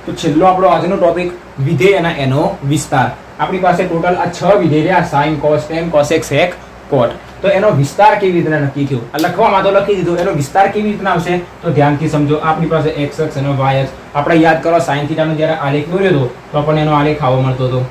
તો છેલ્લો આપણો આજનો ટોપિક વિધેય અને એનો વિસ્તાર. આપણી પાસે ટોટલ આ 6 વિધેય રહ્યા, સાઇન, કોસ, ટેન, કોસેક, સેક, કોટ. તો એનો વિસ્તાર કેવી રીતના નક્કી થયો? લખવામાં તો લખી દીધું, એનો વિસ્તાર કેવી રીતના આવશે તો ધ્યાનથી સમજો. આપણી પાસે x અક્ષ અને y અક્ષ. આપણે યાદ કરો સાઇન થીટાનો જ્યારે આલેખ દોર્યો હતો તો આપણને એનો આલેખ આવો મળતો હતો.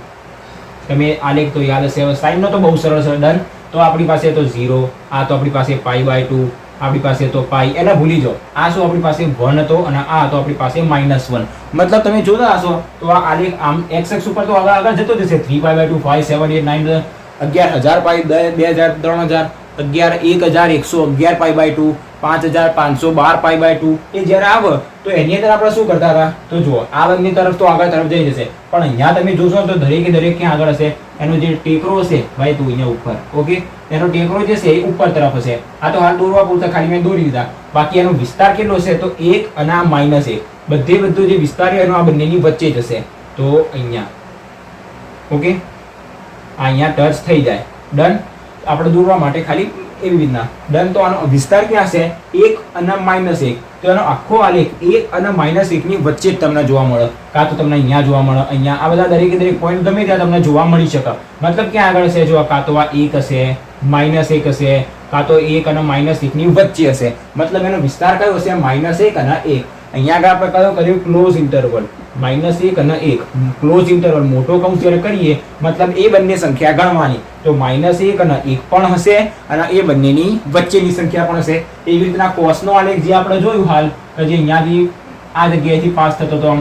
તમે આલેખ તો યાદ હશે. હવે સાઇન નો તો બહુ સરળ છે. ડન. તો આપણી પાસે તો 0, આ તો આપણી પાસે π/2, આપણી પાસે તો પાઈ, એને ભૂલી જાઓ. આ શું આપણી પાસે 1 હતો અને આ તો આપણી પાસે -1. મતલબ તમે જોતા હશો તો આ આલેખ આમ x અક્ષ ઉપર તો આગળ જતો જશે. 3π/2, 5, 7, 8, 9, 11,000 પાઈ, 2,000, 3,000, 11,111 π/2, 5,512 π/2. એ જ્યારે આવે તો એની અંદર આપણે શું કરતા હતા તો જુઓ, આ બંને તરફ તો આગળ તરફ જઈ જશે, પણ અહીંયા તમે જોશો તો દરેકે દરેક ક્યાં આગળ હશે? એનો જે ટેકરો હશે ભાઈ તું અહીંયા ઉપર. ઓકે, એનો ટેકરો જે છે એ ઉપર તરફ હશે. આ તો હાલ દોરવા પૂરતા ખાલી મેં દોરી દીધા. બાકી એનો વિસ્તાર કેટલો હશે તો 1 અને આ -1. બધું જે વિસ્તાર એનો આ બંનેની વચ્ચે જ હશે. તો અહીંયા ઓકે, અહીંયા ટચ થઈ જાય. ડન. આપણે દોરવા માટે ખાલી એવી રીતના. ડન. તો આનો વિસ્તાર ક્યાં છે? 1 અને -1. તો એનો આખો આલેખ 1 અને -1 ની વચ્ચે જ તમને જોવા મળે. કાં તો તમને અહીંયા જોવા મળે, અહીંયા, આ બધા દરેકે દરેક પોઈન્ટ ગમે ત્યાં તમને જોવા મળી શકે. મતલબ ક્યાં આગળ છે? જો કાં તો આ 1 હશે, -1 હશે, કાં તો 1 અને -1 ની વચ્ચે હશે. મતલબ એનો વિસ્તાર કયો હશે? -1 અને 1. અહીંયા આગળ આપણે કયો કર્યું? Close interval. -1 અને 1 ક્લોઝ ઇન્ટરવલ, મોટો કૌંસ જ્યારે કરીએ મતલબ એ બંને સંખ્યા ગણવાની. તો -1 અને 1 પણ હશે અને એ બંનેની વચ્ચેની સંખ્યા પણ હશે. એવી રીતના કોસનો આલેખ જે આપણે જોયું હાલ કે જે અહીંયાથી આ જગ્યાએથી પાસ થતો હતો,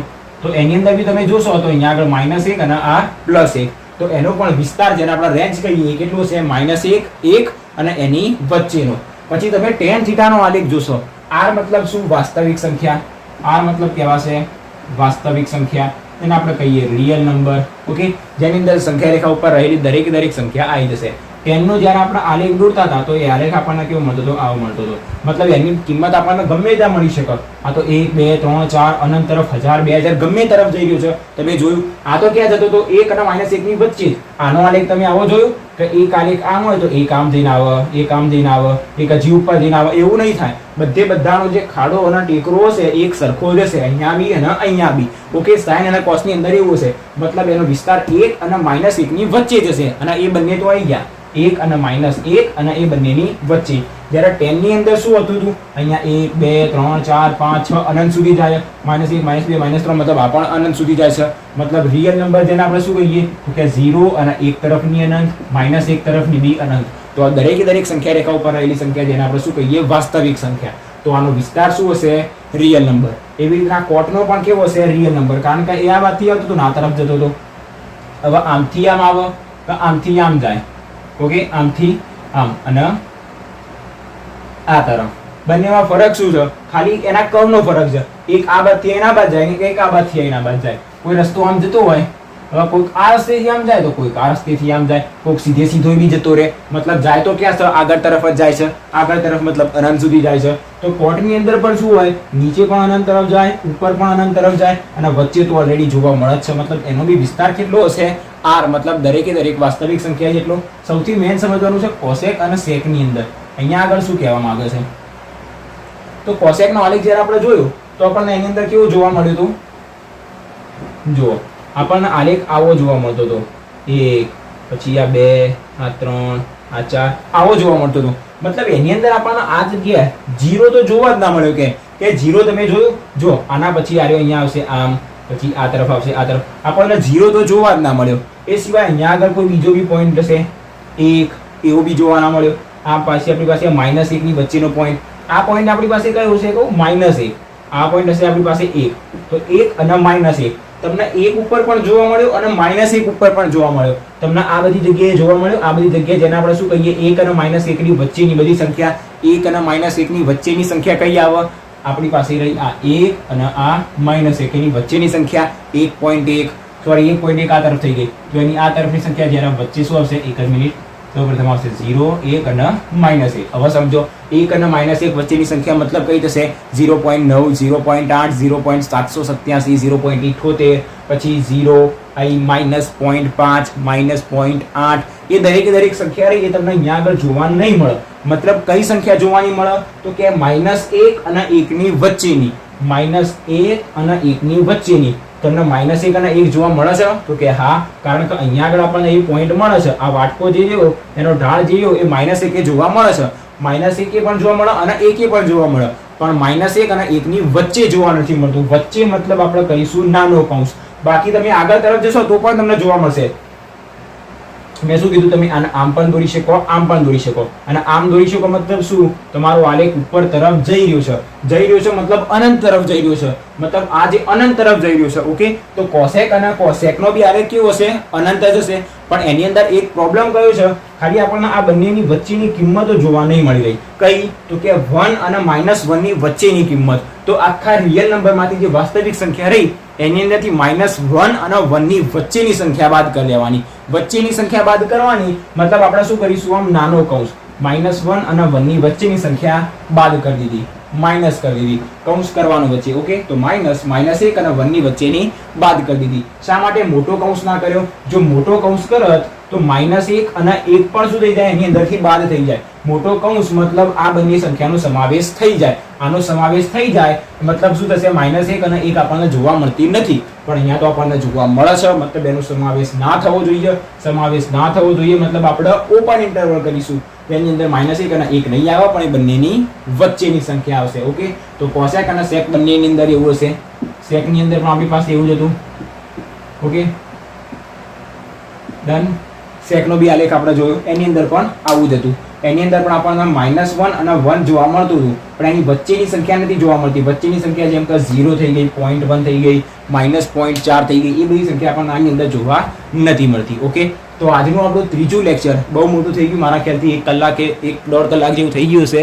તો એની અંદર બી તમે જોશો તો અહીંયા આગળ -1 અને આ +1. તો એનો પણ વિસ્તાર જેને આપણે રેન્જ કહીએ એ કેટલો છે? -1, 1 અને એની વચ્ચેનો. પછી તમે tan થીટાનો આલેખ જોશો. r મતલબ શું? વાસ્તવિક સંખ્યા. r મતલબ કેવા છે? વાસ્તવિક સંખ્યા. એને આપણે કહીએ રિયલ નંબર. ઓકે, જેની અંદર સંખ્યા રેખા ઉપર રહેલી દરેક દરેક સંખ્યા આવી જશે. ટેનનો જ્યારે આપણે આલેખ દોરતા હતા તો એ આલેખ આપણને કેવો મળતો હતો? આવો મળતો હતો. મતલબ એની કિંમત આપણને ગમે ત્યાં મળી શકે. આ તો 1, 2, 3, 4 અનંત તરફ 1000, 2000 ગમે તરફ જઈ રહ્યું છે. તમે જોયું આ તો ક્યાં જતો હતો? 1 અને -1 ની વચ્ચે. આનો આલેખ તમે આવો જોયું કે એક આલેખ આમ હોય તો એક આમ જઈને આવે, એક આમ જઈને આવે, એક હજી ઉપર જઈને આવે. એવું નહીં થાય. બધાનો જે ખાડો અને ટેકરો હશે એક સરખો જશે, અહીંયા બી અને અહીંયા બી. ઓકે, સાઇન અને કોસ ની અંદર એવું હશે. મતલબ એનો વિસ્તાર 1 અને -1 ની વચ્ચે જશે અને એ બંને તો આવી ગયા. 1 અને -1 અને એ બંનેની વચ્ચે. જ્યારે 10 ની અંદર શું હતું? અહીંયા 1, 2, 3, 4, 5, 6 અનંત સુધી જાય. -1, -2, -3 મતલબ આ પણ અનંત સુધી જાય છે. મતલબ રિયલ નંબર જેને આપણે શું કહીએ કે 0 અને 1 તરફની અનંત, -1 તરફની બી અનંત. તો આ દરેકે દરેક સંખ્યા રેખા ઉપર રહેલી સંખ્યા જેને આપણે શું કહીએ? વાસ્તવિક સંખ્યા. તો આનો વિસ્તાર શું હશે? Real number. એવી રીતના કોટનો પણ કેવો હશે? Real number. કારણ કે એ આ બાજુથી આવતો હતો ને આ તરફ જતો હતો. હવે આમથી આમ આવે કે આમથી આમ જાય. ઓકે, આમથી આમ અને આ તરફ. બંનેમાં ફરક શું છે? ખાલી એના કર્વનો ફરક છે. એક આ બાજુથી એના બાજુ જાય ને એક આ બાજુથી એના બાજુ જાય. કોઈ રસ્તો આમ જતો હોય, હવે કોઈક આ રસ્તેથી આમ જાય તો કોઈક આ રસ્તેથી આમ જાય, કોઈક સીધો બી જતો રહે. મતલબ જાય તો ક્યાં છે? આગળ તરફ જ જાય છે. આગળ તરફ મતલબ અનંત સુધી જાય છે. તો કોટની અંદર પણ શું હોય? નીચે પણ અનંત તરફ જાય, ઉપર પણ અનંત તરફ જાય અને વચ્ચે તો ઓલરેડી જોવા મળે છે. મતલબ એનો બી વિસ્તાર કેટલો હશે? r. મતલબ દરેકે દરેક વાસ્તવિક સંખ્યા જેટલો. સૌથી મેન સમજવાનું છે કોસેક અને સેક ની અંદર. અહીંયા આગળ શું કહેવા માંગે છે? તો કોસેક નો આલેખ જ્યારે આપણે જોયો તો આપણને એની અંદર કેવું જોવા મળ્યું હતું? જુઓ, આપણને આલેખ આવો જોવા મળતો હતો. 1, પછી આ 2, આ 3, આ 4 આવો જોવા મળતો હતો. મતલબ એની અંદર આપણને આ જગ્યાએ 0 તો જોવા જ ના મળ્યો. કે 0 તમે જોયું, જો આના પછી આવ્યો અહીંયા આવશે આમ, પછી આ તરફ આવશે આ તરફ, આપણને 0 તો જોવા જ ના મળ્યો. એ સિવાય અહીંયા આગળ કોઈ બીજો બી પોઈન્ટ હશે 1, એવો બી જોવા ના મળ્યો. આ પાછી આપણી પાસે -1 ની વચ્ચેનો પોઈન્ટ, આ પોઈન્ટ આપણી પાસે કયો છે કહું -1, આ પોઈન્ટ હશે આપણી પાસે 1, તો 1 અને -1 તમને 1 ઉપર પણ જોવા મળ્યો અને -1 ઉપર પણ જોવા મળ્યો. તમને આ બધી જગ્યાએ જોવા મળ્યો. આ બધી જગ્યાએ જેને આપણે શું કહીએ, 1 અને -1 ની વચ્ચેની બધી સંખ્યા, 1 અને -1 ની વચ્ચેની સંખ્યા કઈ આવે આપણી પાસે રહી આ 1 અને આ -1 ની વચ્ચેની સંખ્યા 1.1, સોરી 1.1 આ તરફ થઈ ગઈ. તો એની આ તરફની સંખ્યા જ્યારે વચ્ચે શું આવશે, એક જ મિનિટ, તો પ્રથમ આવશે 0, 1 અને -1. હવે સમજો 1 અને -1 વચ્ચેની સંખ્યા મતલબ કઈ થશે, 0.9, 0.8, 0.787, 0.78, પછી 0, -0.5, -0.8, એ દરેક સંખ્યા રહી એ તમને અહીંયા આગળ જોવા નહીં મળે. મતલબ કઈ સંખ્યા જોવાની મળે, તો કે -1 અને 1 ની વચ્ચેની, -1 અને 1 ની વચ્ચેની. તમને -1 અને 1 જોવા મળે છે, તો કે હા, કારણ કે અહીંયા આગળ આપણને એ પોઈન્ટ મળે છે, આ વાટકો જે રહ્યો એનો ઢાળ જે રહ્યો એ -1 જોવા મળે છે. -1 પણ જોવા મળે અને 1 પણ જોવા મળે, પણ -1 અને 1 ની વચ્ચે જોવા નથી મળતું. વચ્ચે મતલબ આપણે કહીશું નાનો કૌંસ. બાકી તમે આગળ તરફ જશો તો પણ તમને જોવા મળશે. મેં શું કીધું, તમે આને આમ પણ દોરી શકો, આમ પણ દોરી શકો. અને આમ દોરી શકો મતલબ શું, તમારો આલેખ ઉપર તરફ જઈ રહ્યો છે. જઈ રહ્યો છે મતલબ અનંત તરફ જઈ રહ્યો છે, મતલબ આ જે અનંત તરફ જઈ રહ્યો છે. ઓકે, તો કોસેક અને કોસેકનો બી આલેખ કેવો હશે, અનંત જ હશે. પણ એની અંદર એક પ્રોબ્લેમ કયો છે, ખાલી આપણને આ બંનેની વચ્ચેની કિંમતો જોવા નહીં મળી રહી. કઈ, તો કે 1 અને -1 ની વચ્ચેની કિંમત. તો આખા રિયલ નંબરમાંથી જે વાસ્તવિક સંખ્યા રહી એની અંદરથી -1 અને 1 ની વચ્ચેની સંખ્યા બાદ કરી લેવાની. વચ્ચેની સંખ્યા બાદ કરવાની મતલબ આપણે શું કરીશું, આમ નાનો કૌંસ, -1 અને 1 ની વચ્ચેની સંખ્યા બાદ કરી દીધી, માઇનસ કરી દીધી, કૌંસ કરવાનો વચ્ચે. ઓકે, તો -1 અને 1 ની વચ્ચેની બાદ કરી દીધી. શા માટે મોટો કૌંસ ના કર્યો? જો મોટો કૌંસ કરત તો -1 અને 1 પણ શું થઈ જાય, એની અંદરથી બાદ થઈ જાય. મોટો કૌંસ મતલબ આ બંને સંખ્યાનો સમાવેશ થઈ જાય. આનો સમાવેશ થઈ જાય મતલબ શું થશે, -1 અને 1 આપણને જોવા મળતી નથી, પણ અહીંયા તો આપણને જોવા મળે છે. મતલબ એનો સમાવેશ ના થવો જોઈએ. સમાવેશ ના થવો જોઈએ મતલબ આપણે ઓપન ઇન્ટરવલ કરીશું, તેની અંદર -1 અને 1 નહીં આવે, પણ એ બંનેની વચ્ચેની સંખ્યા આવશે. ઓકે, તો કોસેક અને સેક બંનેની અંદર એવું હશે. સેકની અંદર પણ આપણી પાસે એવું જ હતું. Okay, done. સેકનો બી આલેખ આપણે જોયો, એની અંદર પણ આવું જ હતું. એની અંદર પણ આપણને -1 અને 1 જોવા મળતું હતું, પણ એની વચ્ચેની સંખ્યા નથી જોવા મળતી. વચ્ચેની સંખ્યા જેમ કે 0 થઈ ગઈ, 0.1 થઈ ગઈ, -0.4 થઈ ગઈ, એ બધી સંખ્યા આપણને આની અંદર જોવા નથી મળતી. ઓકે, તો આજનું આપણું ત્રીજું લેક્ચર બહુ મોટું થઈ ગયું. મારા ખ્યાલથી 1 કલાક કે 1.5 કલાક જેવું થઈ ગયું હશે.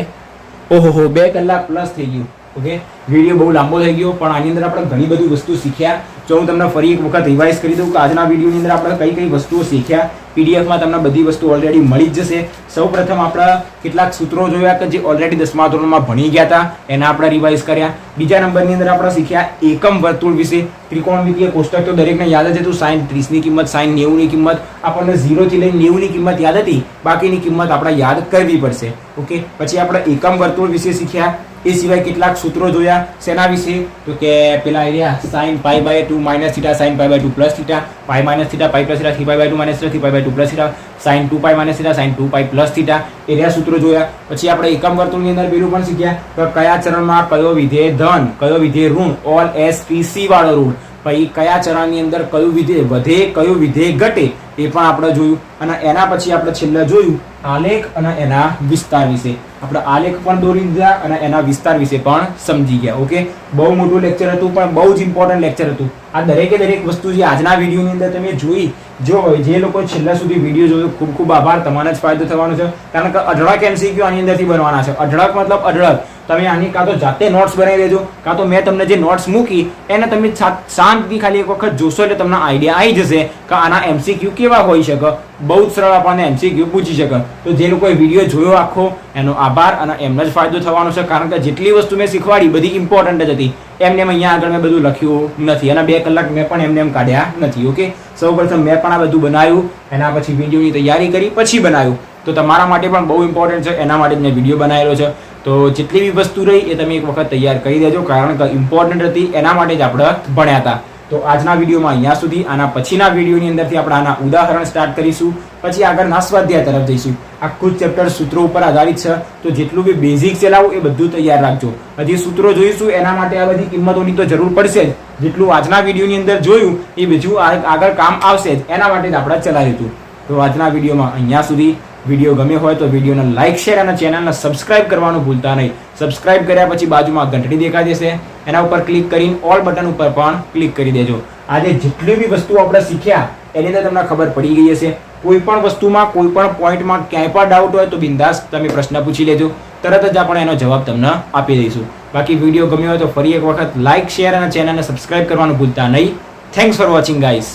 ઓહો, 2 કલાક પ્લસ થઈ ગયું. ઓકે, વિડીયો બહુ લાંબો થઈ ગયો, પણ આની અંદર આપણે ઘણી બધી વસ્તુ શીખ્યા. જો હું તમને ફરી એક વખત રિવાઇઝ કરી દઉં કે આજના વિડીયોની અંદર આપણે કઈ વસ્તુઓ શીખ્યા. પીડીએફમાં તમને બધી વસ્તુ ઓલરેડી મળી જ જશે. સૌપ્રથમ આપણે કેટલાક સૂત્રો જોયા કે જે ઓલરેડી 10મા ધોરણમાં ભણી ગયા હતા, એના આપણે રિવાઇઝ કર્યા. બીજા નંબરની અંદર આપણે શીખ્યા એકમ વર્તુળ વિશે. ત્રિકોણમિતિય કોષ્ટક તો દરેકને યાદ જ હતું. sin 30 ની કિંમત, sin 90 ની કિંમત, આપણને 0 થી લઈને 90 ની કિંમત યાદ હતી, બાકીની કિંમત આપણે યાદ કરવી પડશે. ઓકે, પછી આપણે એકમ વર્તુળ વિશે શીખ્યા. એ સિવાય કેટલાક સૂત્રો જોયા. શેના વિશે? તો કે પેલા area sin π/2 - θ, sin π/2 + θ, π - θ, π + θ, 3π/2 - θ, 3π/2 + θ, sin 2π - θ, sin 2π + θ, area સૂત્રો જોયા. પછી આપણે એકમ વર્તુળની અંદર પેલું પણ શીખ્યા કે કયા ચરણમાં કયો વિધેય ધન, કયો વિધેય ઋણ, ઓલ S P C વાળો રૂલ. પછી કયા ચરણની અંદર કયું વિધેય વધે, કયું વિધેય ઘટે, એ પણ આપણે જોયું. અને એના પછી આપણે છેલ્લે જોયું આલેખ અને એના વિસ્તાર વિશે. આપણે આલેખ પણ દોરી દીધા અને એના વિસ્તાર વિશે પણ સમજી ગયા. ઓકે, બહુ મોટું લેક્ચર હતું, પણ બહુ જ ઇમ્પોર્ટન્ટ લેક્ચર હતું. આ દરેક વસ્તુ જે આજના વિડીયોની અંદર તમે જોઈ, જો જે લોકો છેલ્લા સુધી વિડીયો જોયો, ખૂબ ખૂબ આભાર. તમારે જ ફાયદો થવાનો છે, કારણ કે અઢળક MCQ આની અંદરથી બનવાના છે. અઢળક મતલબ અઢળક. તમે આની કાં તો જાતે નોટ્સ બનાવી લેજો, કાં તો મેં તમને જે નોટ્સ મૂકી એને તમે શાંતિથી ખાલી એક વખત જોશો એટલે તમને આઈડિયા આવી જશે કે આના MCQ કેવા હોઈ શકે. બહુ જ સરળ આપણને MCQ પૂછી શકે. તો જે લોકોએ વિડીયો જોયો આખો, એનો આભાર. અને એમને જ ફાયદો થવાનો છે, કારણ કે જેટલી વસ્તુ મેં શીખવાડી બધી ઇમ્પોર્ટન્ટ જ હતી. એમને અહીંયા આગળ મેં બધું લખ્યું નથી, અને 2 કલાક મેં પણ એમ કાઢ્યા નથી. ઓકે, સૌપ્રથમ મેં પણ આ બધું બનાવ્યું, એના પછી વિડીયોની તૈયારી કરી, પછી બનાવ્યું. તો તમારા માટે પણ બહુ ઇમ્પોર્ટન્ટ છે, એના માટે મેં વિડીયો બનાવેલો છે. તો જેટલી બી વસ્તુ રહી એ તમે એક વખત તૈયાર કરી દેજો, કારણ કે ઇમ્પોર્ટન્ટ હતી, એના માટે જ આપણે ભણ્યા હતા. તો આજના વિડીયોમાં અહીંયા સુધી. આના પછીના વિડીયોની અંદરથી આપણે આના ઉદાહરણ સ્ટાર્ટ કરીશું, પછી આગળના સ્વાધ્યાય તરફ જઈશું. આખું જ ચેપ્ટર સૂત્રો ઉપર આધારિત છે, તો જેટલું બી બેઝિક છે લાવું એ બધું તૈયાર રાખજો. હજી સૂત્રો જોઈશું, એના માટે આ બધી કિંમતોની તો જરૂર પડશે જ. જેટલું આજના વિડીયોની અંદર જોયું એ બીજું આગળ કામ આવશે જ, એના માટે જ આપણે ચલાવ્યું હતું. તો આજના વિડીયોમાં અહીંયા સુધી. વિડીયો ગમ્યો હોય તો વિડીયોને લાઇક શેર અને ચેનલને સબસ્ક્રાઇબ કરવાનું ભૂલતા નહીં. સબસ્ક્રાઇબ કર્યા પછી બાજુમાં ઘંટડી દેખાઈ જશે, એના ઉપર ક્લિક કરીને ઓલ બટન ઉપર પણ ક્લિક કરી દેજો. આજે જેટલી બી વસ્તુ આપણે શીખ્યા એની અંદર તમને ખબર પડી ગઈ હશે. કોઈ પણ વસ્તુમાં કોઈ પણ પોઈન્ટમાં ક્યાંય પણ ડાઉટ હોય તો બિંદાસ તમે પ્રશ્ન પૂછી લેજો, તરત જ આપણે એનો જવાબ તમને આપી દઈશું. બાકી વિડીયો ગમ્યો હોય તો ફરી એક વખત લાઇક શેર અને ચેનલને સબસ્ક્રાઇબ કરવાનું ભૂલતા નહીં. Thanks for watching guys.